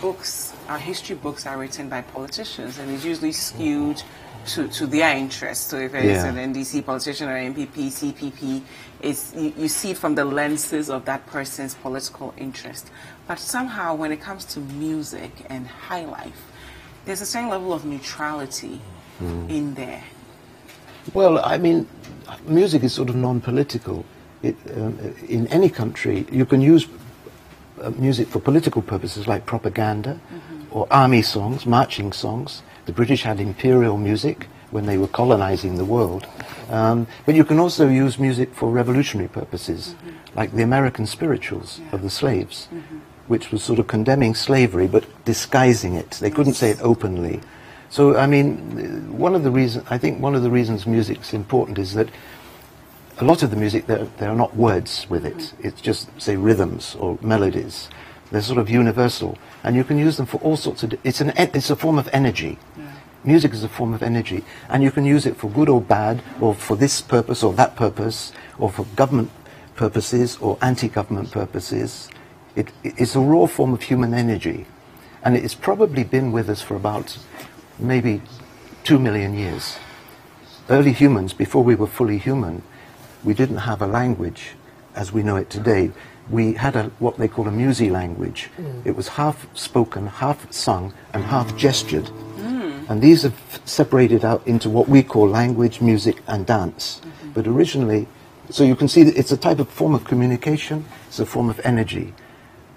history books are written by politicians, and it's usually skewed to their interests. So if it's an NDC politician or MPP, CPP, you see it from the lenses of that person's political interest. But somehow when it comes to music and High Life, there's a certain level of neutrality in there. Well, I mean, music is sort of non-political. In any country, you can use music for political purposes like propaganda or army songs, marching songs. The British had imperial music, when they were colonizing the world. But you can also use music for revolutionary purposes, like the American spirituals of the slaves, which was sort of condemning slavery but disguising it. They couldn't say it openly. So, I mean, I think one of the reasons music's important is that a lot of the music, there are not words with it. It's just, say, rhythms or melodies. They're sort of universal, and you can use them for all sorts of... It's a form of energy. Music is a form of energy, and you can use it for good or bad, or for this purpose or that purpose, or for government purposes or anti-government purposes. It's a raw form of human energy, and it's probably been with us for about maybe 2 million years. Early humans, before we were fully human, we didn't have a language as we know it today. We had what they call a musy language. It was half spoken, half sung, and half gestured. And these have separated out into what we call language, music, and dance. But originally, so you can see that it's a type of form of communication, it's a form of energy.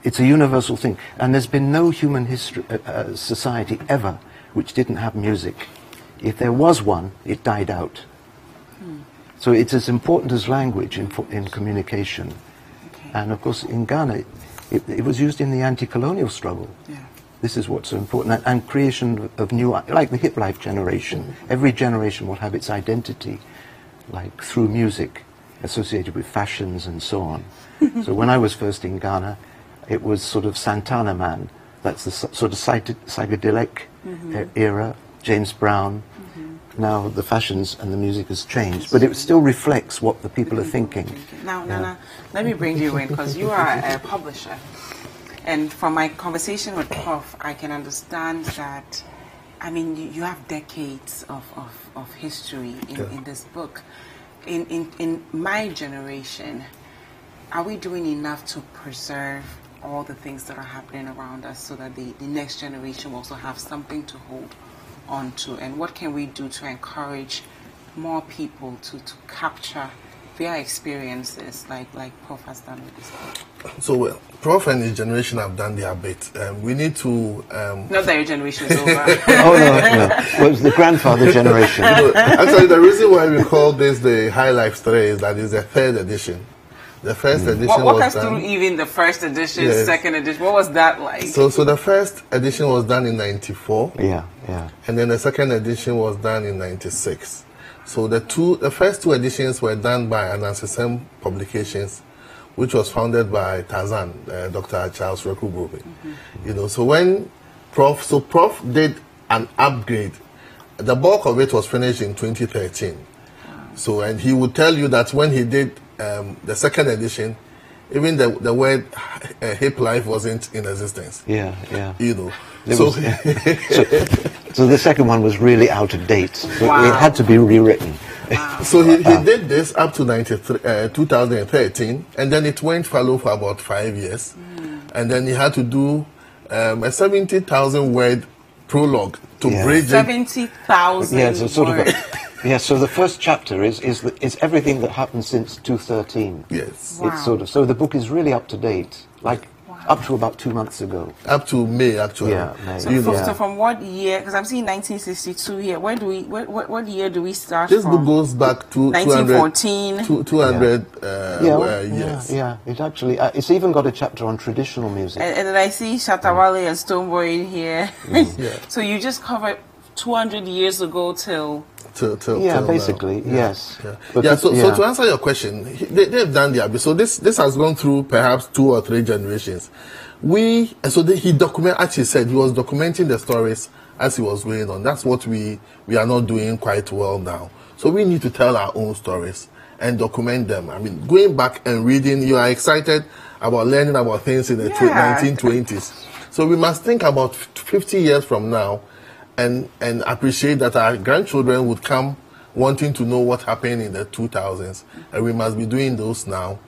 It's a universal thing. And there's been no human society ever which didn't have music. If there was one, it died out. So it's as important as language in communication. And of course, in Ghana, it was used in the anti-colonial struggle. This is what's so important. And creation of new, like the hip life generation. Every generation will have its identity, like through music, associated with fashions and so on. So when I was first in Ghana, it was sort of Santana Man. That's the sort of psychedelic era, James Brown. Now the fashions and the music has changed, but it still reflects what the people are thinking. Now, Nana, let me bring you in, because you are a publisher. And from my conversation with Prof, I can understand that, I mean, you have decades of history in this book. In my generation, are we doing enough to preserve all the things that are happening around us so that the next generation will also have something to hold on to? And what can we do to encourage more people to capture their experiences like Prof has done with this book? So, well, Prof and his generation have done their bit. We need to... Not that your generation is over. Oh, no. Well, it was the grandfather generation. Actually, the reason why we call this the High Life Story is that it's the 3rd edition. The first edition was done... Walk us through even the first edition, yes. Second edition. What was that like? So the first edition was done in 94. Yeah. And then the second edition was done in 96. So the first 2 editions were done by Anansi Sem Publications, which was founded by Tarzan, Dr. Charles Reku-Brobe. You know, so when Prof did an upgrade. The bulk of it was finished in 2013. So, and he would tell you that when he did the second edition, even the word hip life wasn't in existence. Yeah. You know. So the second one was really out of date. Wow. It had to be rewritten. Wow. So he did this up to 2013, and then it went fallow for about 5 years. And then he had to do a 70,000 word prologue to bridge 70,000 words. So the first chapter is everything that happened since 2013. Yes. Wow. It's so the book is really up to date, up to about 2 months ago. Up to May, actually. Yeah, May. So from what year? Because I'm seeing 1962 here. What year do we start this from? Book goes back to 1914. 200 years. Yeah. It actually it's even got a chapter on traditional music. And then I see Shatta and Stonebwoy in here. So you just covered 200 years ago till basically, now. Yes. So to answer your question, they've done their bit. So this has gone through perhaps 2 or 3 generations. He was documenting the stories as he was going on. That's what we are not doing quite well now. So we need to tell our own stories and document them. I mean, going back and reading, you are excited about learning about things in the 1920s. So we must think about 50 years from now and appreciate that our grandchildren would come wanting to know what happened in the 2000s, and we must be doing those now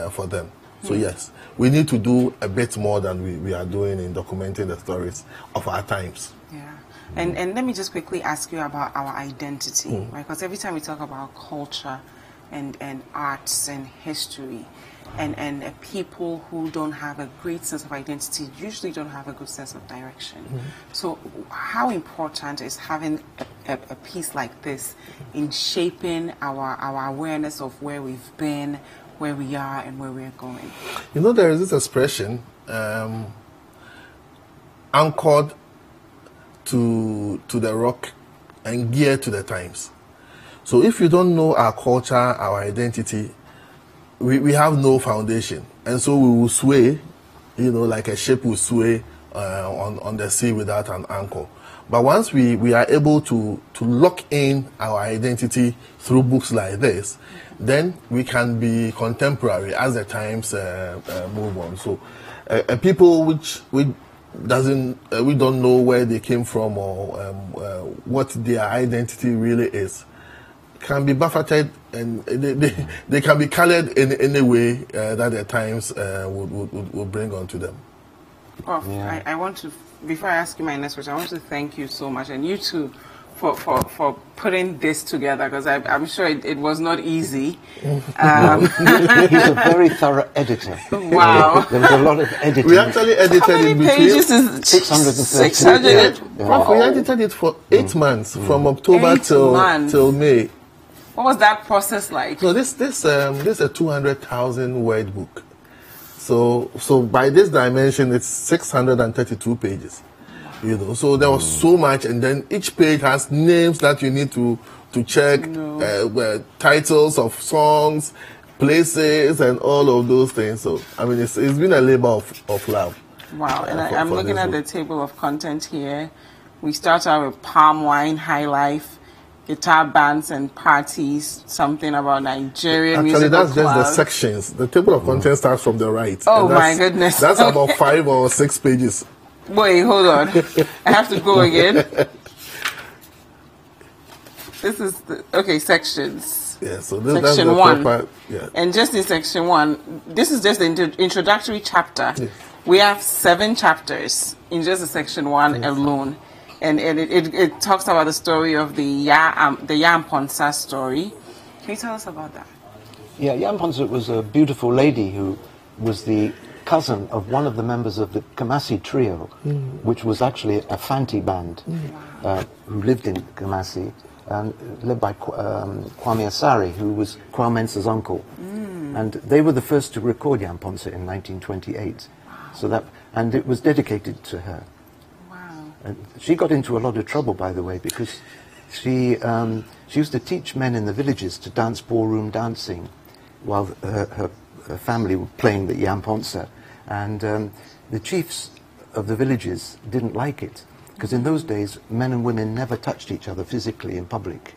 for them. So yes, we need to do a bit more than we are doing in documenting the stories of our times. Yeah, and let me just quickly ask you about our identity, right? Because every time we talk about culture, and arts and history. And people who don't have a great sense of identity usually don't have a good sense of direction. So how important is having a piece like this in shaping our awareness of where we've been, where we are, and where we're going? You know, there is this expression, anchored to the rock and geared to the times. So if you don't know our culture, our identity, we have no foundation, and so we will sway, like a ship will sway on the sea without an anchor. But once we are able to lock in our identity through books like this, then we can be contemporary as the times move on. So people which we don't know where they came from or what their identity really is, can be buffeted, and they can be colored in any way that the times would bring onto them. Well, yeah. I want to, before I ask you my next question, I want to thank you so much, and you too, for putting this together, because I'm sure it was not easy. He's a very thorough editor. Wow. There was a lot of editing. We actually edited it between pages is 630. Yeah. Wow. We edited it for 8 months, from October till May. What was that process like? So this is a 200,000 word book. So by this dimension, it's 632 pages. So there was so much, and then each page has names that you need to check, titles of songs, places, and all of those things. So I mean, it's been a labor of love. Wow! And I'm looking at the table of content here. We start out with palm wine, high life, guitar bands and parties, something about Nigerian music. Actually, that's just the sections. The table of content starts from the right. Oh my goodness! That's about 5 or 6 pages. Wait, hold on. I have to go again. This is sections. Yeah, so section that's 1. Proper, yeah. And just in section 1, this is just the introductory chapter. Yeah. We have 7 chapters in just the section 1 alone. And it talks about the story of the Yamponsa story. Can you tell us about that? Yeah, Yamponsa was a beautiful lady who was the cousin of one of the members of the Kumasi trio, which was actually a Fanti band who lived in Kumasi, and led by Kwame Asare, who was Kwame Mensah's uncle. And they were the first to record Yamponsa in 1928. So and it was dedicated to her. And she got into a lot of trouble, by the way, because she used to teach men in the villages to dance ballroom dancing while her family were playing the Yamponsa. And the chiefs of the villages didn't like it, because in those days, men and women never touched each other physically in public.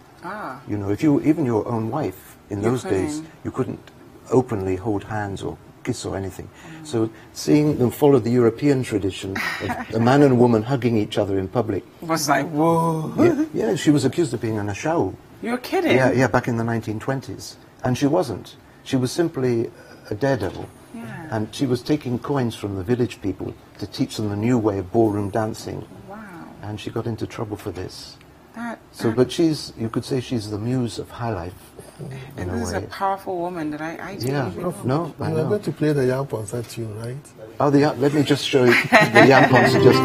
If even your own wife, in those days, you couldn't openly hold hands or kiss or anything. So seeing them follow the European tradition of a man and a woman hugging each other in public was like, whoa. Yeah, she was accused of being an ashau. You're kidding? Yeah, back in the 1920s. And she wasn't. She was simply a daredevil. Yeah. And she was taking coins from the village people to teach them the new way of ballroom dancing. Wow. And she got into trouble for this. But you could say she's the muse of high life. And this is a powerful woman that I yeah, no, I know. We're going to play the Yamponsa tune, right? Oh, let me just show you the Yamponsa just...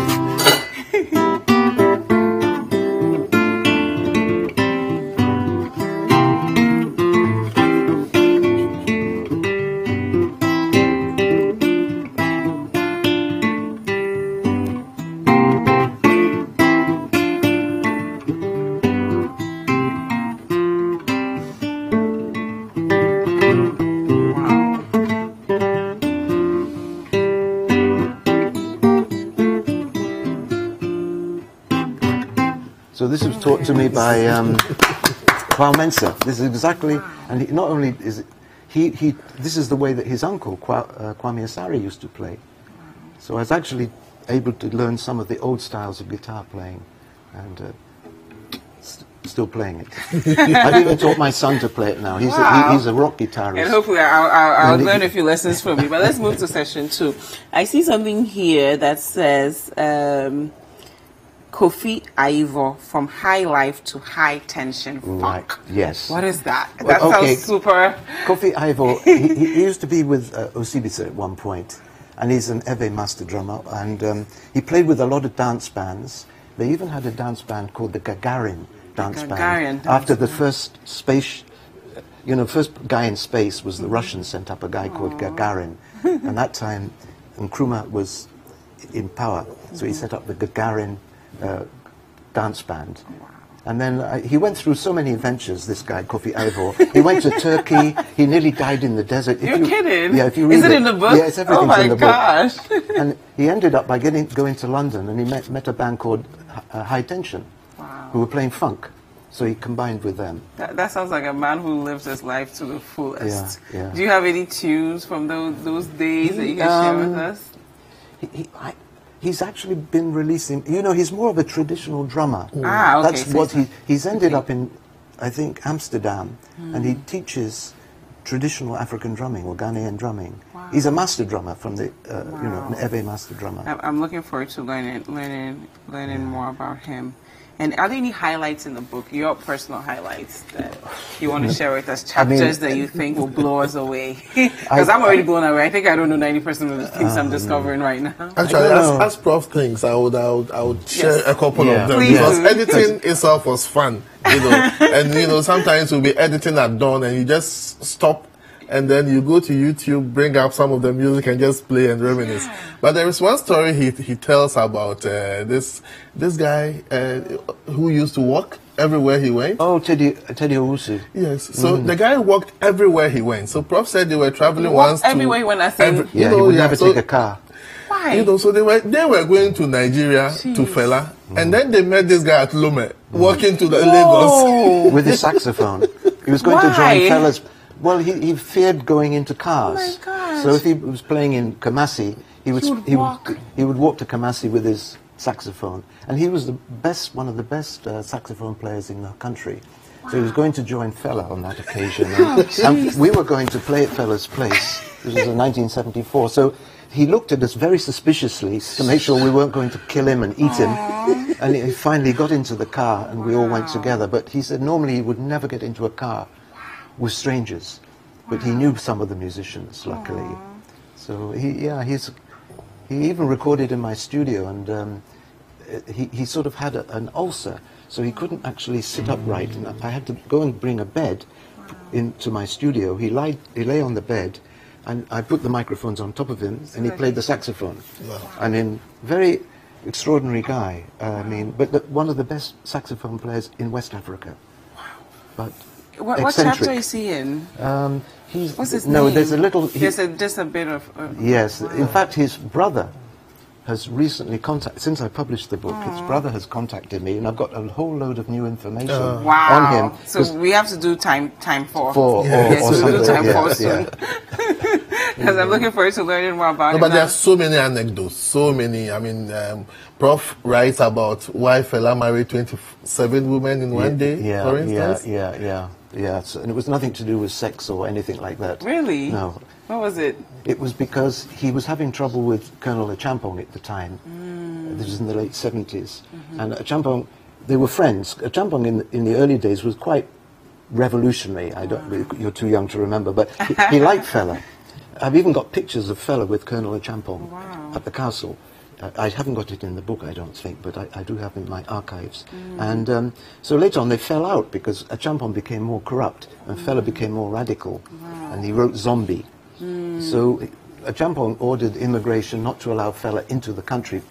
So this was taught to me by Kwame Mensah. This is exactly, and not only is it, this is the way that his uncle Kwame Asare used to play. So I was actually able to learn some of the old styles of guitar playing, and still playing it. I've even taught my son to play it now. He's a rock guitarist. And hopefully I'll learn a few lessons from you. But let's move to session 2. I see something here that says Kofi Ivor from High Life to High Tension Funk. Right, yes. What is that? That sounds super... Kofi Ivor, he used to be with Osibisa at one point, and he's an Ewe master drummer, and he played with a lot of dance bands. They even had a dance band called the Gagarin Dance Band. After the first space, first guy in space was the Russians sent up a guy called Gagarin, and that time Nkrumah was in power, so he set up the Gagarin dance band. And then he went through so many adventures, this guy, Kofi Ivor. He went to Turkey. He nearly died in the desert. You're kidding? Yeah, if you read Is it in the book? Yeah, it's everything's in the gosh. book. And he ended up by going to London, and he met a band called High Tension, who were playing funk. So he combined with them. That sounds like a man who lives his life to the fullest. Yeah. Do you have any tunes from those days that you can share with us? He's actually been releasing, he's more of a traditional drummer. Okay. That's what he's ended up in, I think, Amsterdam, and he teaches traditional African drumming or Ghanaian drumming. Wow. He's a master drummer from the, an Ewe master drummer. I'm looking forward to learning more about him. And are there any highlights in the book, your personal highlights that you want to share with us, chapters that you think will blow us away? Because I'm already blown away. I think I don't know 90% of the things I'm discovering right now. Actually, as Prof thinks, I would share a couple of them. Please because editing itself was fun, and sometimes we'll be editing at dawn and you just stop. And then you go to YouTube, bring up some of the music and just play and reminisce. But there is one story he tells about this guy who used to walk everywhere he went. Oh, Teddy Owusu. Yes. So the guy walked everywhere he went. So Prof said they were traveling once everywhere he went. He would never take a car. Why? So they were going to Nigeria to Fela, and then they met this guy at Lome walking to the Lagos with his saxophone. He was going to join Fela's. Well, he feared going into cars. Oh my gosh. So if he was playing in Kumasi, he would walk to Kumasi with his saxophone. And he was one of the best saxophone players in the country. Wow. So he was going to join Fela on that occasion. And we were going to play at Fela's place. This was in 1974. So he looked at us very suspiciously to make sure we weren't going to kill him and eat him. And he finally got into the car and we all went together. But he said normally he would never get into a car with strangers, but he knew some of the musicians, luckily. So he even recorded in my studio, and he sort of had an ulcer, so he couldn't actually sit upright, and I had to go and bring a bed into my studio. He lay on the bed, and I put the microphones on top of him, and he played the saxophone. And very extraordinary guy. But one of the best saxophone players in West Africa. But what chapter is he in? What's his name? No, there's a little... just a bit of... yes, in fact, his brother has recently since I published the book, his brother has contacted me, and I've got a whole load of new information on him. So we have to do time 4. Or we'll do time 4 soon. Because I'm looking forward to learning more about him. But there are so many anecdotes, so many. Prof writes about why Fela married 27 women in one day, for instance. Yeah, and it was nothing to do with sex or anything like that. Really? No. What was it? It was because he was having trouble with Colonel Achampong at the time. This was in the late 70s. And Achampong, they were friends. Achampong in the early days was quite revolutionary. You're too young to remember, but he liked Fela. I've even got pictures of Fela with Colonel Achampong at the castle. I haven't got it in the book, I don't think, but I do have it in my archives. And so later on they fell out because Achampong became more corrupt and Fela became more radical. And he wrote Zombie. So Achampong ordered immigration not to allow Fela into the country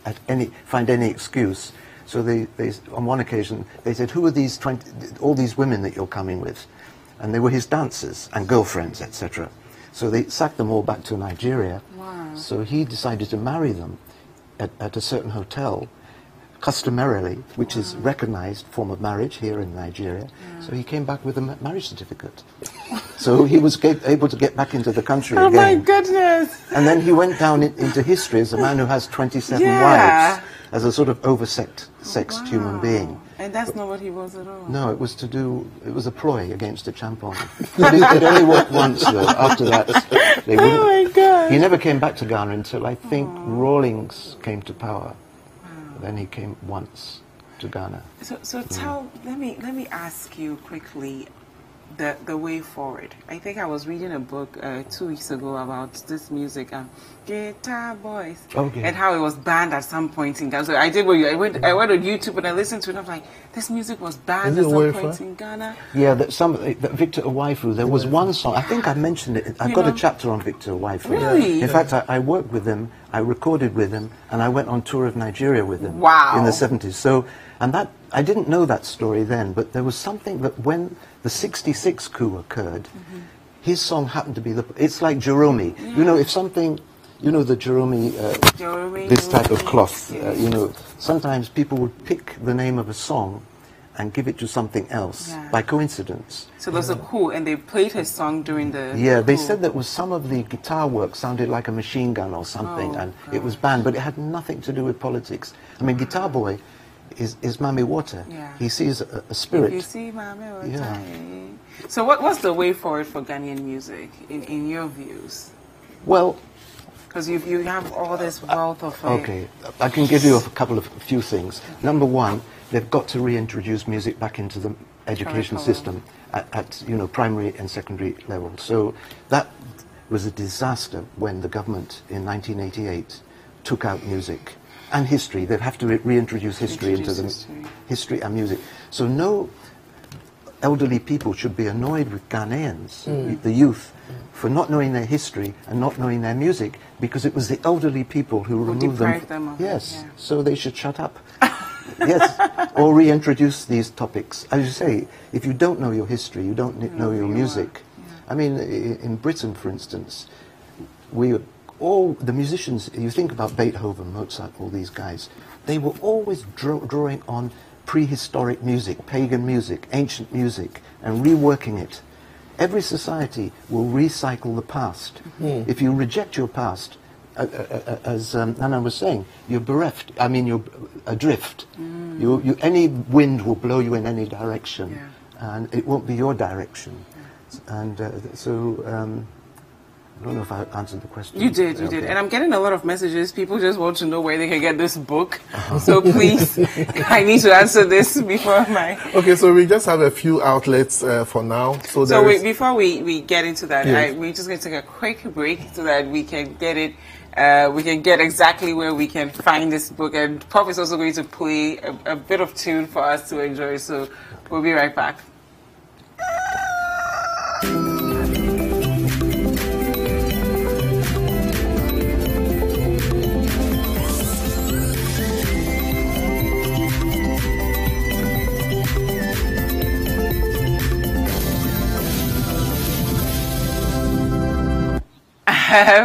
find any excuse. So they on one occasion they said, who are all these women that you're coming with? And they were his dancers and girlfriends, etc. So they sacked them all back to Nigeria. So he decided to marry them at a certain hotel, customarily, which is recognized form of marriage here in Nigeria. So he came back with a marriage certificate. So he was able to get back into the country again. Oh my goodness! And then he went down into history as a man who has 27 wives, as a sort of oversexed human being. And that's not what he was at all. No, it was a ploy against Achampong. It only worked once, though. After that, they wouldn't. Oh my God! He never came back to Ghana until I think Rawlings came to power. Then he came once. to Ghana. So let me ask you quickly the way forward. I think I was reading a book 2 weeks ago about this music, Guitar Boys, and how it was banned at some point in Ghana. So I did I went on YouTube and I listened to it, and I'm like, this music was banned at some point in Ghana. Yeah, Victor Owaifu, there was one song, I think I mentioned it, I've got a chapter on Victor Owaifu. Really? In fact, I worked with him, I recorded with him, and I went on tour of Nigeria with him in the 70s. So, and that, I didn't know that story then, but there was something that when the 66 coup occurred, his song happened to be it's like Jerome. Yeah. You know, if something, you know, the Jerome, this type of cloth, you know, sometimes people would pick the name of a song and give it to something else by coincidence. So there's a coup, and they played his song during the coup. They said that was some of the guitar work sounded like a machine gun or something, and it was banned, but it had nothing to do with politics. I mean, Guitar Boy is Mami Water. He sees a spirit. You see Mami Water. So what's the way forward for Ghanaian music, in your views? Well, because you have all this wealth of okay, I can give you a few things. Number one, they've got to reintroduce music back into the education system at you know, primary and secondary level. So that was a disaster when the government in 1988 took out music and history. They'd have to reintroduce history into the history and music. So no elderly people should be annoyed with Ghanaians, the youth, for not knowing their history and not knowing their music, because it was the elderly people who removed them. Yes, so they should shut up. Yes, or reintroduce these topics. As you say, if you don't know your history, you don't know your music. I mean, in Britain, for instance, all the musicians, you think about Beethoven, Mozart, all these guys, they were always drawing on prehistoric music, pagan music, ancient music, and reworking it. Every society will recycle the past. If you reject your past, as Nana was saying, you're bereft. I mean, you're adrift. Any wind will blow you in any direction, and it won't be your direction. And so, I don't know if I answered the question. You did. And I'm getting a lot of messages. People just want to know where they can get this book. So please, I need to answer this before my... Okay, so we just have a few outlets for now. Before we get into that, we're just going to take a quick break so that we can get it. We can get exactly where we can find this book. And Prof is also going to play a bit of tune for us to enjoy. So we'll be right back.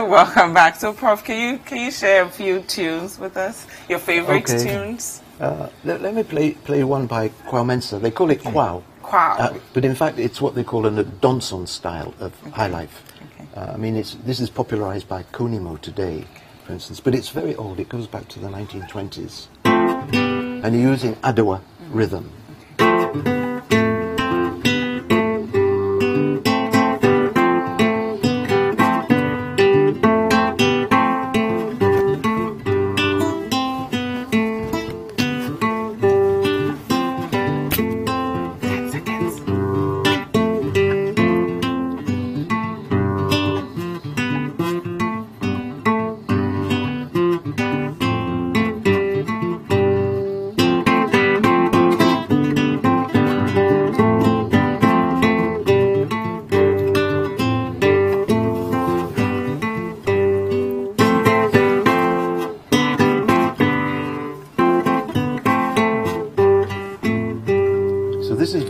Welcome back. So, Prof, can you share a few tunes with us? Your favorite tunes? Let me play one by Kwao Mensah. They call it Kwao. Kwao. But in fact, it's what they call an Donson style of high life. I mean, this is popularized by Konimo today, for instance. But it's very old. It goes back to the 1920s. And you're using Adowa rhythm.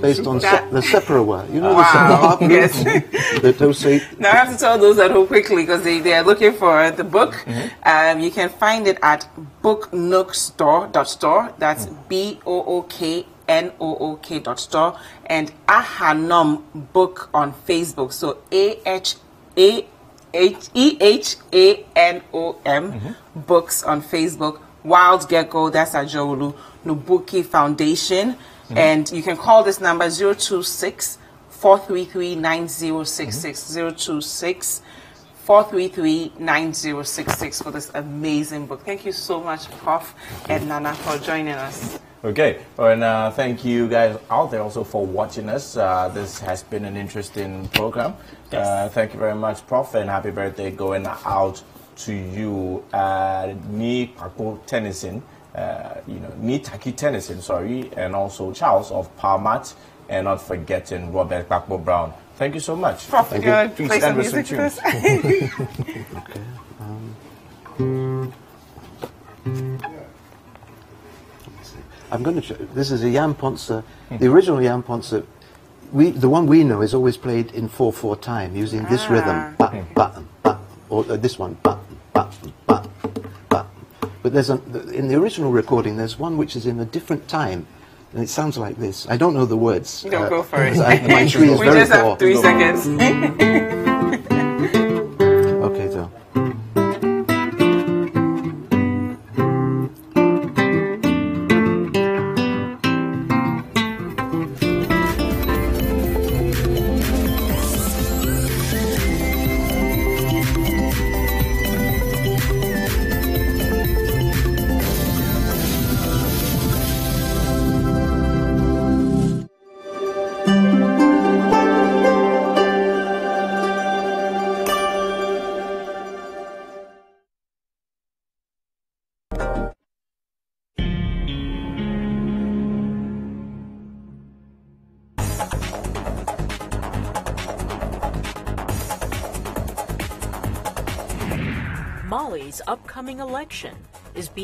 Based on the Separawa, you know, the Separawa. Yes. Now I have to tell those at home quickly because they are looking for the book. You can find it at booknook.store. That's BOOKNOOK.store, and Ahanom Book on Facebook. So EHANOM Books on Facebook. Wild Gecko, that's Ajolu Nubuki Foundation. And you can call this number 026-433-9066, 026-433-9066 for this amazing book. Thank you so much, Prof. and Nana, for joining us. Okay, and thank you guys out there also for watching us. This has been an interesting program. Yes. Thank you very much, Prof, and happy birthday going out to you. Ni Paco Tennyson, Ni Taki Tennyson, sorry, and also Charles of Parmat, and not forgetting Robert Bakbo Brown. Thank you so much. Prof, play some music for us. I'm going to show. This is a Jan Ponce. The original Jan Ponce, the one we know, is always played in 4/4 time using this rhythm, or this one, But there's in the original recording, there's one which is in a different time, and it sounds like this. I don't know the words. Don't go for it. My tree is we very just have 3 seconds. Okay, so. Mali's upcoming election is being